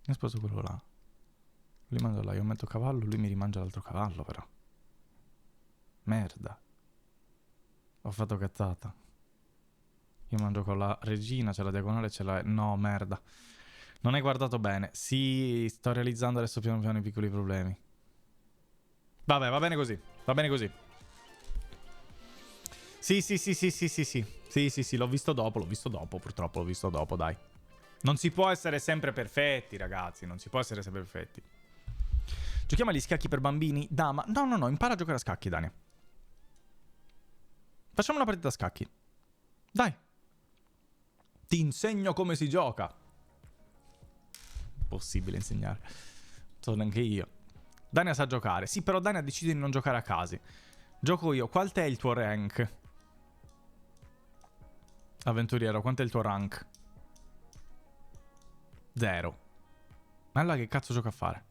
Ne sposo quello là. Lui mangio là, io metto cavallo, lui mi rimangia l'altro cavallo però. Merda. Ho fatto cazzata. Io mangio con la regina, c'è la diagonale, c'è la... No, merda. Non hai guardato bene. Sì, sto realizzando adesso piano piano i piccoli problemi. Vabbè, va bene così. Va bene così. Sì, l'ho visto dopo, purtroppo l'ho visto dopo, dai. Non si può essere sempre perfetti, ragazzi, non si può essere sempre perfetti. Giochiamo agli scacchi per bambini? Dama. No, impara a giocare a scacchi, Dani. Facciamo una partita a scacchi. Dai. Ti insegno come si gioca. Possibile insegnare. Non so neanche io. Dania sa giocare. Sì, però Dania decide di non giocare a casi. Gioco io. Qual è il tuo rank? Avventuriero, quanto è il tuo rank? 0. Ma allora che cazzo gioca a fare?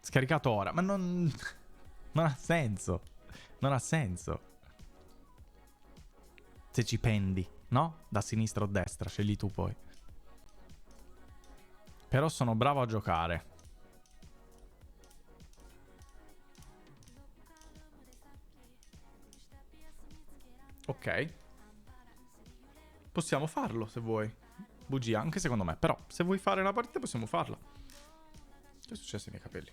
Scaricato ora. Ma non ha senso. Non ha senso. Se ci pendi, no? Da sinistra o destra, scegli tu poi. Però sono bravo a giocare. Ok. Possiamo farlo se vuoi. Bugia, anche secondo me. Però, se vuoi fare la partita possiamo farla. Che è successo ai miei capelli?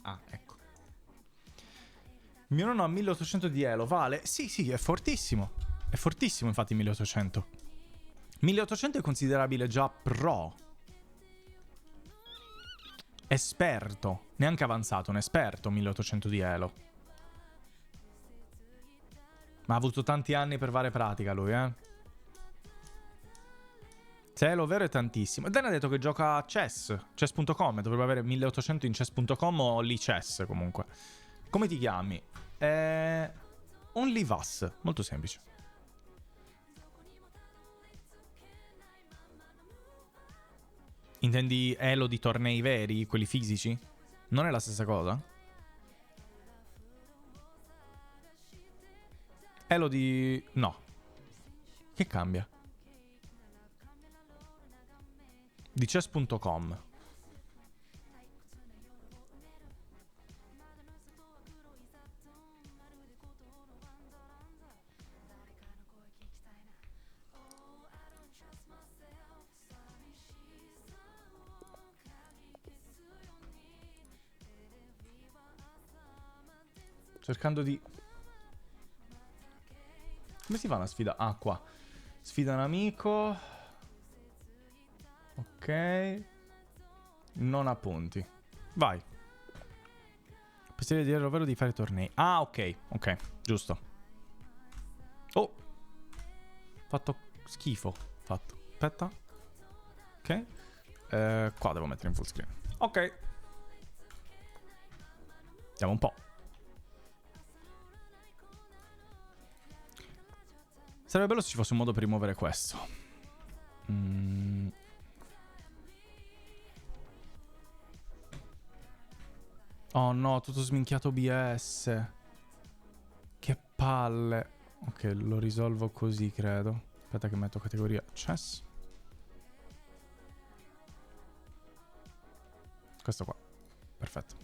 Ah, ecco. Mio nonno ha 1800 di elo, vale? Sì, è fortissimo. È fortissimo, infatti, 1800. 1800 è considerabile già pro. Esperto. Neanche avanzato, un esperto, 1800 di elo. Ma ha avuto tanti anni per fare pratica lui, Se è lo vero è tantissimo. E Dan ha detto che gioca a chess. Chess.com. Dovrebbe avere 1800 in chess.com o lì chess comunque. Come ti chiami? Only Vas. Molto semplice. Intendi elo di tornei veri? Quelli fisici? Non è la stessa cosa? Elo di... no. Che cambia? Di chess.com. Cercando di... come si fa una sfida? Ah, qua. Sfida un amico. Ok. Non ha punti. Vai. Possibile dire davvero di fare tornei. Ah, ok. Ok, giusto. Oh. Fatto schifo. Fatto. Aspetta. Ok. Qua devo mettere in full screen. Ok. Vediamo un po'. Sarebbe bello se ci fosse un modo per rimuovere questo. Oh no, tutto sminchiato BS. Che palle. Ok, lo risolvo così, credo. Aspetta che metto categoria chess. Questo qua. Perfetto.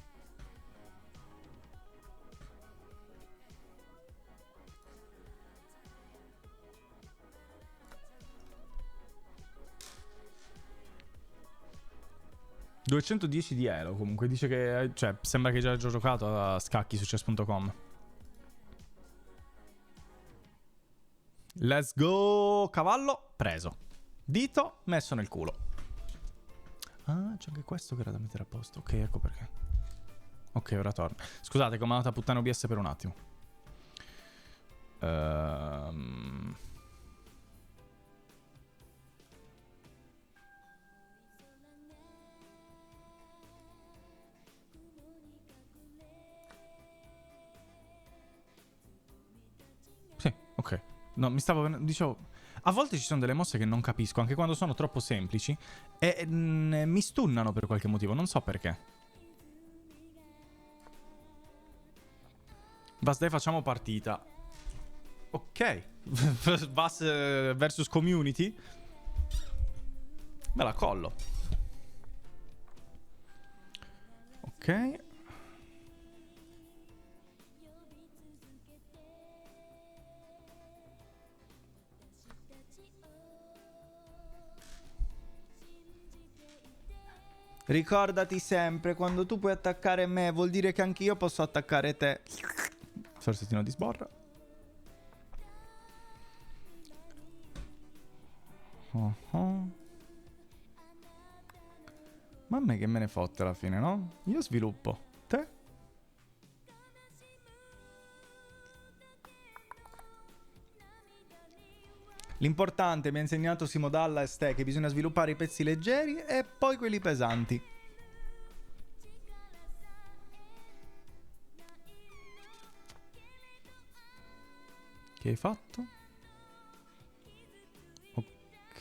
210 di Elo comunque. Dice che, cioè, sembra che già abbia giocato a scacchi su chess.com. Let's go. Cavallo preso. Dito messo nel culo. Ah, c'è anche questo che era da mettere a posto. Ok, ecco perché. Ok, ora torno. Scusate, come è andata puttana OBS per un attimo. Sì, ok. No, mi stavo... Dicevo... A volte ci sono delle mosse che non capisco, anche quando sono troppo semplici, e mi stunnano per qualche motivo, non so perché. Basta, dai, facciamo partita. Ok. Vas versus community. Me la collo. Ok. Ricordati sempre, quando tu puoi attaccare me, vuol dire che anch'io posso attaccare te. Sorsettino di sborra. Ma a me che me ne fotte alla fine, no? Io sviluppo. Te? L'importante, mi ha insegnato Simo Dalla e Ste, che bisogna sviluppare i pezzi leggeri e poi quelli pesanti. Che hai fatto? Ok.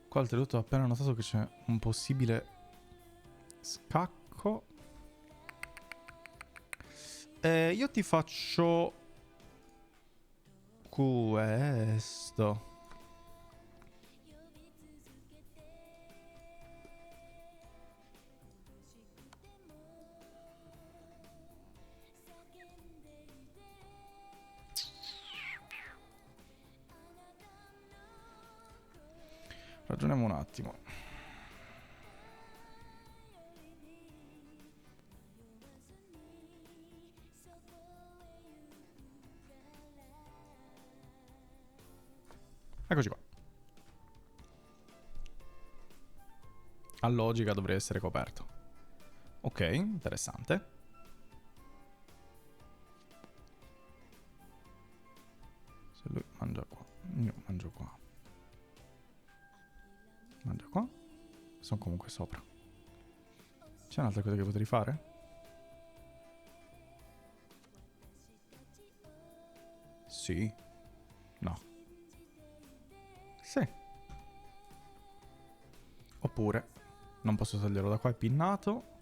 Qua oltretutto ho appena notato che c'è un possibile scacco. Io ti faccio questo. Ragioniamo un attimo. Eccoci qua. A logica dovrei essere coperto. Ok, interessante. Se lui mangia qua, io mangio qua. Mangia qua. Sono comunque sopra. C'è un'altra cosa che potrei fare? Sì. No. Sì. Oppure non posso toglierlo da qua, è pinnato.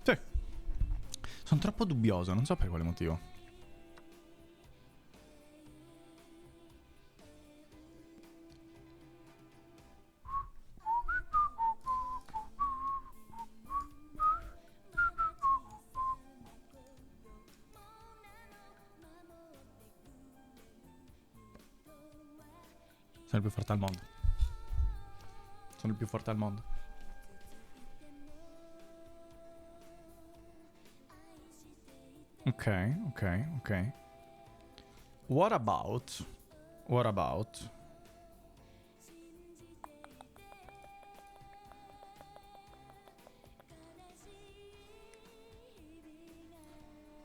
Sì. Sono troppo dubbioso, non so per quale motivo. Sono il più forte al mondo. Sono il più forte al mondo. Ok, ok, ok. What about? What about?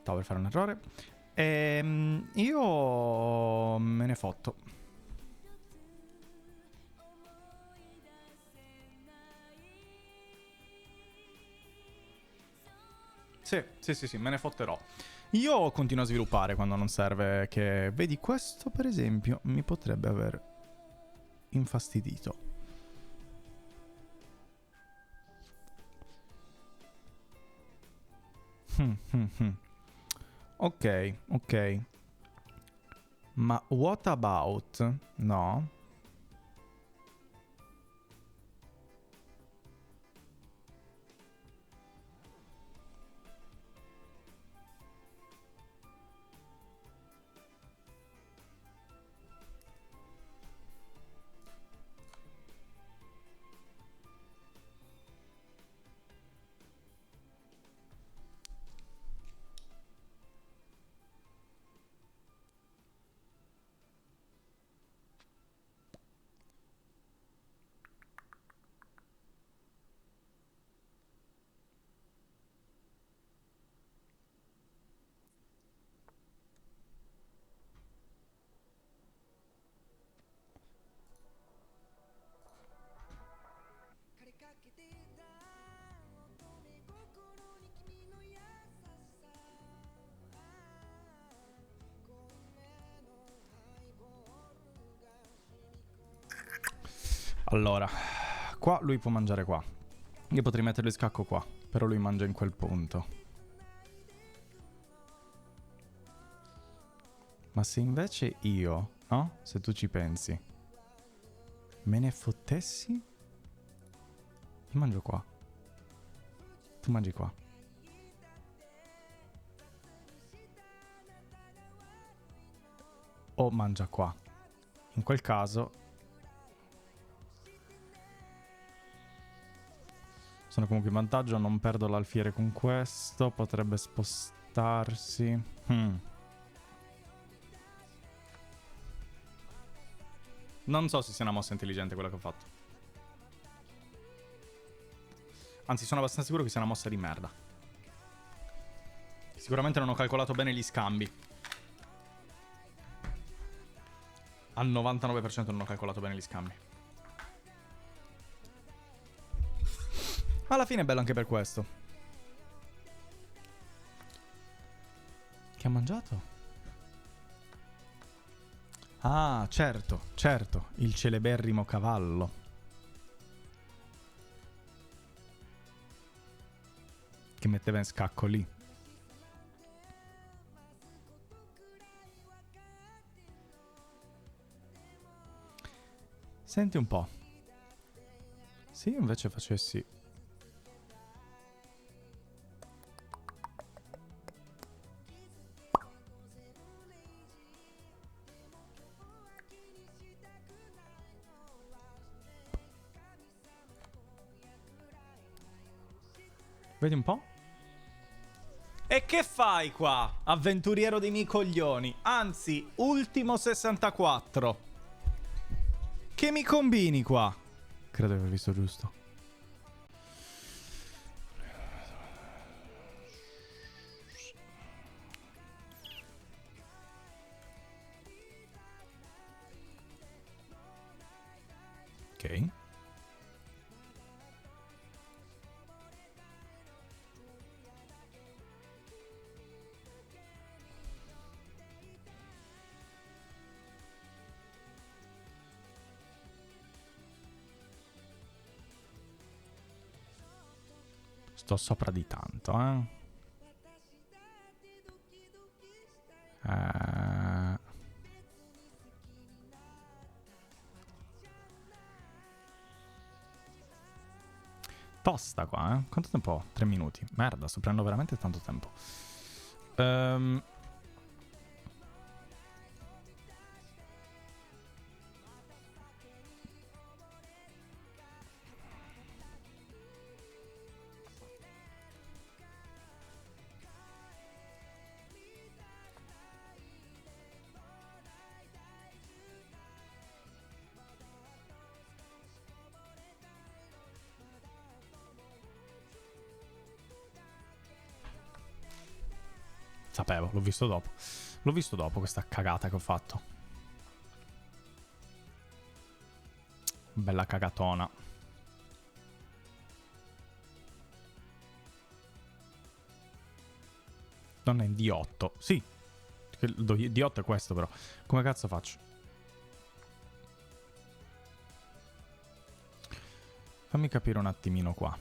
Stavo per fare un errore. Io me ne fotto. Sì, me ne fotterò. Io continuo a sviluppare quando non serve, che... Vedi, questo per esempio mi potrebbe aver infastidito. Ok. Ma what about... No? Allora, qua lui può mangiare qua. Io potrei mettere il scacco qua, però lui mangia in quel punto. Ma se invece io, no? Se tu ci pensi, me ne fottessi? Io mangio qua. Tu mangi qua. O mangia qua. In quel caso... Sono comunque in vantaggio, non perdo l'alfiere con questo, potrebbe spostarsi. Non so se sia una mossa intelligente quella che ho fatto. Anzi, sono abbastanza sicuro che sia una mossa di merda. Sicuramente non ho calcolato bene gli scambi. Al 99% non ho calcolato bene gli scambi. Alla fine è bello anche per questo. Che ha mangiato? Ah, certo, il celeberrimo cavallo. Che metteva in scacco lì. Senti un po'. Se io invece facessi... Vedi un po'? E che fai qua, avventuriero dei miei coglioni? Anzi, ultimo 64. Che mi combini qua? Credo di aver visto giusto. Ok. Sto sopra di tanto, Tosta qua, Quanto tempo ho? 3 minuti. Merda, sto prendendo veramente tanto tempo. Sapevo, l'ho visto dopo. L'ho visto dopo questa cagata che ho fatto. Bella cagatona. Donna in D8. Sì. D8 è questo però. Come cazzo faccio? Fammi capire un attimino qua.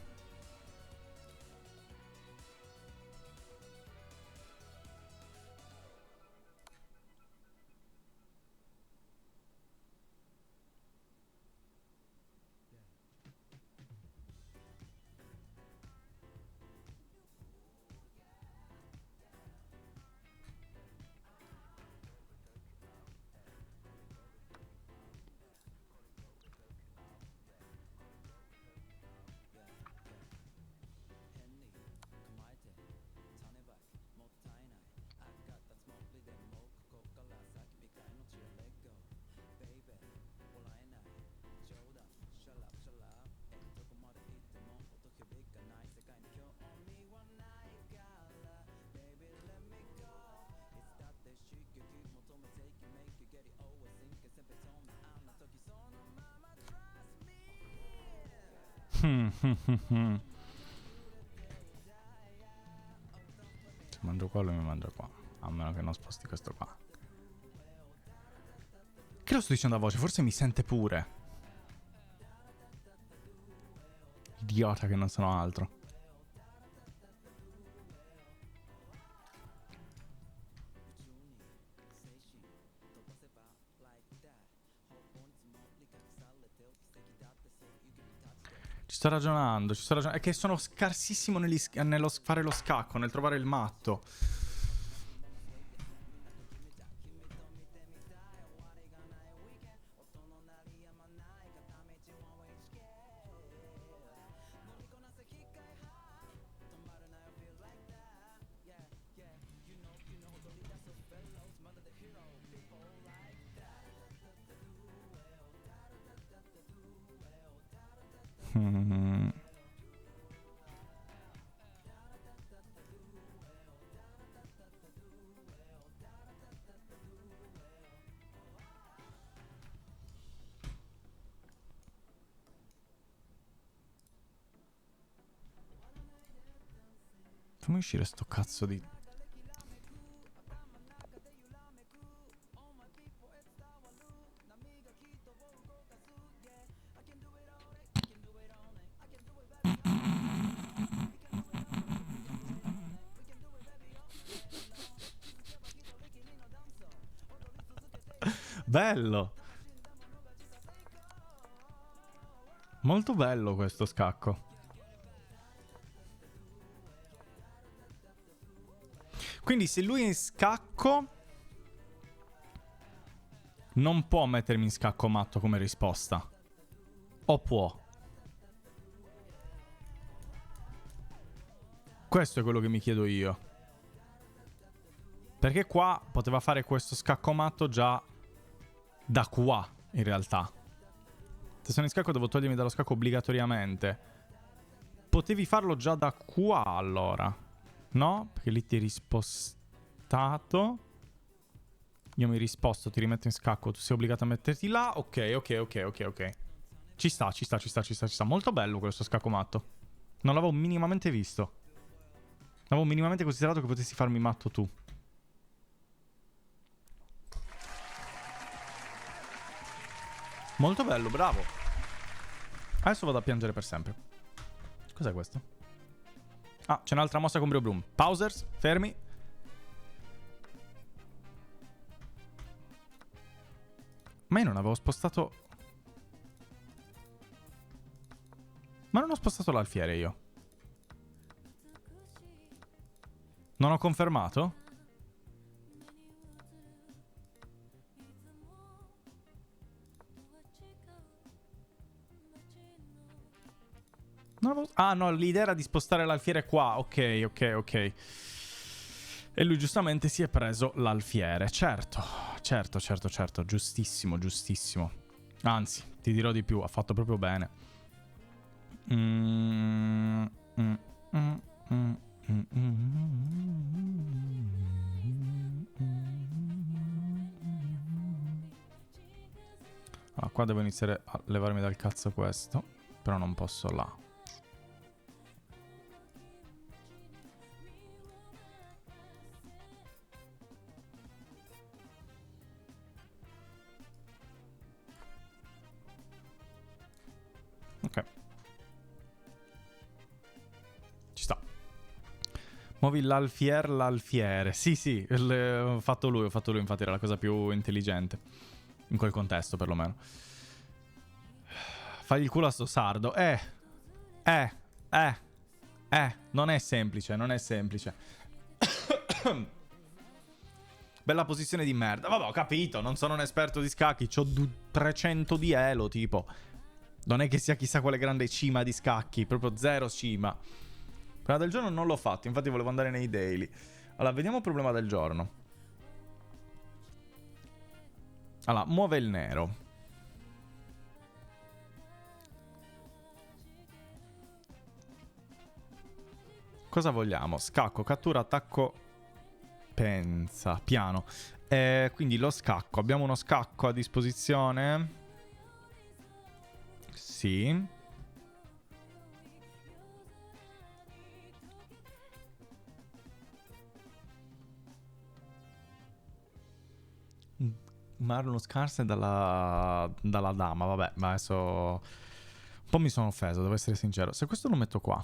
Se mangio quello mi mangio qua. A meno che non sposti questo qua. Che lo sto dicendo a voce? Forse mi sente pure. Idiota che non sono altro. Ci sto ragionando, È che sono scarsissimo nello fare lo scacco, nel trovare il matto. Fammi uscire sto cazzo di... Bello! Molto bello questo scacco. Quindi se lui è in scacco non può mettermi in scacco matto come risposta. O può? Questo è quello che mi chiedo io. Perché qua poteva fare questo scacco matto già da qua, in realtà. Se sono in scacco devo togliermi dallo scacco obbligatoriamente. Potevi farlo già da qua, allora. No? Perché lì ti hai rispostato. Io mi risposto, ti rimetto in scacco. Tu sei obbligato a metterti là. Ok. Ci sta. Molto bello questo scacco matto. Non l'avevo minimamente visto. Non avevo minimamente considerato che potessi farmi matto tu. Molto bello, bravo. Adesso vado a piangere per sempre. Cos'è questo? Ah, c'è un'altra mossa con Brio Broom. Pausers, fermi. Ma io non avevo spostato... Ma non ho spostato l'alfiere io. Non ho confermato? Ah no, l'idea era di spostare l'alfiere qua. Ok. E lui giustamente si è preso l'alfiere. Certo. Giustissimo. Anzi, ti dirò di più, ha fatto proprio bene. Allora, qua devo iniziare a levarmi dal cazzo questo. Però non posso là. Muovi l'alfiere. Sì, ho fatto lui, infatti era la cosa più intelligente. In quel contesto, perlomeno. Fagli il culo a sto sardo. Non è semplice, non è semplice. Bella posizione di merda. Vabbè, ho capito, non sono un esperto di scacchi. C'ho 300 di elo, tipo. Non è che sia chissà quale grande cima di scacchi. Proprio zero cima. Prima del giorno non l'ho fatto, infatti volevo andare nei daily. Allora, vediamo il problema del giorno. Allora, muove il nero. Cosa vogliamo? Scacco, cattura, attacco, pensa, piano. Quindi lo scacco. Abbiamo uno scacco a disposizione? Sì. Marlon scarse dalla dama, vabbè, ma adesso un po' mi sono offeso, devo essere sincero. Se questo lo metto qua,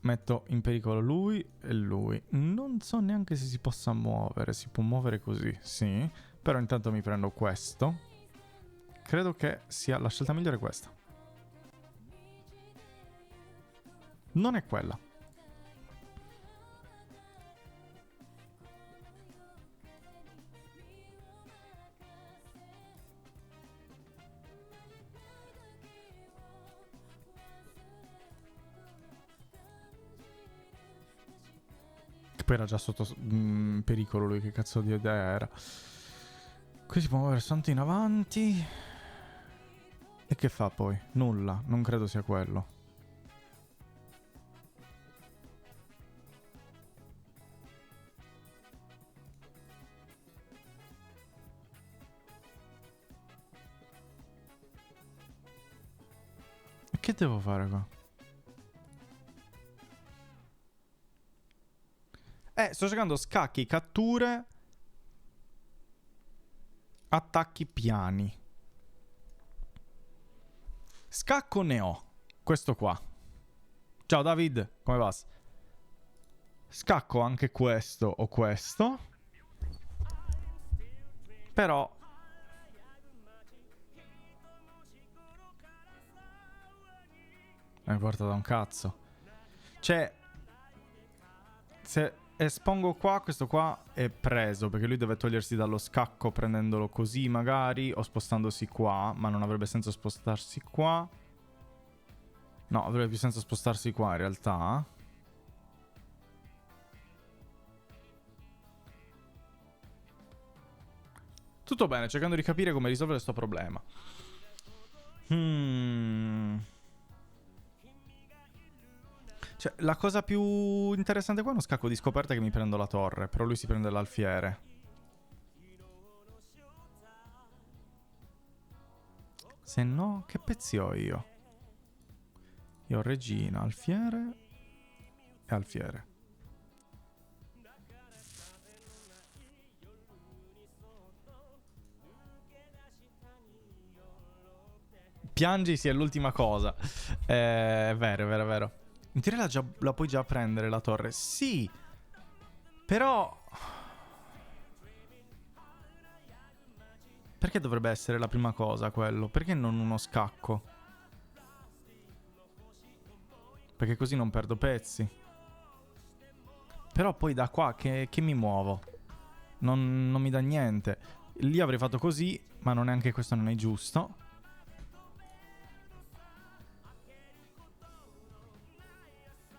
metto in pericolo lui e lui. Non so neanche se si possa muovere, si può muovere così, sì. Però intanto mi prendo questo. Credo che sia la scelta migliore questa. Non è quella. Poi era già sotto pericolo lui, che cazzo di idea era. Qui si può muovere tanto in avanti. E che fa poi? Nulla, non credo sia quello. E che devo fare qua? Sto cercando scacchi, catture, attacchi piani. Scacco ne ho. Questo qua. Ciao David, come va? Scacco anche questo o questo. Però mi porta da un cazzo. Cioè, se espongo qua, questo qua è preso, perché lui deve togliersi dallo scacco prendendolo così magari, o spostandosi qua, ma non avrebbe senso spostarsi qua. No, avrebbe più senso spostarsi qua in realtà. Tutto bene, cercando di capire come risolvere questo problema. Cioè, la cosa più interessante qua è uno scacco di scoperta che mi prendo la torre, però lui si prende l'alfiere. Se no, che pezzi ho io? Io ho regina, alfiere e alfiere. Piangi, sì, è l'ultima cosa. È vero, è vero, è vero. In teoria la puoi già prendere la torre. Sì, però perché dovrebbe essere la prima cosa quello? Perché non uno scacco? Perché così non perdo pezzi. Però poi da qua che mi muovo? Non mi dà niente. Lì avrei fatto così, ma non è anche questo, non è giusto.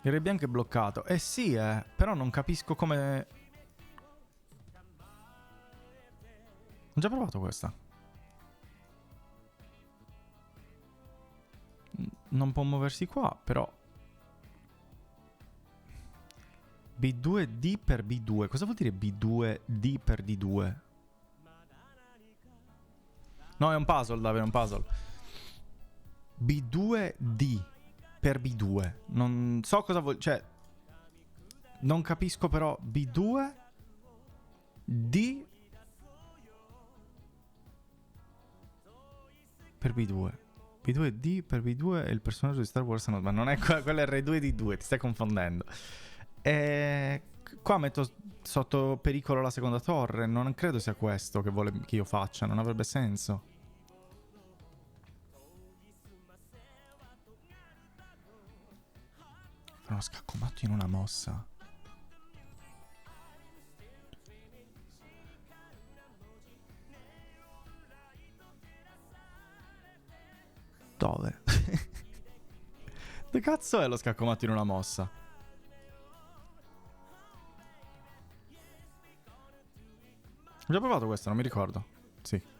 Il re bianco è bloccato. Sì, però non capisco come... Ho già provato questa. Non può muoversi qua, però... B2D per B2. Cosa vuol dire B2D per D2? No, è un puzzle, Davide, è un puzzle. B2D per B2. Non so cosa vuol... Cioè... Non capisco però... B2... D... per B2. B2D per B2 è il personaggio di Star Wars. No, ma non è quello è R2D2, ti stai confondendo. Qua metto sotto pericolo la seconda torre. Non credo sia questo che vuole che io faccia. Non avrebbe senso. Fare uno scaccomatto in una mossa. Dove? Che cazzo è lo scaccomatto in una mossa? Ho già provato questo, non mi ricordo. Sì.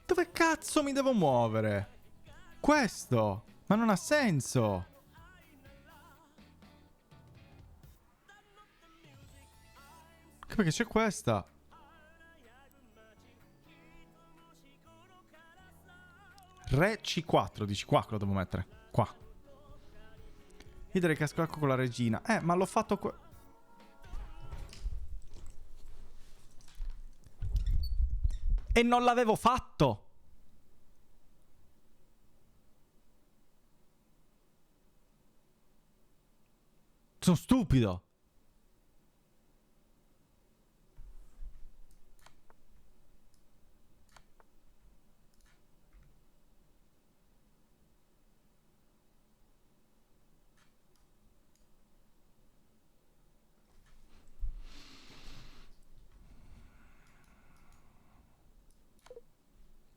Dove cazzo mi devo muovere? Questo! Ma non ha senso! Anche perché c'è questa. Re C4, dici qua che lo devo mettere. Qua. Io direi che scacco con la regina. Ma l'ho fatto qua. E non l'avevo fatto! Sono stupido!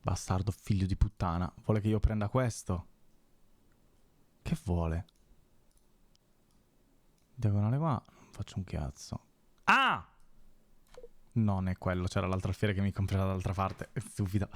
Bastardo figlio di puttana. Vuole che io prenda questo? Che vuole? Diagonale qua. Non faccio un cazzo. Ah! Non è quello. C'era l'altra alfiere che mi comprerà dall'altra parte. È stupido.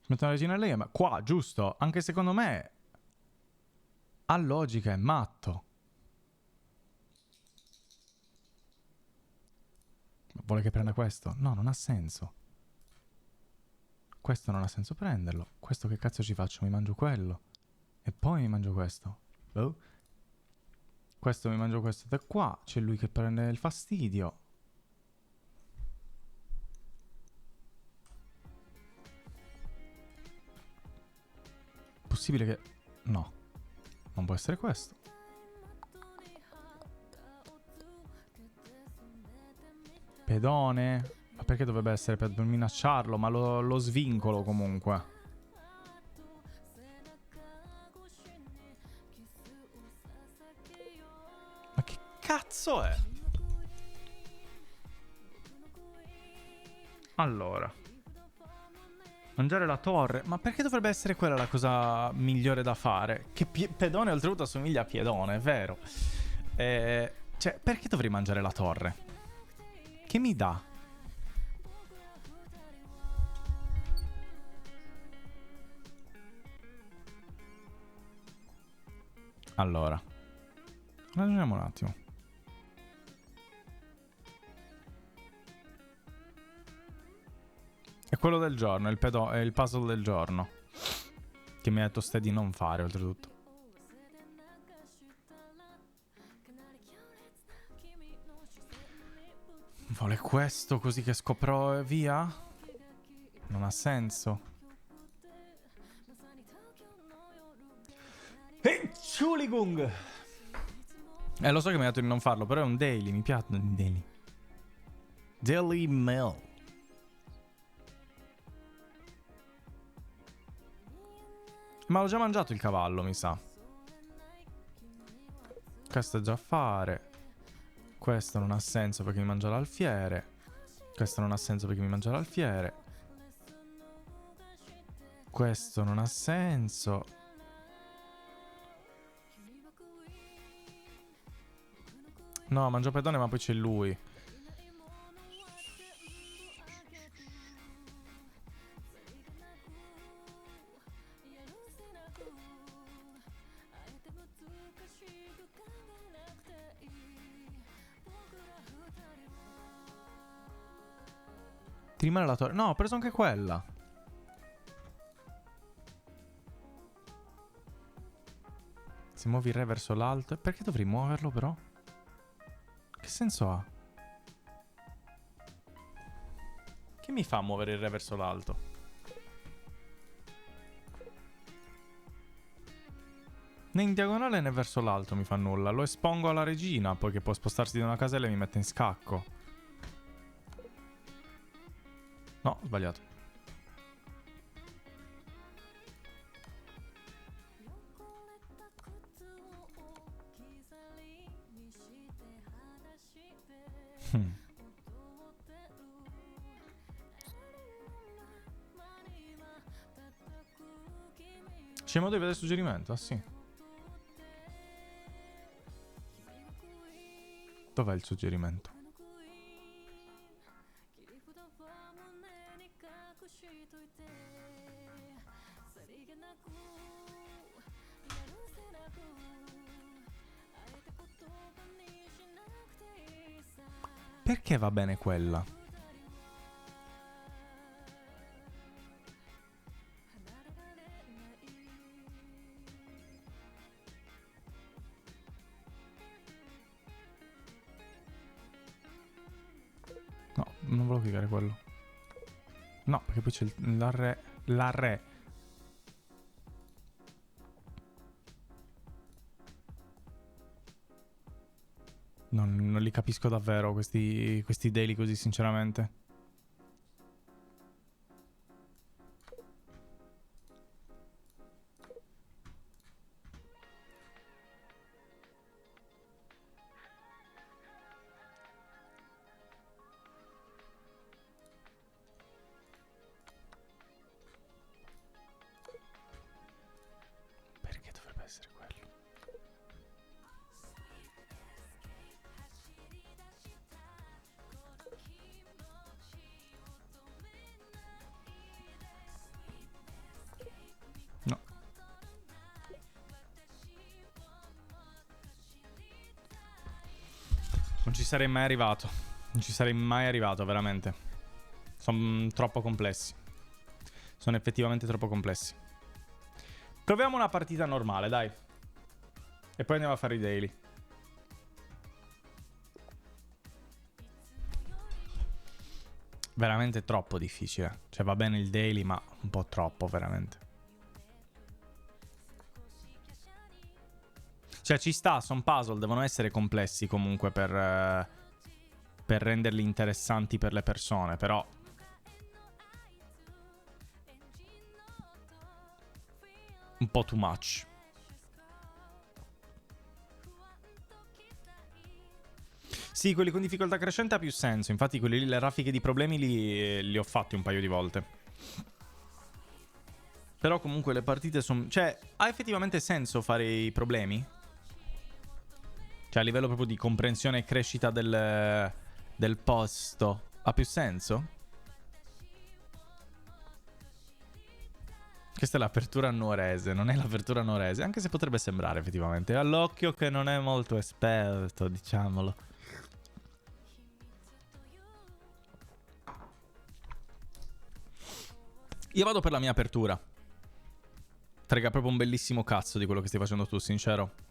Metto una regina lei, ma qua, giusto? Anche secondo me ha logica, è matto. Vuole che prenda questo? No, non ha senso. Questo non ha senso prenderlo. Questo che cazzo ci faccio? Mi mangio quello. E poi mi mangio questo. Oh. Questo mi mangio questo da qua. C'è lui che prende il fastidio. Possibile che... No. Non può essere questo. Pedone? Ma perché dovrebbe essere per minacciarlo? Ma lo svincolo comunque. Ma che cazzo è? Allora. Mangiare la torre. Ma perché dovrebbe essere quella la cosa migliore da fare? Che pedone oltretutto assomiglia a piedone, è vero. Cioè, perché dovrei mangiare la torre? Che mi dà? Allora. Ragioniamo un attimo. È quello del giorno, è il puzzle del giorno. Che mi ha detto Ste di non fare, oltretutto. Vuole questo così che scopro e via? Non ha senso. Ehi, Chuligung! Lo so che mi ha detto di non farlo, però è un daily, mi piacciono i daily. Daily Mail. Ma l'ho già mangiato il cavallo, mi sa. Questo è già a fare. Questo non ha senso perché mi mangia l'alfiere. Questo non ha senso perché mi mangia l'alfiere. Questo non ha senso. No, mangio pedone ma poi c'è lui. Ti rimane la torre. No, ho preso anche quella. Se muovi il re verso l'alto. Perché dovrei muoverlo però? Che senso ha? Che mi fa muovere il re verso l'alto? Né in diagonale né verso l'alto mi fa nulla. Lo espongo alla regina, poi che può spostarsi di una casella e mi mette in scacco. No, ho sbagliato. C'è modo di vedere il suggerimento? Ah sì. Dov'è il suggerimento? Perché va bene quella? No, non volevo cliccare quello. No, perché poi c'è la re. La re. Non li capisco davvero questi daily così, sinceramente. Perché dovrebbe essere quello? No. Non ci sarei mai arrivato. Non ci sarei mai arrivato, veramente. Sono troppo complessi. Sono effettivamente troppo complessi. Proviamo una partita normale, dai. E poi andiamo a fare i daily. Veramente troppo difficile. Cioè va bene il daily, ma un po' troppo, veramente. Cioè ci sta, sono puzzle, devono essere complessi comunque per renderli interessanti per le persone, però... un po' too much. Sì, quelli con difficoltà crescente ha più senso. Infatti quelli lì, le raffiche di problemi li ho fatti un paio di volte. Però comunque le partite sono... Cioè, ha effettivamente senso fare i problemi? Cioè a livello proprio di comprensione e crescita del posto. Ha più senso? Questa è l'apertura nuorese, non è l'apertura nuorese, anche se potrebbe sembrare effettivamente. All'occhio che non è molto esperto, diciamolo. Io vado per la mia apertura. Frega proprio un bellissimo cazzo di quello che stai facendo tu, sincero.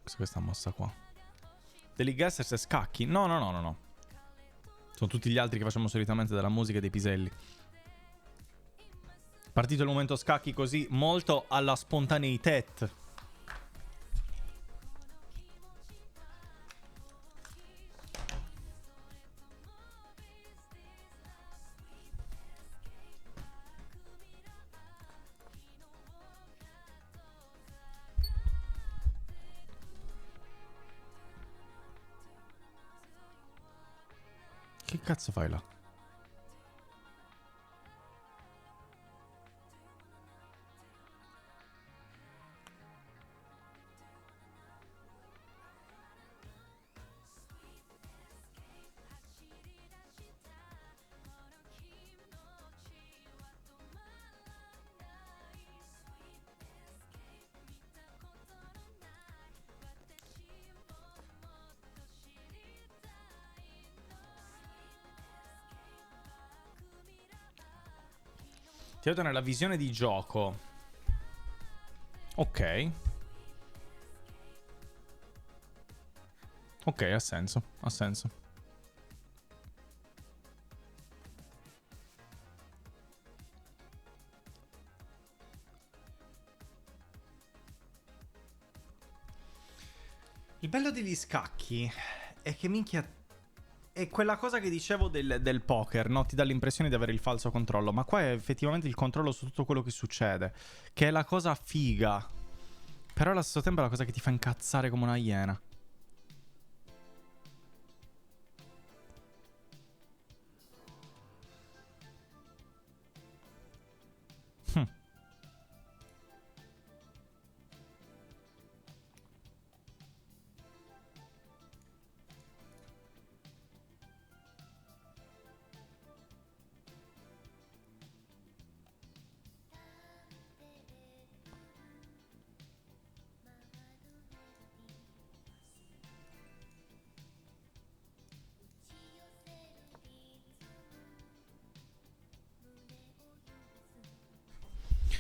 Cos'è questa mossa qua? Degli Gassers e scacchi? No. Sono tutti gli altri che facciamo solitamente della musica e dei piselli. Partito il momento scacchi così, molto alla spontaneità. cazzo fai là? Ti vedo nella visione di gioco. Ok. Ok, ha senso. Ha senso. Il bello degli scacchi è che minchia... È quella cosa che dicevo del poker, no? Ti dà l'impressione di avere il falso controllo, ma qua è effettivamente il controllo su tutto quello che succede, che è la cosa figa. Però allo stesso tempo è la cosa che ti fa incazzare come una iena.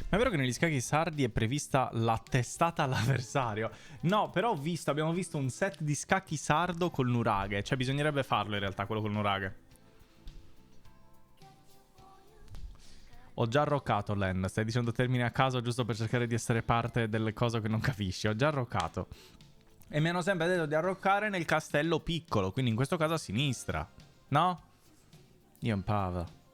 Ma è vero che negli scacchi sardi è prevista la testata all'avversario? No, però abbiamo visto un set di scacchi sardo col nuraghe. Cioè bisognerebbe farlo in realtà, quello col nuraghe. Ho già arroccato, Len. Stai dicendo termini a caso giusto per cercare di essere parte delle cose che non capisci. Ho già arroccato. E mi hanno sempre detto di arroccare nel castello piccolo, quindi in questo caso a sinistra. No? Io impava.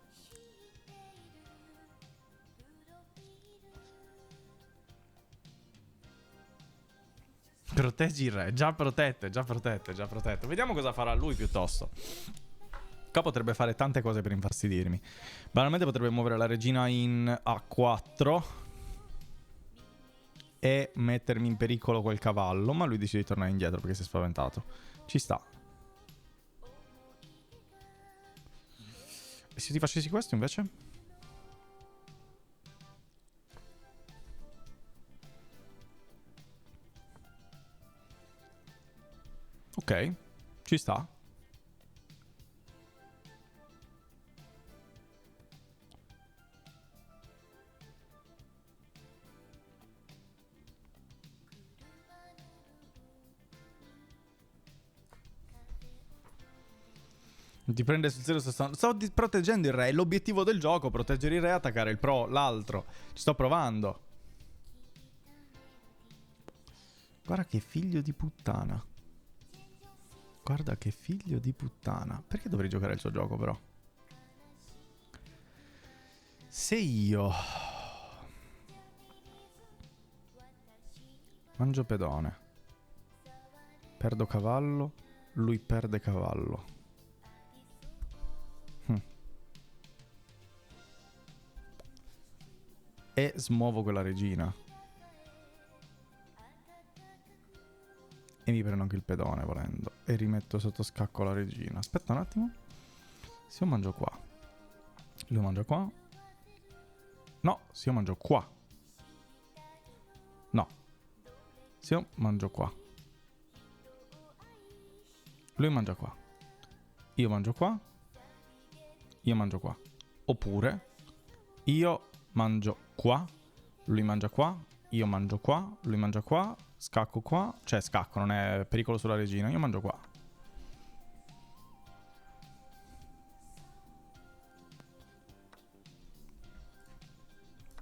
Proteggi il re. Già protetto, già protetto, già protetto. Vediamo cosa farà lui piuttosto. Qua potrebbe fare tante cose per infastidirmi. Banalmente potrebbe muovere la regina in A4 e mettermi in pericolo quel cavallo, ma lui decide di tornare indietro perché si è spaventato. Ci sta. E se ti facessi questo invece? Ok, ci sta. Ti prende sul serio. Sto proteggendo il re. È l'obiettivo del gioco: proteggere il re e attaccare il l'altro. Ci sto provando. Guarda che figlio di puttana. Guarda che figlio di puttana. Perché dovrei giocare il suo gioco però? Se io mangio pedone, perdo cavallo, lui perde cavallo. E smuovo quella regina. E mi prendo anche il pedone volendo. E rimetto sotto scacco la regina. Aspetta un attimo. Se io mangio qua. Lui mangia qua. No, se io mangio qua. No. Se io mangio qua. Lui mangia qua. Io mangio qua. Io mangio qua. Oppure io mangio qua. Lui mangia qua. Io mangio qua. Lui mangia qua. Scacco qua. Cioè scacco, non è pericolo sulla regina. Io mangio qua.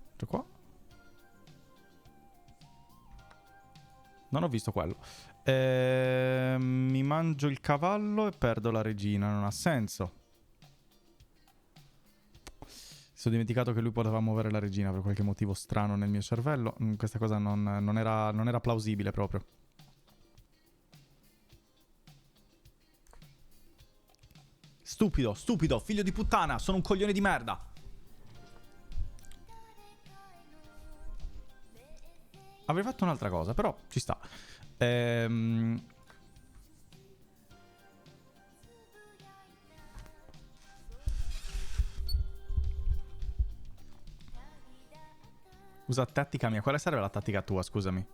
Mangio qua. Non ho visto quello. Mi mangio il cavallo e perdo la regina. Non ha senso. Mi sono dimenticato che lui poteva muovere la regina per qualche motivo strano nel mio cervello. Questa cosa non era plausibile proprio. Stupido, figlio di puttana, sono un coglione di merda. Avrei fatto un'altra cosa, però ci sta. Usa tattica mia. Quale serve la tattica tua, scusami?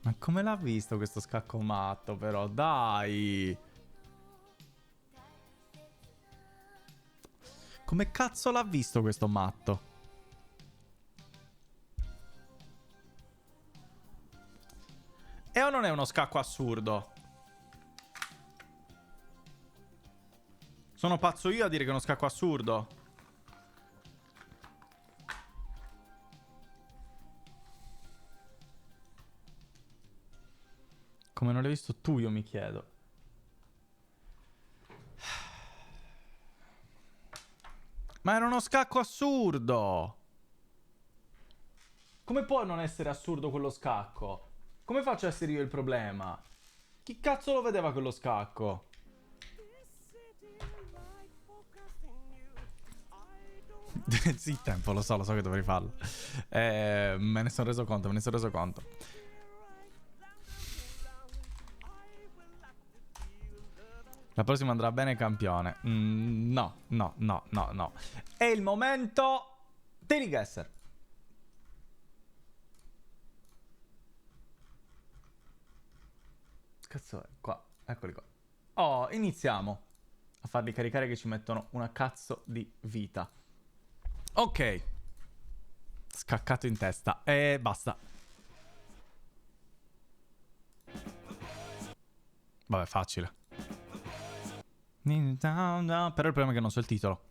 Ma come l'ha visto questo scacco matto, però? Dai! Come cazzo l'ha visto questo matto? E o non è uno scacco assurdo? Sono pazzo io a dire che è uno scacco assurdo? Come non l'hai visto tu, io mi chiedo. Ma era uno scacco assurdo! Come può non essere assurdo quello scacco? Come faccio a essere io il problema? Chi cazzo lo vedeva quello scacco? Sì, tempo, lo so che dovrei farlo. Me ne sono reso conto. La prossima andrà bene campione. No. È il momento Teddy Gesser. Cazzo è qua? Eccoli qua. Oh, iniziamo a farli caricare che ci mettono una cazzo di vita. Ok. Scaccato in testa. E basta. Vabbè, facile. Però il problema è che non so il titolo.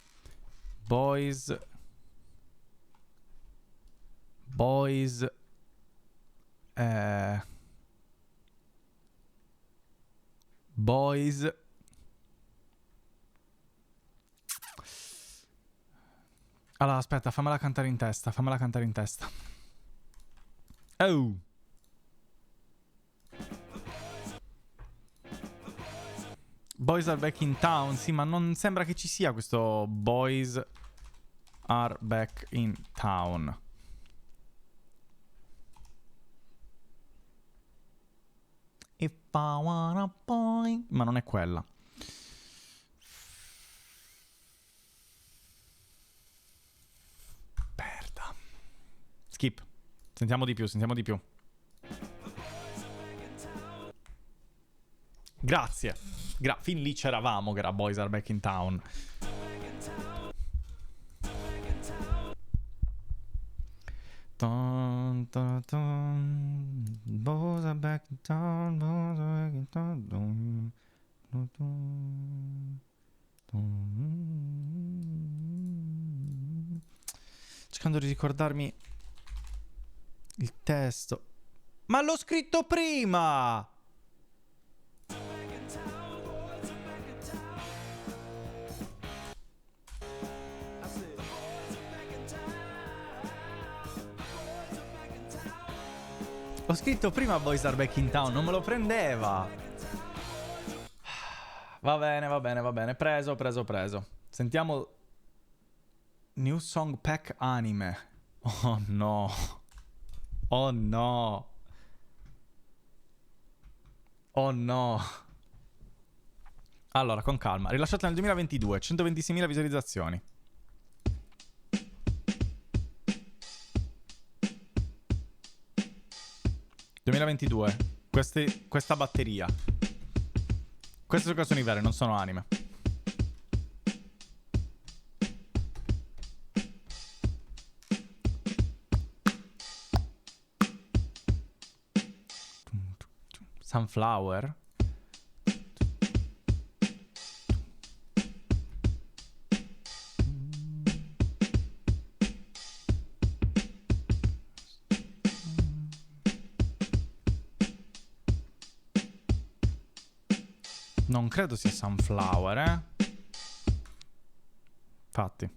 Boys. Allora, aspetta, fammela cantare in testa. Oh. Boys are back in town. Sì, ma non sembra che ci sia questo Boys are back in town. If I wanna boy. Ma non è quella. Merda. Skip. Sentiamo di più. Grazie. Fin lì c'eravamo che era Boys are back in town. Boys are back in town. Cercando di ricordarmi il testo. Ma l'ho scritto prima! Ho scritto prima Boys are back in town, non me lo prendeva. Va bene. Preso. Sentiamo New Song Pack Anime. Oh no. Allora, con calma. Rilasciata nel 2022, 126.000 visualizzazioni. Questa batteria. Queste sono canzoni vere, non sono anime. Sunflower. Non credo sia Sunflower, Infatti.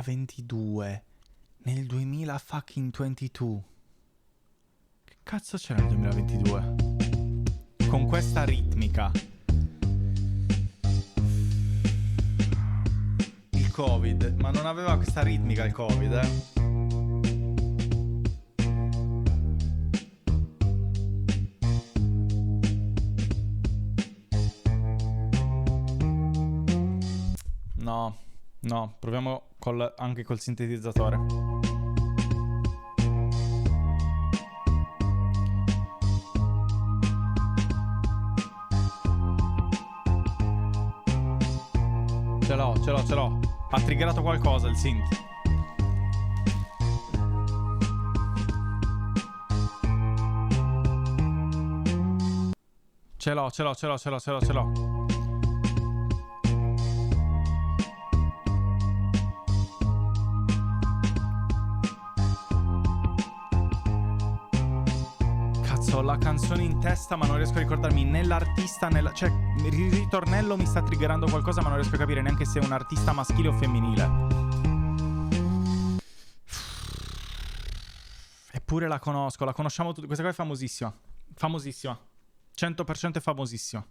2022. Nel 2022. Che cazzo c'era nel 2022? Con questa ritmica. Il Covid. Ma non aveva questa ritmica il Covid, No, proviamo anche col sintetizzatore. Ce l'ho. Ha triggerato qualcosa il synth. Ce l'ho. Ho la canzone in testa ma non riesco a ricordarmi né l'artista né cioè il ritornello mi sta triggerando qualcosa ma non riesco a capire neanche se è un artista maschile o femminile. Eppure la conosciamo tutti. Questa qua è famosissima. 100% è famosissima.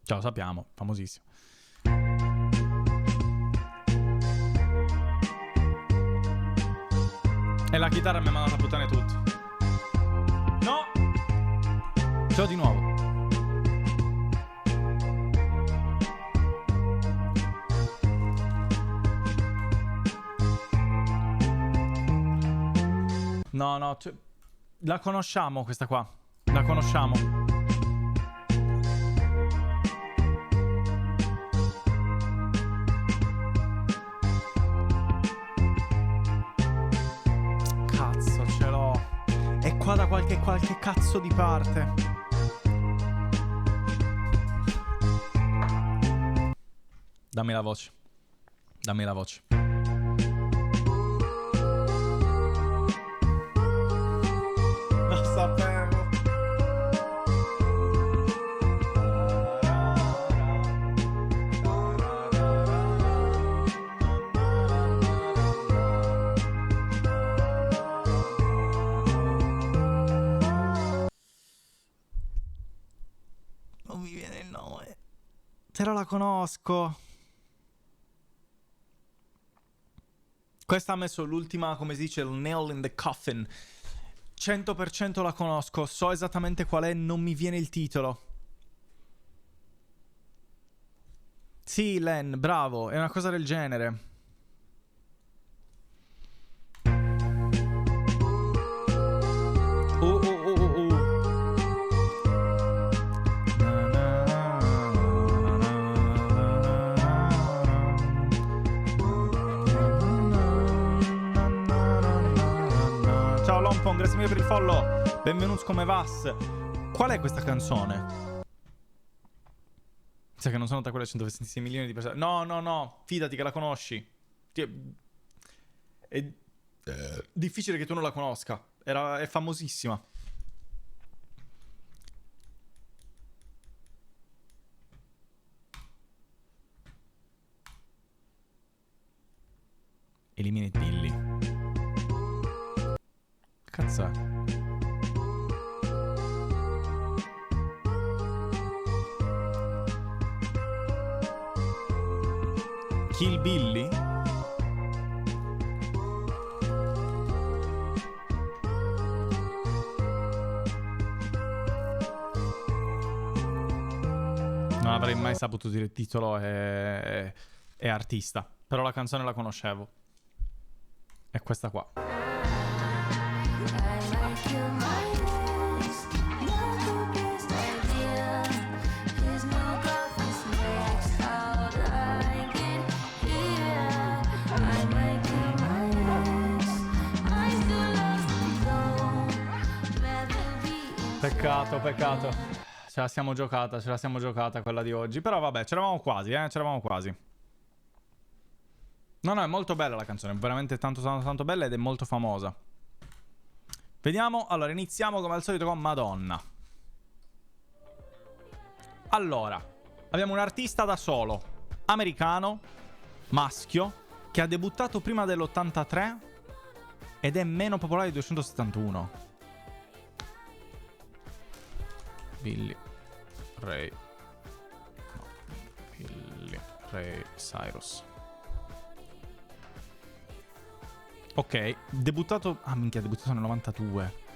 Ce lo sappiamo, famosissima. E la chitarra mi ha mandato a puttane tutti. No! Ce l'ho di nuovo. No, la conosciamo questa qua. La conosciamo. Cazzo, ce l'ho. È qua da qualche cazzo di parte. Dammi la voce. Lo sapevo. Non mi viene il nome. Però la conosco. Questa ha messo l'ultima, come si dice, il nail in the coffin. 100% la conosco, so esattamente qual è, non mi viene il titolo. Sì, Len, bravo, è una cosa del genere. Grazie mille per il follow. Benvenuti, come vas? Qual è questa canzone? Sai che non sono tra quelle 126 milioni di persone. No, fidati che la conosci. È difficile che tu non la conosca. È famosissima. Eliminate Billy. Cazzo è? Kill Billy? Non avrei mai saputo dire il titolo e artista. Però la canzone la conoscevo. È questa qua. Peccato. Ce la siamo giocata quella di oggi. Però vabbè, c'eravamo quasi. No, è molto bella la canzone. Veramente tanto bella ed è molto famosa. Vediamo. Allora, iniziamo come al solito con Madonna. Allora, abbiamo un artista da solo, americano, maschio, che ha debuttato prima dell'83 ed è meno popolare di 271. Billy Ray. No. Billy Ray Cyrus. Ok, debuttato... Ah, minchia, debuttato nel 92.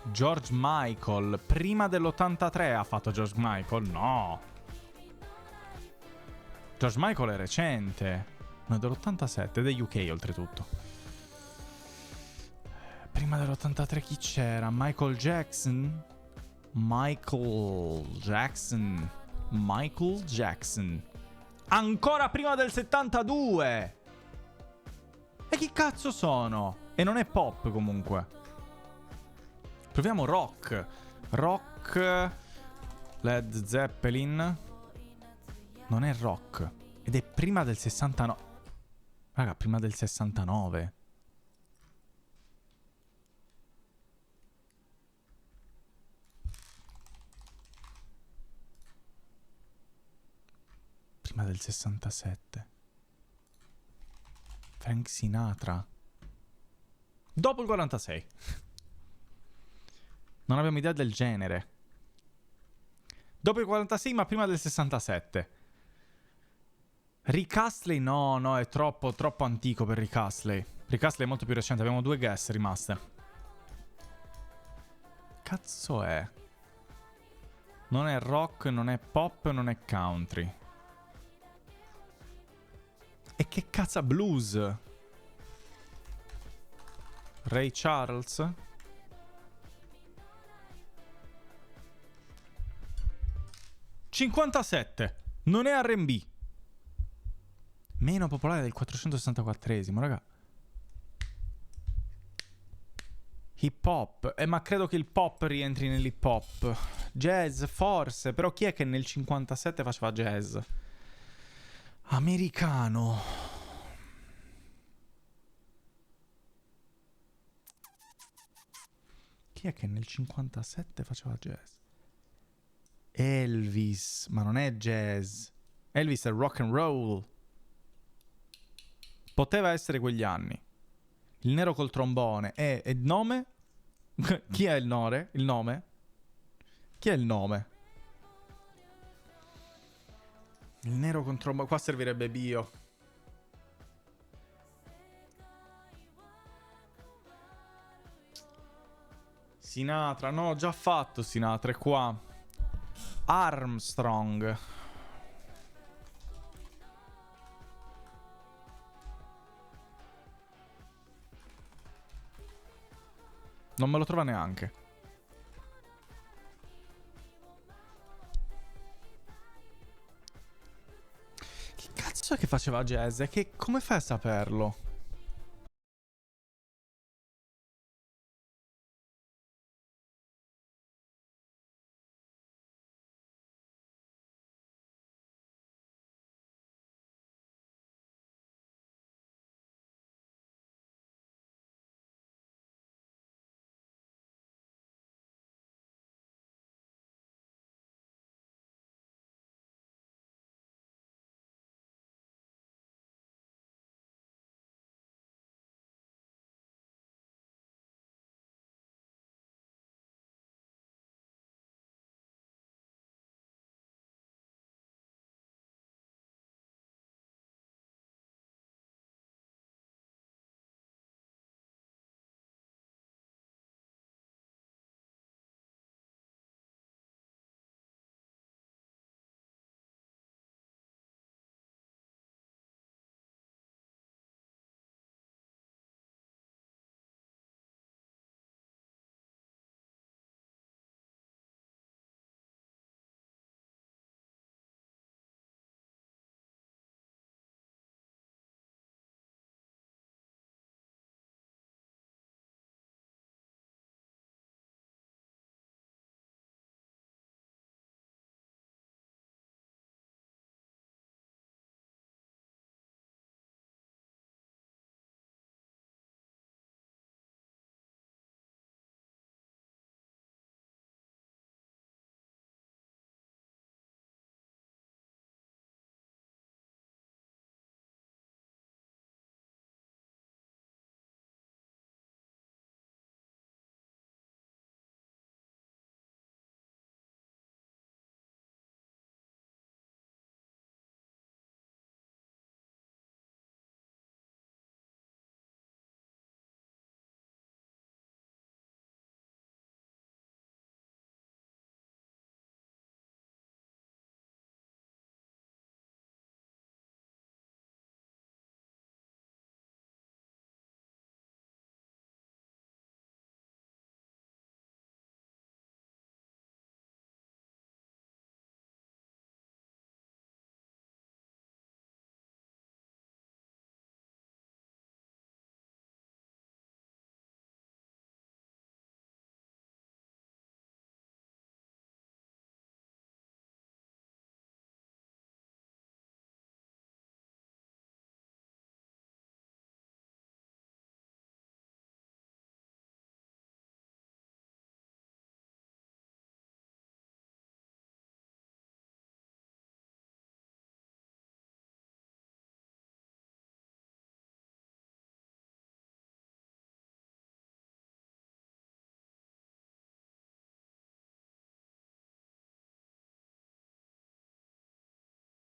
George Michael. Prima dell'83 ha fatto George Michael? No. George Michael è recente. No, è dell'87, è degli UK oltretutto. Prima dell'83 chi c'era? Michael Jackson? Michael Jackson. Ancora prima del 72! E chi cazzo sono? E non è pop comunque. Proviamo rock. Rock. Led Zeppelin. Non è rock. Ed è prima del 69. Raga, prima del 69. Prima del 67. Frank Sinatra. Dopo il 46. Non abbiamo idea del genere. Dopo il 46 ma prima del 67. Rick Astley no, è troppo antico per Rick Astley. Rick Astley è molto più recente, abbiamo 2 guess rimaste. Cazzo è? Non è rock, non è pop, non è country. E che cazzo blues? Ray Charles? ...57. Non è R&B. Meno popolare del 464esimo, raga. Hip hop. Ma credo che il pop rientri nell'hip hop. Jazz, forse. Però chi è che nel 57 faceva jazz? Americano. Chi è che nel 57 faceva jazz? Elvis. Ma non è jazz. Elvis è rock and roll. Poteva essere quegli anni. Il nero col trombone. E il nome? Chi è il nome? Il nome? Chi è il nome? Il nero con trombone. Qua servirebbe bio. Sinatra. No, ho già fatto Sinatra. È qua. Armstrong. Non me lo trova neanche. Che cazzo è che faceva jazz? E che come fai a saperlo?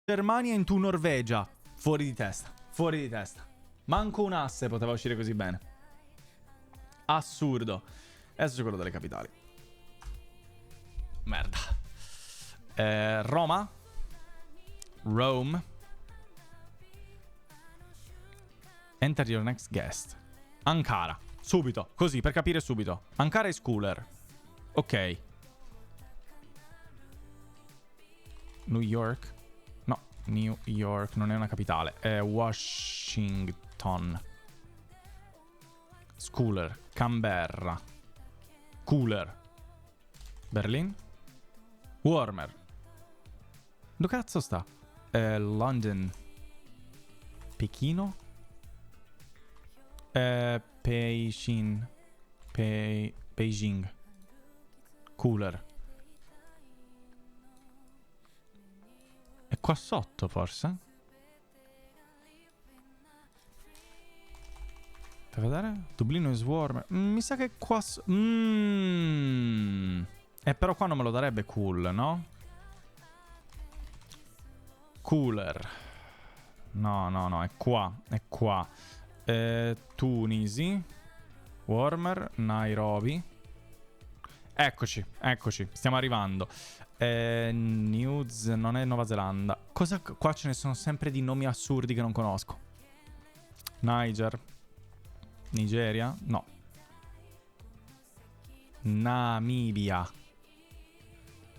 Germania into Norvegia. Fuori di testa. Fuori di testa. Manco un asse poteva uscire così bene. Assurdo. Adesso c'è quello delle capitali. Merda. Roma. Rome. Enter your next guest. Ankara. Subito. Così, per capire subito. Ankara is cooler. Ok. New York. No, New York non è una capitale. È Washington. Schooler. Canberra. Cooler. Berlin. Warmer. Dove cazzo sta? London. Pechino. Beijing. Beijing. Cooler. È qua sotto, forse? Per vedere? Dublino is warmer. Mi sa che qua... però qua non me lo darebbe cool, no? Cooler. No, è qua. È qua. Tunisi. Warmer. Nairobi. Eccoci. Stiamo arrivando. News. Non è Nuova Zelanda. Cosa? Qua ce ne sono sempre di nomi assurdi che non conosco. Niger. Nigeria. No. Namibia.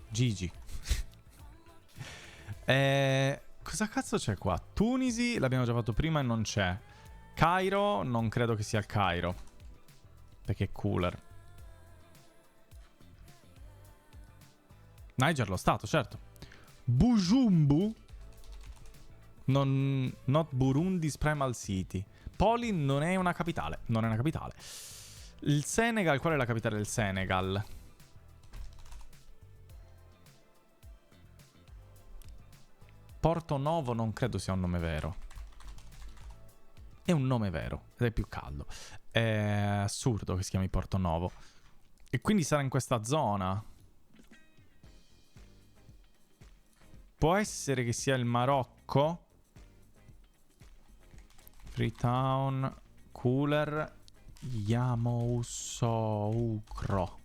Gigi. Cosa cazzo c'è qua? Tunisi l'abbiamo già fatto prima e non c'è. Cairo, non credo che sia il Cairo. Perché è cooler. Niger lo stato, certo. Bujumbura. Not Burundi's Primal City. Poli non è una capitale. Non è una capitale. Il Senegal, qual è la capitale del Senegal? Porto Novo non credo sia un nome vero. È un nome vero ed è più caldo. È assurdo che si chiami Porto Novo. E quindi sarà in questa zona. Può essere che sia il Marocco. Freetown. Cooler. Yamoussoukro.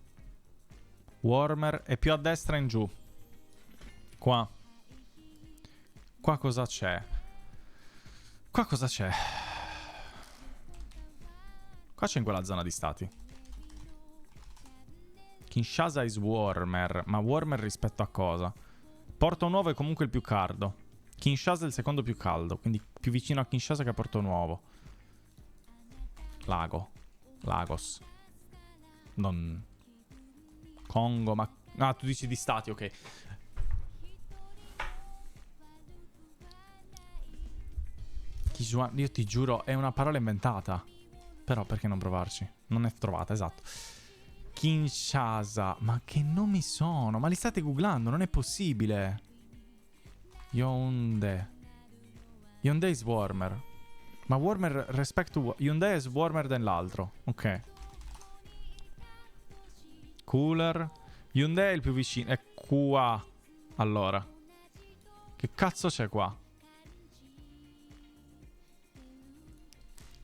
Warmer. E più a destra in giù. Qua. Qua cosa c'è? Qua cosa c'è? Qua c'è in quella zona di stati. Kinshasa is warmer. Ma warmer rispetto a cosa? Porto Nuovo è comunque il più caldo. Kinshasa è il secondo più caldo. Quindi più vicino a Kinshasa che a Porto Nuovo. Lagos. Non... Congo, ma... Ah, tu dici di stati, ok. Io ti giuro, è una parola inventata. Però perché non provarci? Non è trovata, esatto. Kinshasa. Ma che nomi sono? Ma li state googlando? Non è possibile. Yaoundé. Yaoundé is warmer. Ma warmer respect to... Yaoundé is warmer than l'altro. Ok. Cooler. Yaoundé è il più vicino. È qua. Allora. Che cazzo c'è qua?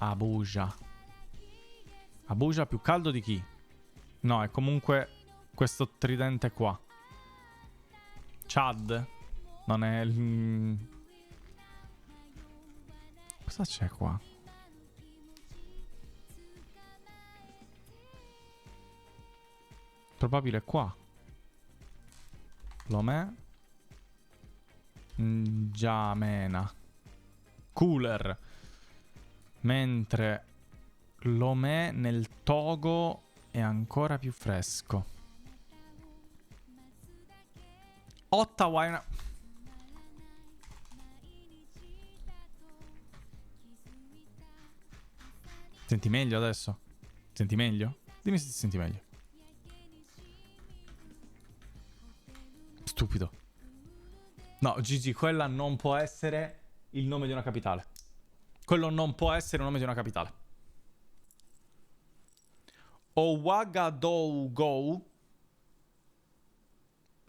Abuja. Abuja più caldo di chi? No, è comunque questo tridente qua. Chad. Non è il... Cosa c'è qua? Probabile qua. Lomé. N'Djamena. Cooler. Mentre Lomé nel Togo è ancora più fresco. Ottawa è una... Senti meglio adesso? Senti meglio? Dimmi se ti senti meglio. Stupido. No, Gigi, quella non può essere il nome di una capitale. Quello non può essere il nome di una capitale. Ouagadougou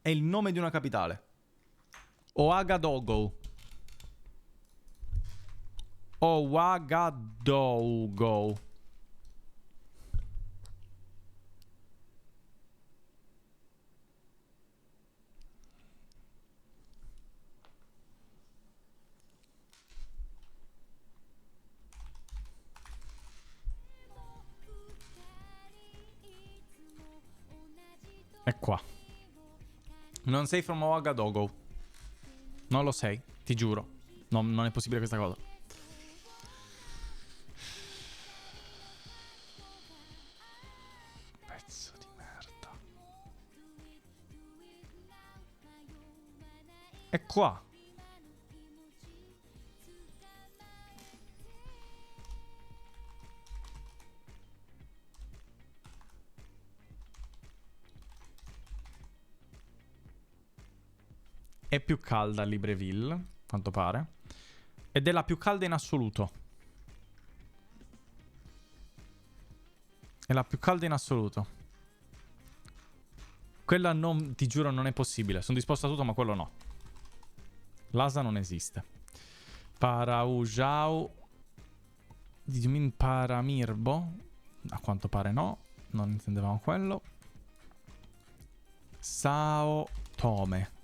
è il nome di una capitale. Ouagadougou. Ouagadougou. È qua. Non sei from Ouagadougou. Non lo sei, ti giuro. Non è possibile questa cosa. Pezzo di merda. È qua. È più calda a Libreville, a quanto pare. Ed è la più calda in assoluto. È la più calda in assoluto. Quella non, ti giuro, non è possibile. Sono disposto a tutto, ma quello no. L'asa non esiste. Paraujau. Dimin Paramirbo. A quanto pare no. Non intendevamo quello. Sao Tome.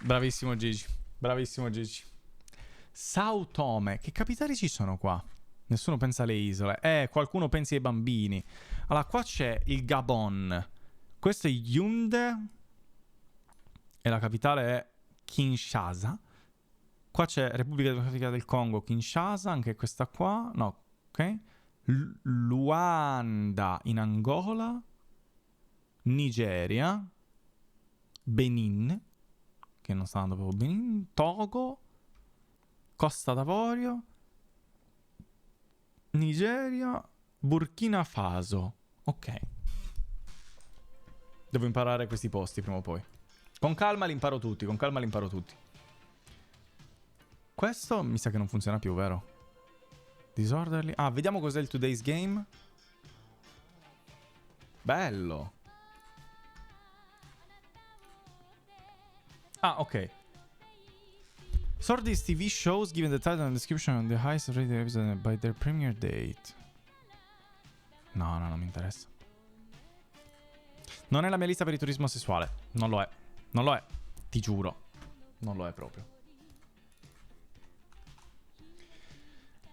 Bravissimo Gigi. Bravissimo Gigi. Sao Tome. Che capitali ci sono qua? Nessuno pensa alle isole. Qualcuno pensi ai bambini. Allora, qua c'è il Gabon. Questo è Yaoundé. E la capitale è Kinshasa. Qua c'è Repubblica Democratica del Congo, Kinshasa. Anche questa qua. No, ok. Luanda in Angola. Nigeria. Benin. Che non sta andando proprio Benin. Togo. Costa d'Avorio. Nigeria. Burkina Faso. Ok. Devo imparare questi posti prima o poi. Con calma li imparo tutti. Con calma li imparo tutti. Questo mi sa che non funziona più, vero? Disorderly. Ah, vediamo cos'è il Today's Game. Bello. Ah, ok. Sort these TV shows given the title and description on the highest rated episode by their premiere date. No, non mi interessa. Non è la mia lista per il turismo sessuale. Non lo è. Non lo è. Ti giuro. Non lo è proprio.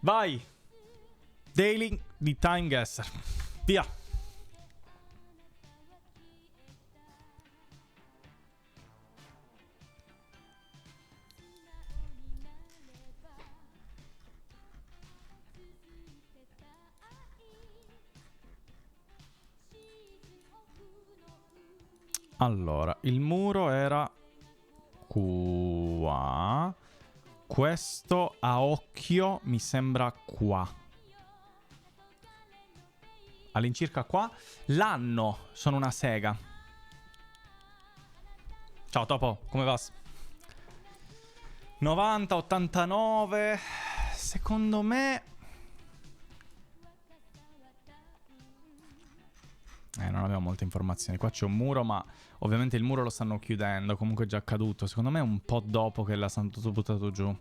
Vai. Daily di Time Guesser. Via. Allora, il muro era qua. Questo a occhio mi sembra qua. All'incirca qua. L'anno sono una sega. Ciao Topo, come va? 90, 89. Secondo me... non abbiamo molte informazioni. Qua c'è un muro, ma ovviamente il muro lo stanno chiudendo. Comunque è già accaduto. Secondo me è un po' dopo che l'ha tutto buttato giù.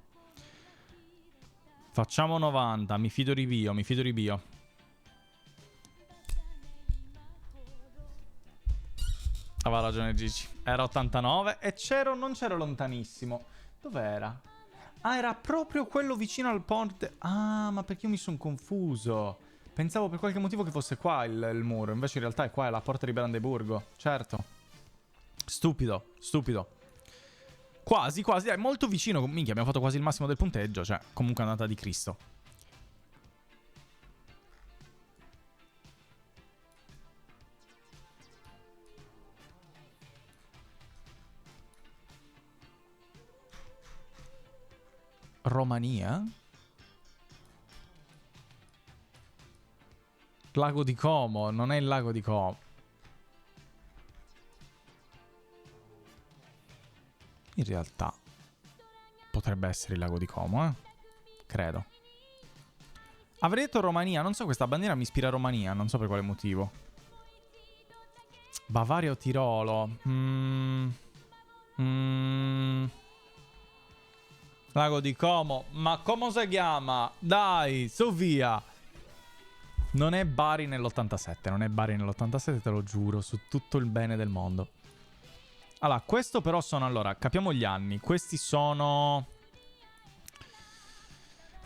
Facciamo 90. Mi fido di Bio, mi fido di Bio. Aveva ragione Gigi. Era 89 e non c'ero lontanissimo. Dov'era? Ah, era proprio quello vicino al ponte. Ah, ma perché io mi sono confuso. Pensavo per qualche motivo che fosse qua il muro. Invece in realtà è qua, è la porta di Brandeburgo. Certo. Stupido, stupido. Quasi, quasi, è molto vicino. Minchia, abbiamo fatto quasi il massimo del punteggio. Cioè, comunque è andata di Cristo. Romania? Lago di Como, non è il lago di Como. In realtà potrebbe essere il lago di Como, Credo. Avrei detto Romania, non so, questa bandiera mi ispira a Romania, non so per quale motivo. Bavaria o Tirolo? Lago di Como. Ma come si chiama? Dai, su via. Non è Bari nell'87. Non è Bari nell'87, te lo giuro, su tutto il bene del mondo. Allora, questo però sono... Allora, capiamo gli anni. Questi sono...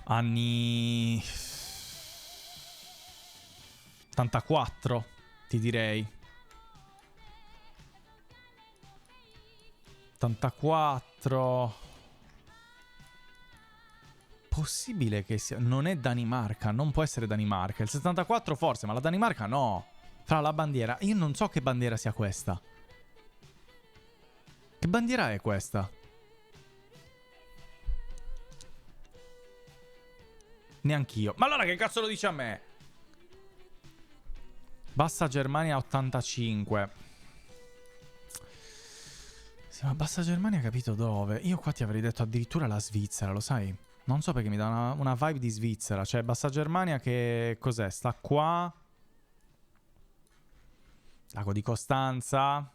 anni... 84, ti direi. 84. Possibile che sia... Non è Danimarca, non può essere Danimarca. Il 74 forse, ma la Danimarca no. Fra la bandiera... Io non so che bandiera sia questa. Che bandiera è questa? Neanch'io. Ma allora che cazzo lo dice a me? Bassa Germania 85. Sì, ma Bassa Germania capito dove? Io qua ti avrei detto addirittura la Svizzera, lo sai? Non so perché mi dà una vibe di Svizzera. Cioè Bassa Germania che... cos'è? Sta qua. Lago di Costanza.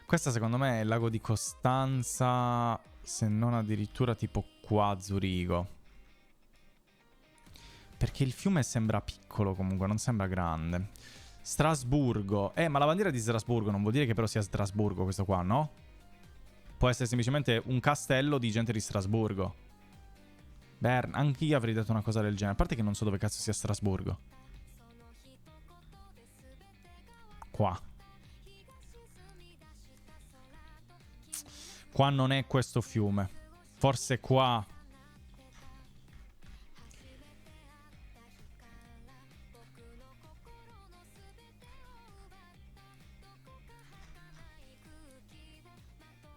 Questa secondo me è il lago di Costanza, se non addirittura tipo qua a Zurigo. Perché il fiume sembra piccolo comunque, non sembra grande. Strasburgo. Ma la bandiera di Strasburgo non vuol dire che però sia Strasburgo questo qua, no? Può essere semplicemente un castello di gente di Strasburgo. Anche io avrei detto una cosa del genere. A parte che non so dove cazzo sia Strasburgo. Qua. Qua non è questo fiume. Forse qua.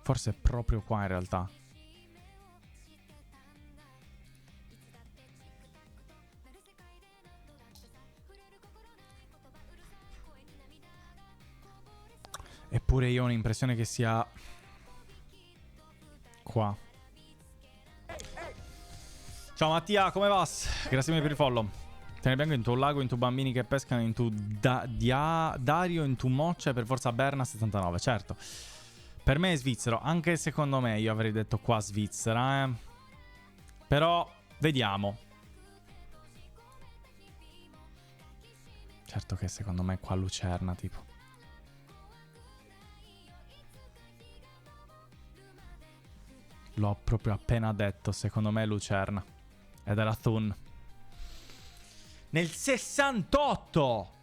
Forse è proprio qua in realtà. Eppure io ho un'impressione che sia... qua. Ciao Mattia, come va? Grazie mille per il follow. Te ne vengo in tu lago, in tu bambini che pescano, in tu Dario, in tu Moccia, per forza Berna 79, certo. Per me è svizzero, anche secondo me io avrei detto qua Svizzera, Però, vediamo. Certo che secondo me è qua Lucerna, tipo. L'ho proprio appena detto, secondo me è Lucerna. Ed era Thun. Nel 68!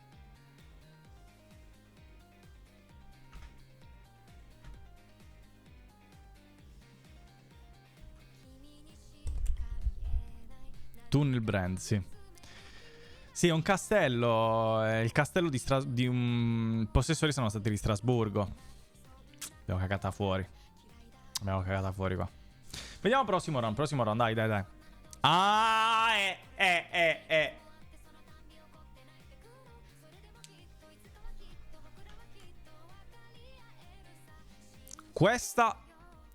Tunnel Brand, sì. Sì, è un castello. Il castello di un... possessori sono stati di Strasburgo. Abbiamo cagata fuori. Abbiamo cagata fuori qua. Vediamo prossimo round, dai, dai, dai. Ah, Questa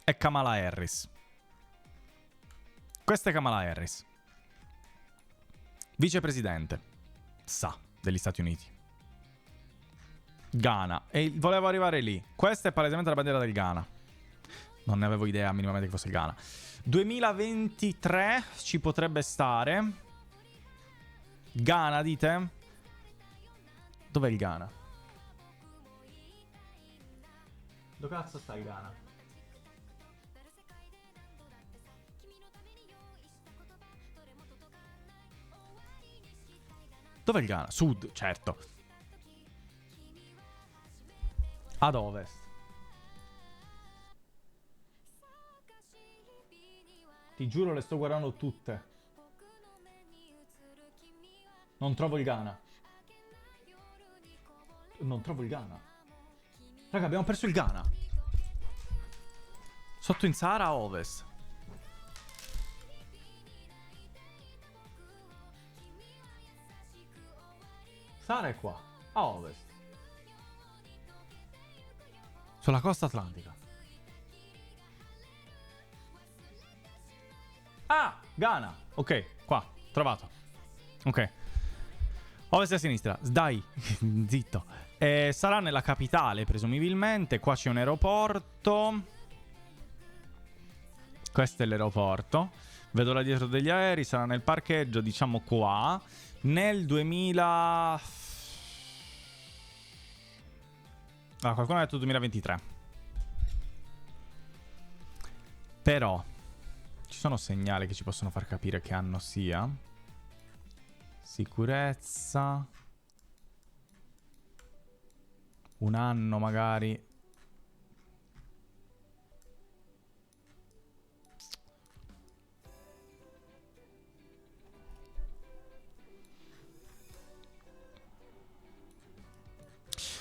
è Kamala Harris. Questa è Kamala Harris. Vicepresidente. Degli Stati Uniti. Ghana. E volevo arrivare lì. Questa è palesemente la bandiera del Ghana. Non ne avevo idea minimamente che fosse il Ghana. 2023 ci potrebbe stare. Ghana, dite? Dov'è il Ghana? Dove cazzo sta il Ghana? Dov'è il Ghana? Sud, certo. Ad ovest. Ti giuro le sto guardando tutte. Non trovo il Ghana. Non trovo il Ghana. Raga, abbiamo perso il Ghana. Sotto in Sahara a ovest. Sara è qua, a ovest. Sulla costa atlantica. Ah, Ghana. Ok, qua, trovato. Ok. Ovest e a sinistra. Dai, zitto. Sarà nella capitale, presumibilmente. Qua c'è un aeroporto. Questo è l'aeroporto. Vedo là dietro degli aerei. Sarà nel parcheggio, diciamo qua. Nel 2000... Ah, qualcuno ha detto 2023. Però ci sono segnali che ci possono far capire che anno sia. Sicurezza. Un anno magari.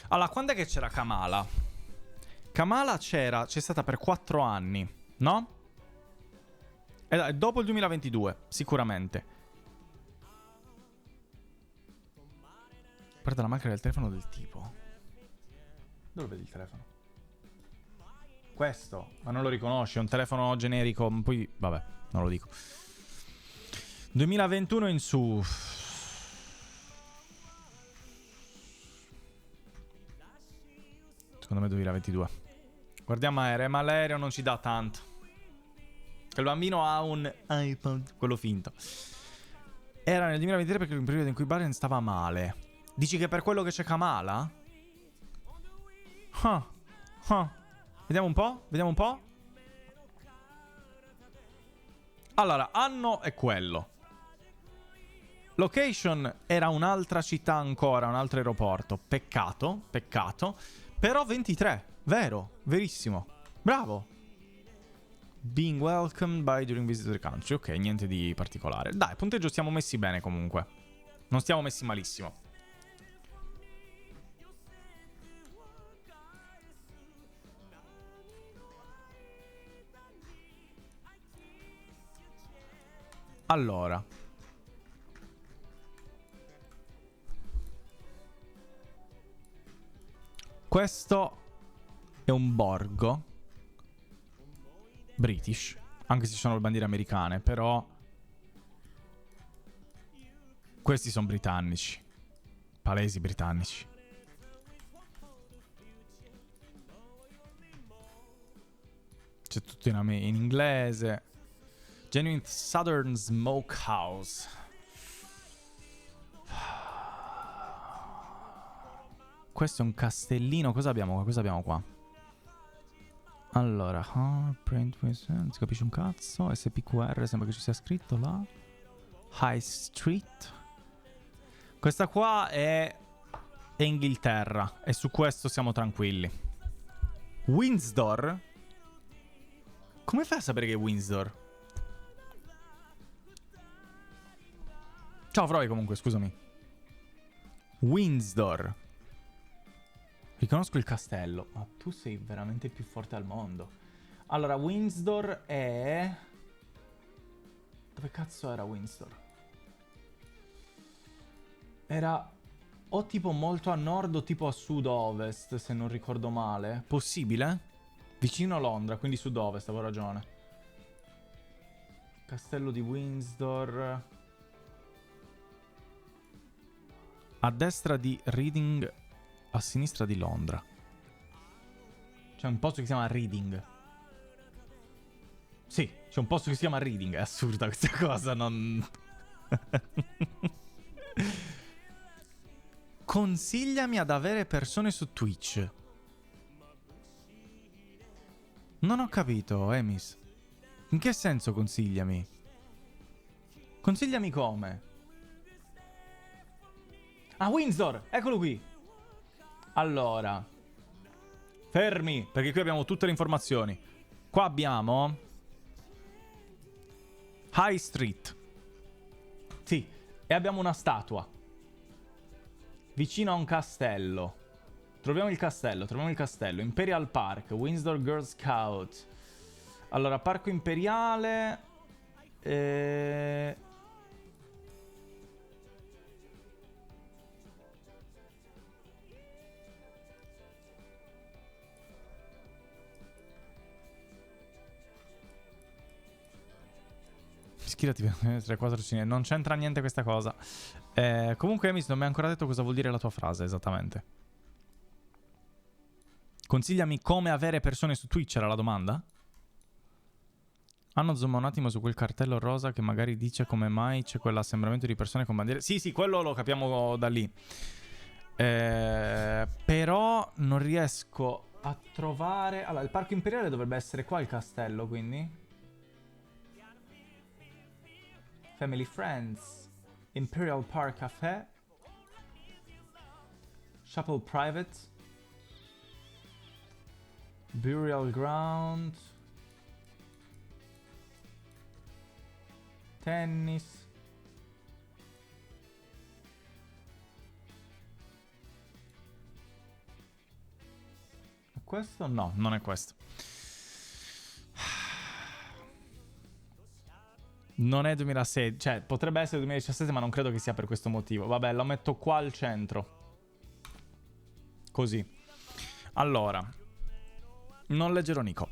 Allora, quando è che c'era Kamala? Kamala c'è stata per 4 anni, no? E dopo il 2022, sicuramente. Guarda la macchina del telefono del tipo. Dove vedi il telefono? Questo, ma non lo riconosci, è un telefono generico. Poi, vabbè, non lo dico. 2021 in su. Secondo me 2022. Guardiamo aereo, ma l'aereo non ci dà tanto. Il bambino ha un iPhone, quello finto. Era nel 2023 perché è un periodo in cui Biden stava male. Dici che per quello che c'è Kamala? Vediamo un po', vediamo un po'. Allora, anno è quello. Location era un'altra città ancora, un altro aeroporto. Peccato, peccato. Però 23, vero, verissimo. Bravo. Being welcomed by during visit to the country. Ok, niente di particolare. Dai, punteggio stiamo messi bene comunque. Non stiamo messi malissimo. Allora. Questo è un borgo British, anche se ci sono le bandiere americane, però questi sono britannici, palesi britannici. C'è tutto in inglese. Genuine Southern Smokehouse. Questo è un castellino. Cosa abbiamo qua? Cosa abbiamo qua? Allora, print, non si capisce un cazzo. SPQR, sembra che ci sia scritto là. High Street. Questa qua è Inghilterra e su questo siamo tranquilli. Windsor? Come fai a sapere che è Windsor? Ciao Freud, comunque, scusami. Windsor. Riconosco il castello. Ma tu sei veramente il più forte al mondo. Allora, Windsor è... Dove cazzo era Windsor? Era o tipo molto a nord o tipo a sud-ovest, se non ricordo male. Possibile? Vicino a Londra, quindi sud-ovest, avevo ragione. Castello di Windsor. A destra di Reading, a sinistra di Londra. C'è un posto che si chiama Reading. Sì, c'è un posto che si chiama Reading. È assurda questa cosa, non... Consigliami ad avere persone su Twitch. Non ho capito, Emis. In che senso consigliami? Consigliami come? Ah, Windsor! Eccolo qui! Allora. Fermi, perché qui abbiamo tutte le informazioni. Qua abbiamo... High Street. Sì, e abbiamo una statua. Vicino a un castello. Troviamo il castello, troviamo il castello. Imperial Park, Windsor Girl Scout. Allora, Parco Imperiale. Schierati per 3-4 cinesi. Non c'entra niente questa cosa. Comunque, Emis, non mi ha ancora detto cosa vuol dire la tua frase esattamente. Consigliami come avere persone su Twitch, era la domanda? Hanno zoom un attimo su quel cartello rosa che magari dice come mai c'è quell'assembramento di persone con bandiere. Sì, quello lo capiamo da lì. Però non riesco a trovare... Allora, il Parco Imperiale dovrebbe essere qua il castello, quindi. Family Friends. Imperial Park Café. Chapel Private. Burial Ground. Tennis. È questo? No, non è questo. Non è 2016, cioè potrebbe essere 2017, ma non credo che sia per questo motivo. Vabbè, lo metto qua al centro. Così. Allora, non leggerò Nico.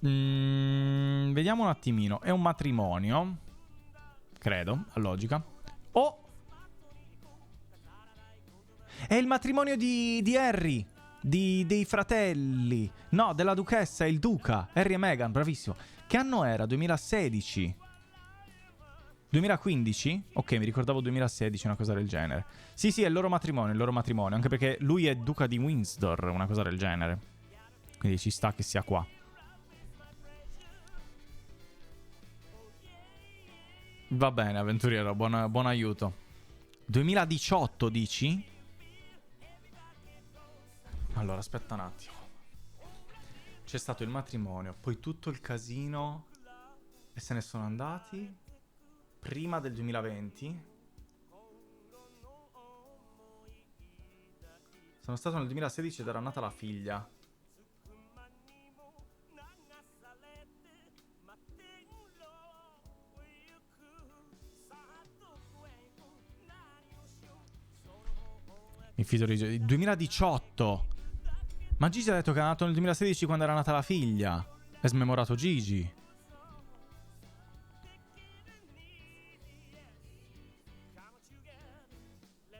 Vediamo un attimino. È un matrimonio, credo, a logica. Oh! È il matrimonio di Harry, dei fratelli. No, della duchessa e il duca. Harry e Meghan, bravissimo. Che anno era? 2016? 2015? Ok, mi ricordavo 2016, una cosa del genere. Sì, è il loro matrimonio, anche perché lui è duca di Windsor, una cosa del genere. Quindi ci sta che sia qua. Va bene, avventuriero, buon aiuto. 2018, dici? Allora, aspetta un attimo. C'è stato il matrimonio, poi tutto il casino e se ne sono andati prima del 2020. Sono stato nel 2016 ed era nata la figlia. Mi fido di 2018. Ma Gigi ha detto che è nato nel 2016 quando era nata la figlia. È smemorato Gigi.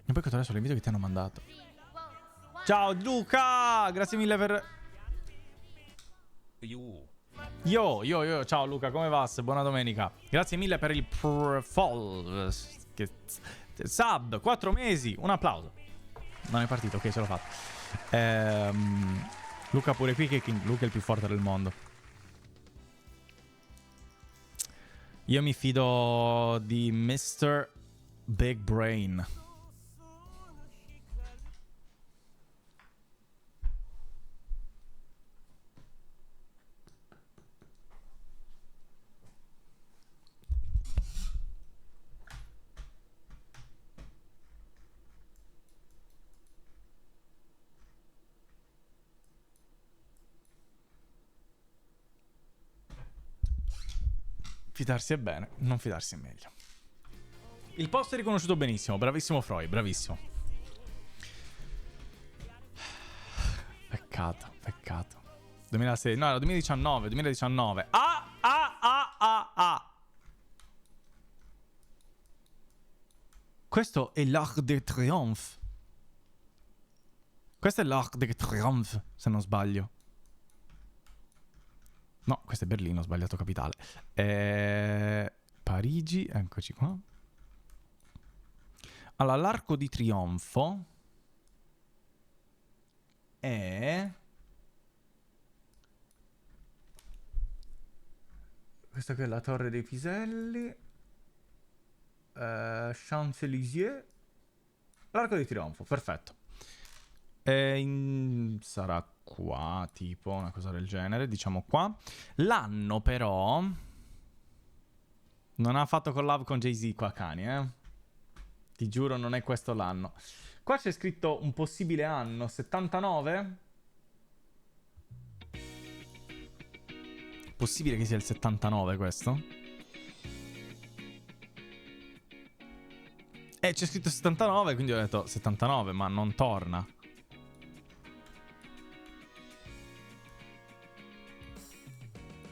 E poi adesso le video che ti hanno mandato. Ciao Luca! Grazie mille per... Yo, ciao Luca, come va? Buona domenica. Grazie mille per il sub, 4 mesi, un applauso. Non è partito, ok, ce l'ho fatta. Luca pure qui, che Luca è il più forte del mondo. Io mi fido di Mr. Big Brain. Fidarsi è bene, non fidarsi è meglio. Il posto è riconosciuto benissimo, bravissimo Freud, bravissimo. Peccato. 2006, no, era 2019. Questo è l'Arc de Triomphe. Questo è l'Arc de Triomphe, se non sbaglio. No, questo è Berlino, ho sbagliato capitale. Parigi, eccoci qua. Allora, l'Arco di Trionfo è... Questa qui è la Torre dei Piselli. Champs-Élysées. L'Arco di Trionfo, perfetto. Sarà qua, tipo, una cosa del genere, diciamo qua. L'anno, però... Non ha fatto collab con Jay-Z qua, cani, Ti giuro, non è questo l'anno. Qua c'è scritto un possibile anno, 79? Possibile che sia il 79 questo? C'è scritto 79, quindi ho detto 79, ma non torna.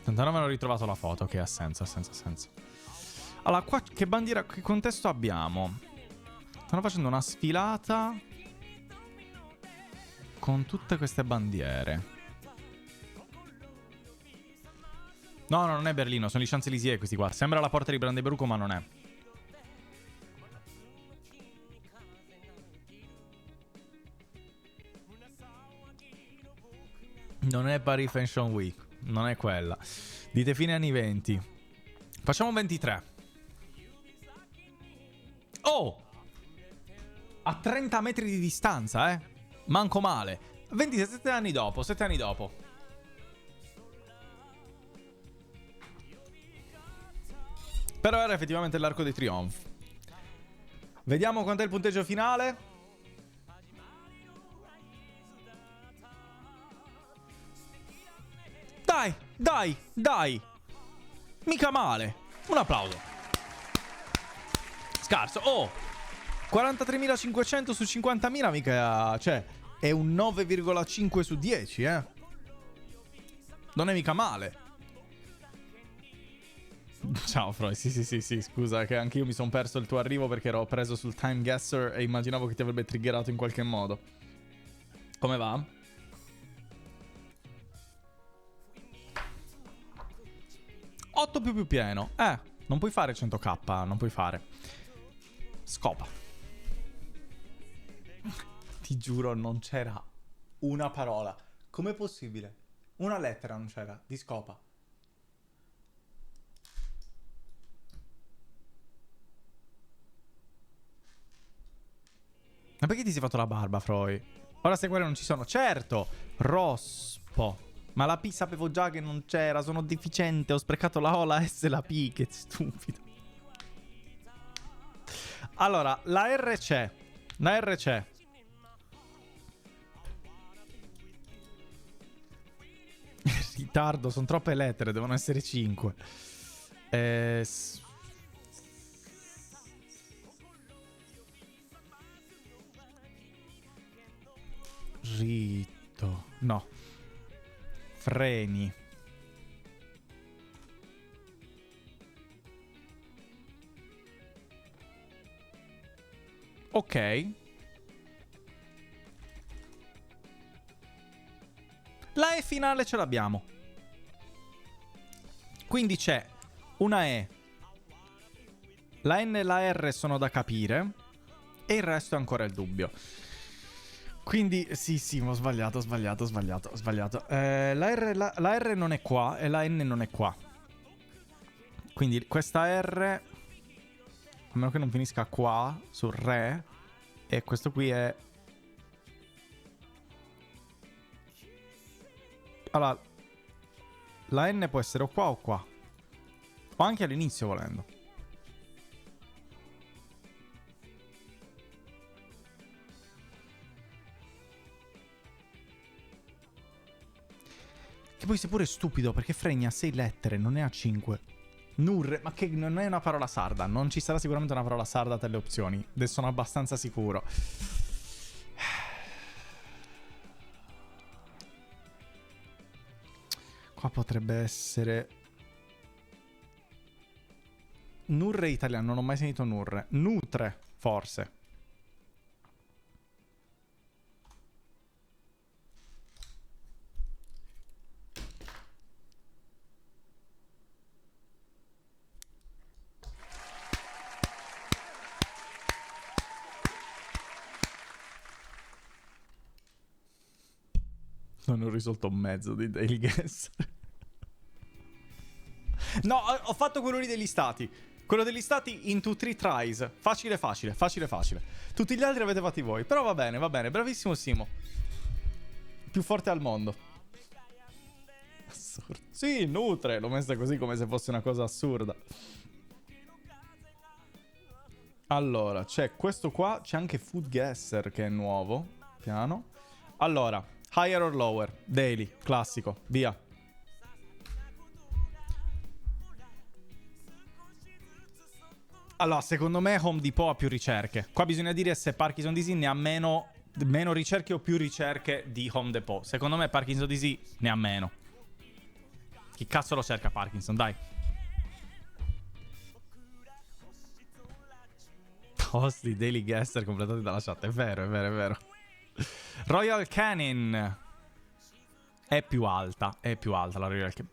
Non ho ritrovato la foto, che ha senso. Allora, qua che bandiera, che contesto abbiamo? Stanno facendo una sfilata con tutte queste bandiere. No, non è Berlino, sono gli Champs-Élysées questi qua. Sembra la porta di Brandeburgo, ma non è. Non è Paris Fashion Week, non è quella. Dite fine anni 20. Facciamo 23. Oh! A 30 metri di distanza, eh? Manco male. 27 anni dopo, 7 anni dopo. Però era effettivamente l'Arco di Triomphe. Vediamo quant'è il punteggio finale. Dai, dai, dai. Mica male. Un applauso. Scarso. Oh, 43.500 su 50.000 mica... Cioè, è un 9,5 su 10, eh. Non è mica male. Ciao Freud, sì, scusa che anch'io mi sono perso il tuo arrivo perché ero preso sul time guesser e immaginavo che ti avrebbe triggerato in qualche modo. Come va? $8 più pieno. Non puoi fare 100k, non puoi fare. Scopa. Ti giuro, non c'era una parola. Com'è possibile? Una lettera non c'era di scopa. Ma perché ti sei fatto la barba, Freud? Ora se quelle non ci sono. Certo, rospo. Ma la P sapevo già che non c'era. Sono deficiente. Ho sprecato la O, la S e la P. Che stupido. Allora, la R c'è. La R c'è. Ritardo, sono troppe lettere. Devono essere 5. Rito. No. Freni. Ok. La E finale ce l'abbiamo. Quindi c'è una E. La N e la R sono da capire. E il resto è ancora il dubbio. Quindi, sì, ho sbagliato. La R non è qua e la N non è qua. Quindi questa R, a meno che non finisca qua, sul Re, e questo qui è... Allora, la N può essere o qua o qua. O anche all'inizio, volendo. Che poi sei pure stupido perché Fregna ha 6 lettere, non ne ha 5. Nurre, ma che non è una parola sarda. Non ci sarà sicuramente una parola sarda tra le opzioni. Ne sono abbastanza sicuro. Qua potrebbe essere... Nurre italiano, non ho mai sentito Nurre. Nutre, forse. Non ho risolto un mezzo di daily guess. No, ho fatto quello lì degli stati. Quello degli stati into 3 tries. Facile. Tutti gli altri avete fatti voi. Però va bene, bravissimo Simo. Più forte al mondo. Assurdo. Sì, nutre. L'ho messa così come se fosse una cosa assurda. Allora, c'è questo qua. C'è anche Food Guesser che è nuovo. Piano. Allora, higher or lower? Daily, classico. Via. Allora, secondo me Home Depot ha più ricerche. Qua bisogna dire se Parkinson DC ne ha meno ricerche o più ricerche di Home Depot. Secondo me Parkinson DC ne ha meno. Chi cazzo lo cerca Parkinson, dai. Host di Daily Guesser completati dalla chat. È vero, è vero, è vero. Royal Canin è più alta la Royal Canin.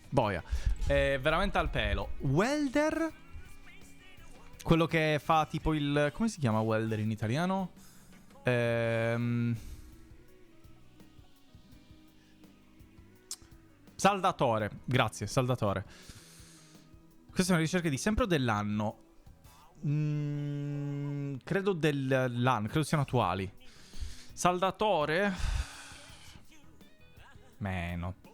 Boia, è veramente al pelo. Welder? Quello che fa tipo il... come si chiama welder in italiano? Saldatore, grazie, saldatore. Queste sono ricerche di sempre o dell'anno? Credo dell'anno, credo siano attuali. Saldatore? Meno.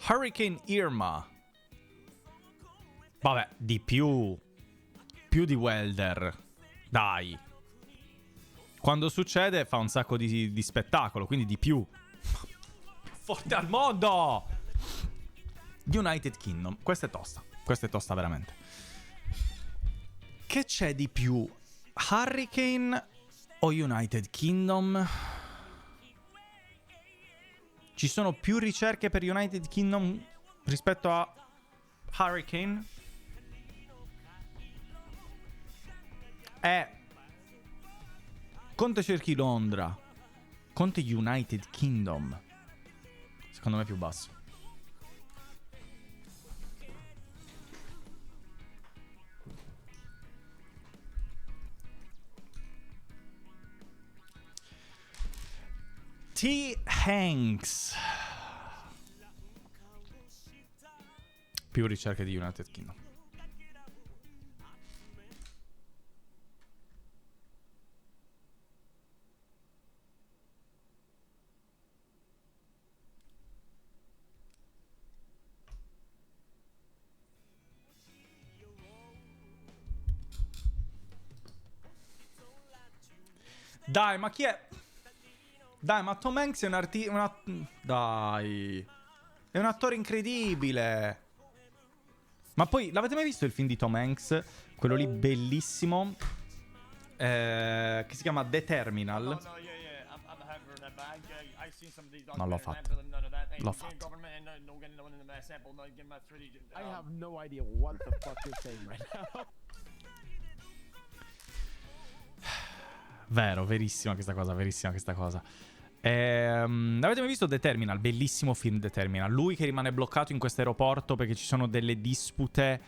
Hurricane Irma. Vabbè, di più. Più di welder. Dai. Quando succede fa un sacco di spettacolo, quindi di più. Forte al mondo! United Kingdom. Questa è tosta veramente. Che c'è di più? Hurricane o United Kingdom? Ci sono più ricerche per United Kingdom rispetto a Hurricane? Conte cerchi Londra. Conte United Kingdom. Secondo me è più basso. T. Hanks. Più ricerche di United Kingdom. Dai, ma chi è? Dai, ma Tom Hanks è Dai. È un attore incredibile. Ma poi, l'avete mai visto il film di Tom Hanks? Quello lì bellissimo. Che si chiama The Terminal. Non l'ho fatto. L'ho fatto. I have no idea what the fuck you're saying right now. Vero, verissima questa cosa, verissima questa cosa. Avete mai visto The Terminal? Bellissimo film The Terminal. Lui che rimane bloccato in questo aeroporto perché ci sono delle dispute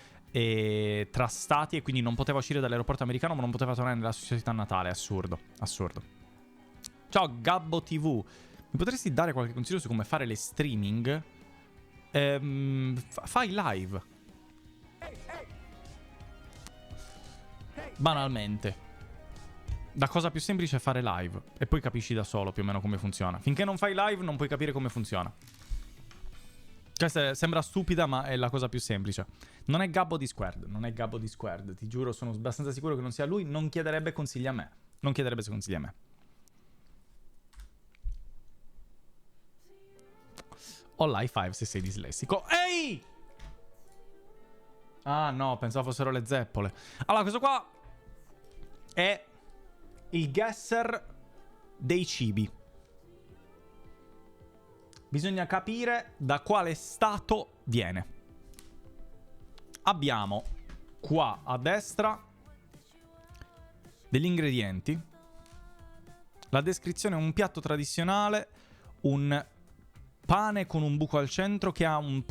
tra stati e quindi non poteva uscire dall'aeroporto americano ma non poteva tornare nella sua città natale. Assurdo, assurdo. Ciao Gabbo TV. Mi potresti dare qualche consiglio su come fare le streaming? Fai live. Banalmente. La cosa più semplice è fare live e poi capisci da solo più o meno come funziona. Finché non fai live non puoi capire come funziona. Cioè sembra stupida ma è la cosa più semplice. Non è Gabbo di Squared, non è Gabbo di Squared. Ti giuro, sono abbastanza sicuro che non sia lui. Non chiederebbe consigli a me. Non chiederebbe consigli a me. Ho l'i5 se sei dislessico. Ehi! Ah no, pensavo fossero le zeppole. Allora, questo qua è il guesser dei cibi. Bisogna capire da quale stato viene. Abbiamo qua a destra degli ingredienti. La descrizione è un piatto tradizionale, un pane con un buco al centro che ha un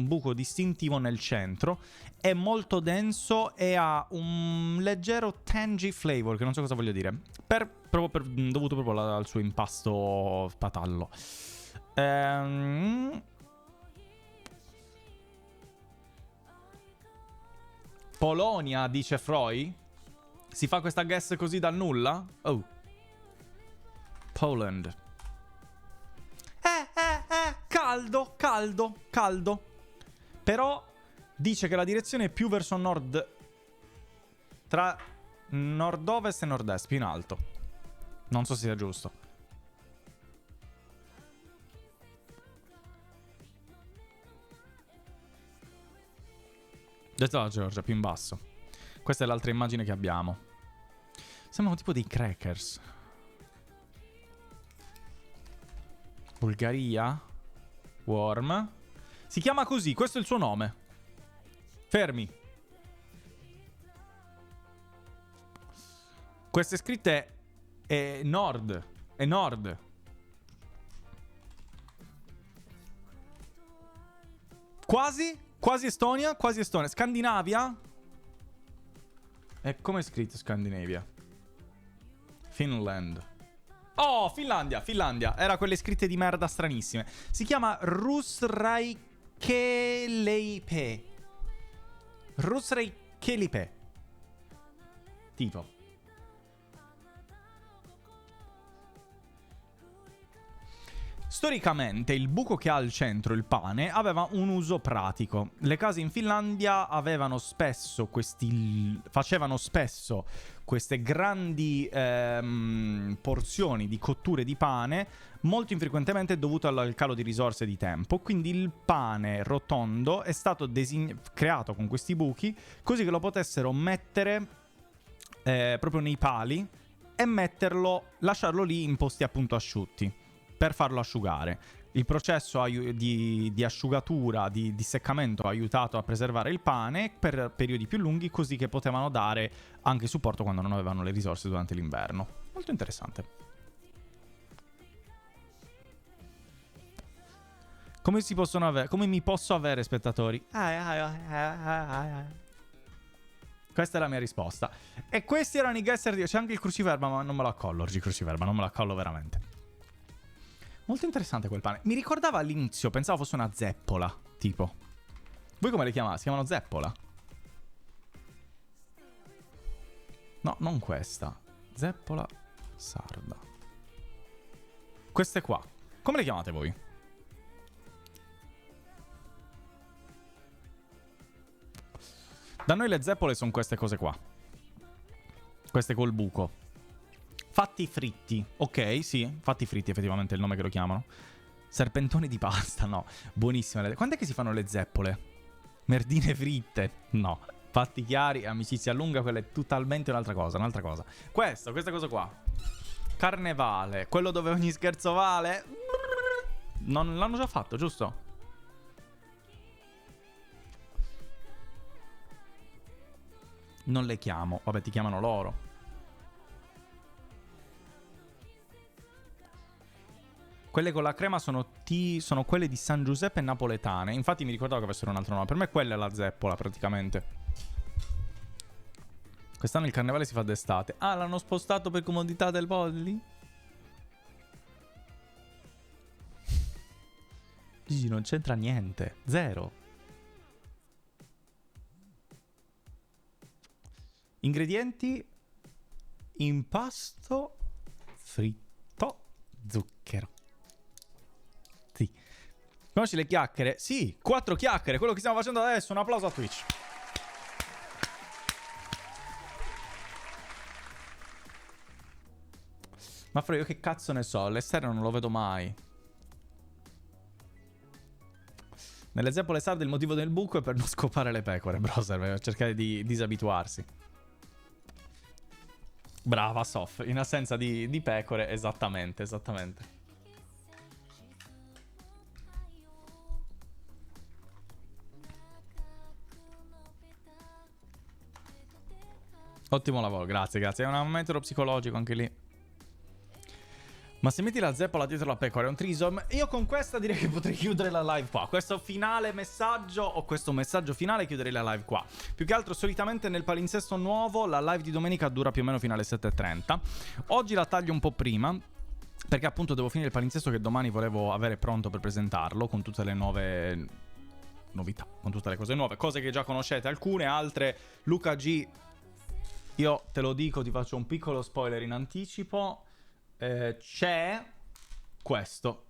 buco distintivo nel centro. È molto denso e ha un leggero tangy flavor, che non so cosa voglio dire. Dovuto proprio al suo impasto patallo. Polonia, dice Freud. Si fa questa guess così dal nulla? Oh. Poland. Caldo. Però dice che la direzione è più verso nord. Tra nord-ovest e nord-est, più in alto. Non so se sia giusto. Destra la Georgia, più in basso. Questa è l'altra immagine che abbiamo. Sembrano tipo dei crackers. Bulgaria. Worm. Si chiama così, questo è il suo nome. Fermi. Queste scritte è nord. È nord. Quasi? Quasi Estonia? Quasi Estonia. Scandinavia? E come è scritto Scandinavia? Finland. Oh, Finlandia, Finlandia. Era quelle scritte di merda stranissime. Si chiama Rusreikelipe. Rusreikelipe. Tipo. Storicamente il buco che ha al centro il pane aveva un uso pratico. Le case in Finlandia facevano spesso queste grandi porzioni di cotture di pane, molto infrequentemente dovuto al calo di risorse di tempo. Quindi il pane rotondo è stato creato con questi buchi così che lo potessero mettere proprio nei pali e lasciarlo lì in posti appunto asciutti per farlo asciugare. Il processo di asciugatura, di seccamento ha aiutato a preservare il pane per periodi più lunghi, così che potevano dare anche supporto quando non avevano le risorse durante l'inverno. Molto interessante. Come mi posso avere spettatori? Questa è la mia risposta. E questi erano i guesser di... C'è anche il cruciverba, ma non me lo accollo oggi, cruciverba, non me lo accollo veramente. Molto interessante quel pane. Mi ricordava all'inizio, pensavo fosse una zeppola, tipo. Voi come le chiamate? Si chiamano zeppola? No, non questa. Zeppola sarda. Queste qua. Come le chiamate voi? Da noi le zeppole sono queste cose qua. Queste col buco. Fatti fritti. Ok, sì, fatti fritti effettivamente è il nome che lo chiamano. Serpentoni di pasta, no. Buonissime. Quando è che si fanno le zeppole? Merdine fritte? No. Fatti chiari, amicizia lunga, quella è totalmente un'altra cosa, questa cosa qua. Carnevale, quello dove ogni scherzo vale. Non l'hanno già fatto, giusto? Non le chiamo. Vabbè, ti chiamano loro. Quelle con la crema sono quelle di San Giuseppe napoletane. Infatti mi ricordavo che avessero un altro nome. Per me quella è la zeppola, praticamente. Quest'anno il carnevale si fa d'estate. Ah, l'hanno spostato per comodità del Polli? Gigi, non c'entra niente. Zero. Ingredienti: impasto fritto, zucchero. Sì. Conosci le chiacchiere? Sì, 4 chiacchiere, quello che stiamo facendo adesso. Un applauso a Twitch. Ma Fra, io che cazzo ne so, all'esterno non lo vedo mai. Nelle zeppole sarde il motivo del buco è per non scopare le pecore, browser, per cercare di disabituarsi. Brava Sof, in assenza di pecore, esattamente. Ottimo lavoro, grazie. È un metodo psicologico anche lì. Ma se metti la zeppola dietro la pecora è un trisom. Io con questa direi che potrei chiudere la live qua. Questo finale messaggio o questo messaggio finale chiuderei la live qua. Più che altro solitamente nel palinsesto nuovo la live di domenica dura più o meno fino alle 7:30. Oggi la taglio un po' prima perché appunto devo finire il palinsesto che domani volevo avere pronto per presentarlo con tutte le nuove novità, con tutte le cose nuove, cose che già conoscete, alcune, altre. Luca G, io te lo dico, ti faccio un piccolo spoiler in anticipo. C'è questo.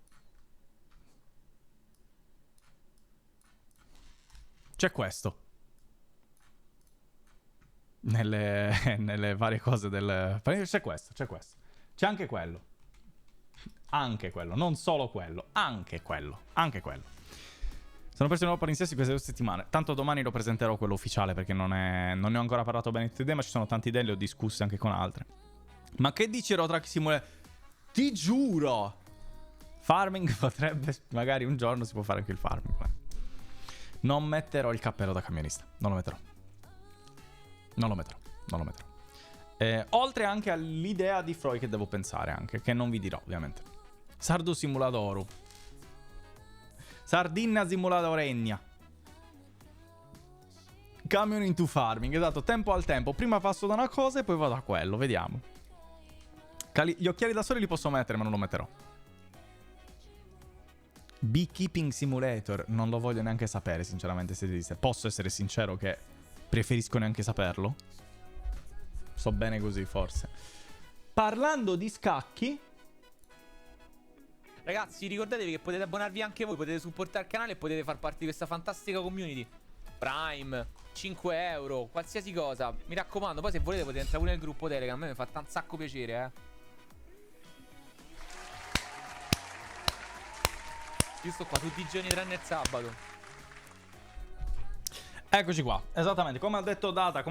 C'è questo nelle varie cose del... C'è questo. C'è anche quello. Non solo quello. Anche quello. Sono preso un nuovo palinsesti queste 2 settimane. Tanto domani lo presenterò quello ufficiale perché non ne ho ancora parlato bene di tutte idee, ma ci sono tante idee, le ho discusse anche con altre. Ma che dice Rotrack Simulator? Ti giuro! Farming potrebbe, magari un giorno si può fare anche il farming. Non metterò il cappello da camionista. Non lo metterò. Oltre anche all'idea di Freud che devo pensare anche, che non vi dirò ovviamente. Sardo Simuladoru. Sardinna Simulatoregna. Camion into farming. Esatto, tempo al tempo. Prima passo da una cosa e poi vado a quello. Vediamo. Gli occhiali da sole li posso mettere, ma non lo metterò. Beekeeping Simulator. Non lo voglio neanche sapere, sinceramente, se esiste. Posso essere sincero che preferisco neanche saperlo? So bene così, forse. Parlando di scacchi... Ragazzi, ricordatevi che potete abbonarvi anche voi, potete supportare il canale e potete far parte di questa fantastica community. Prime, 5 euro, qualsiasi cosa. Mi raccomando, poi se volete potete entrare pure nel gruppo Telegram, a me mi fa un sacco piacere, Io sto qua tutti i giorni tranne il sabato. Eccoci qua, esattamente, come ha detto Data,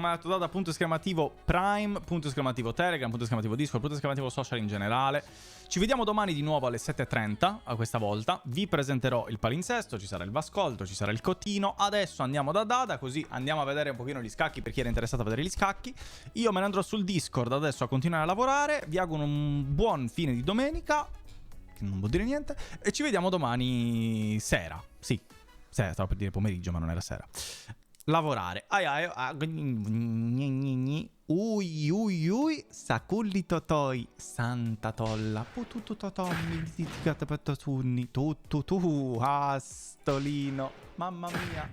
punto esclamativo Prime, punto esclamativo Telegram, punto esclamativo Discord, punto esclamativo social in generale. Ci vediamo domani di nuovo alle 7:30, a questa volta. Vi presenterò il palinsesto, ci sarà il Vascolto, ci sarà il Cottino. Adesso andiamo da Data, così andiamo a vedere un pochino gli scacchi per chi era interessato a vedere gli scacchi. Io me ne andrò sul Discord adesso a continuare a lavorare. Vi auguro un buon fine di domenica, che non vuol dire niente, e ci vediamo domani sera. Sì, sera, stavo per dire pomeriggio, ma non era sera. Lavorare. Ui, saculli totoi, santa tolla, pututu totommi, litigata per totunni, tu, astolino, mamma mia.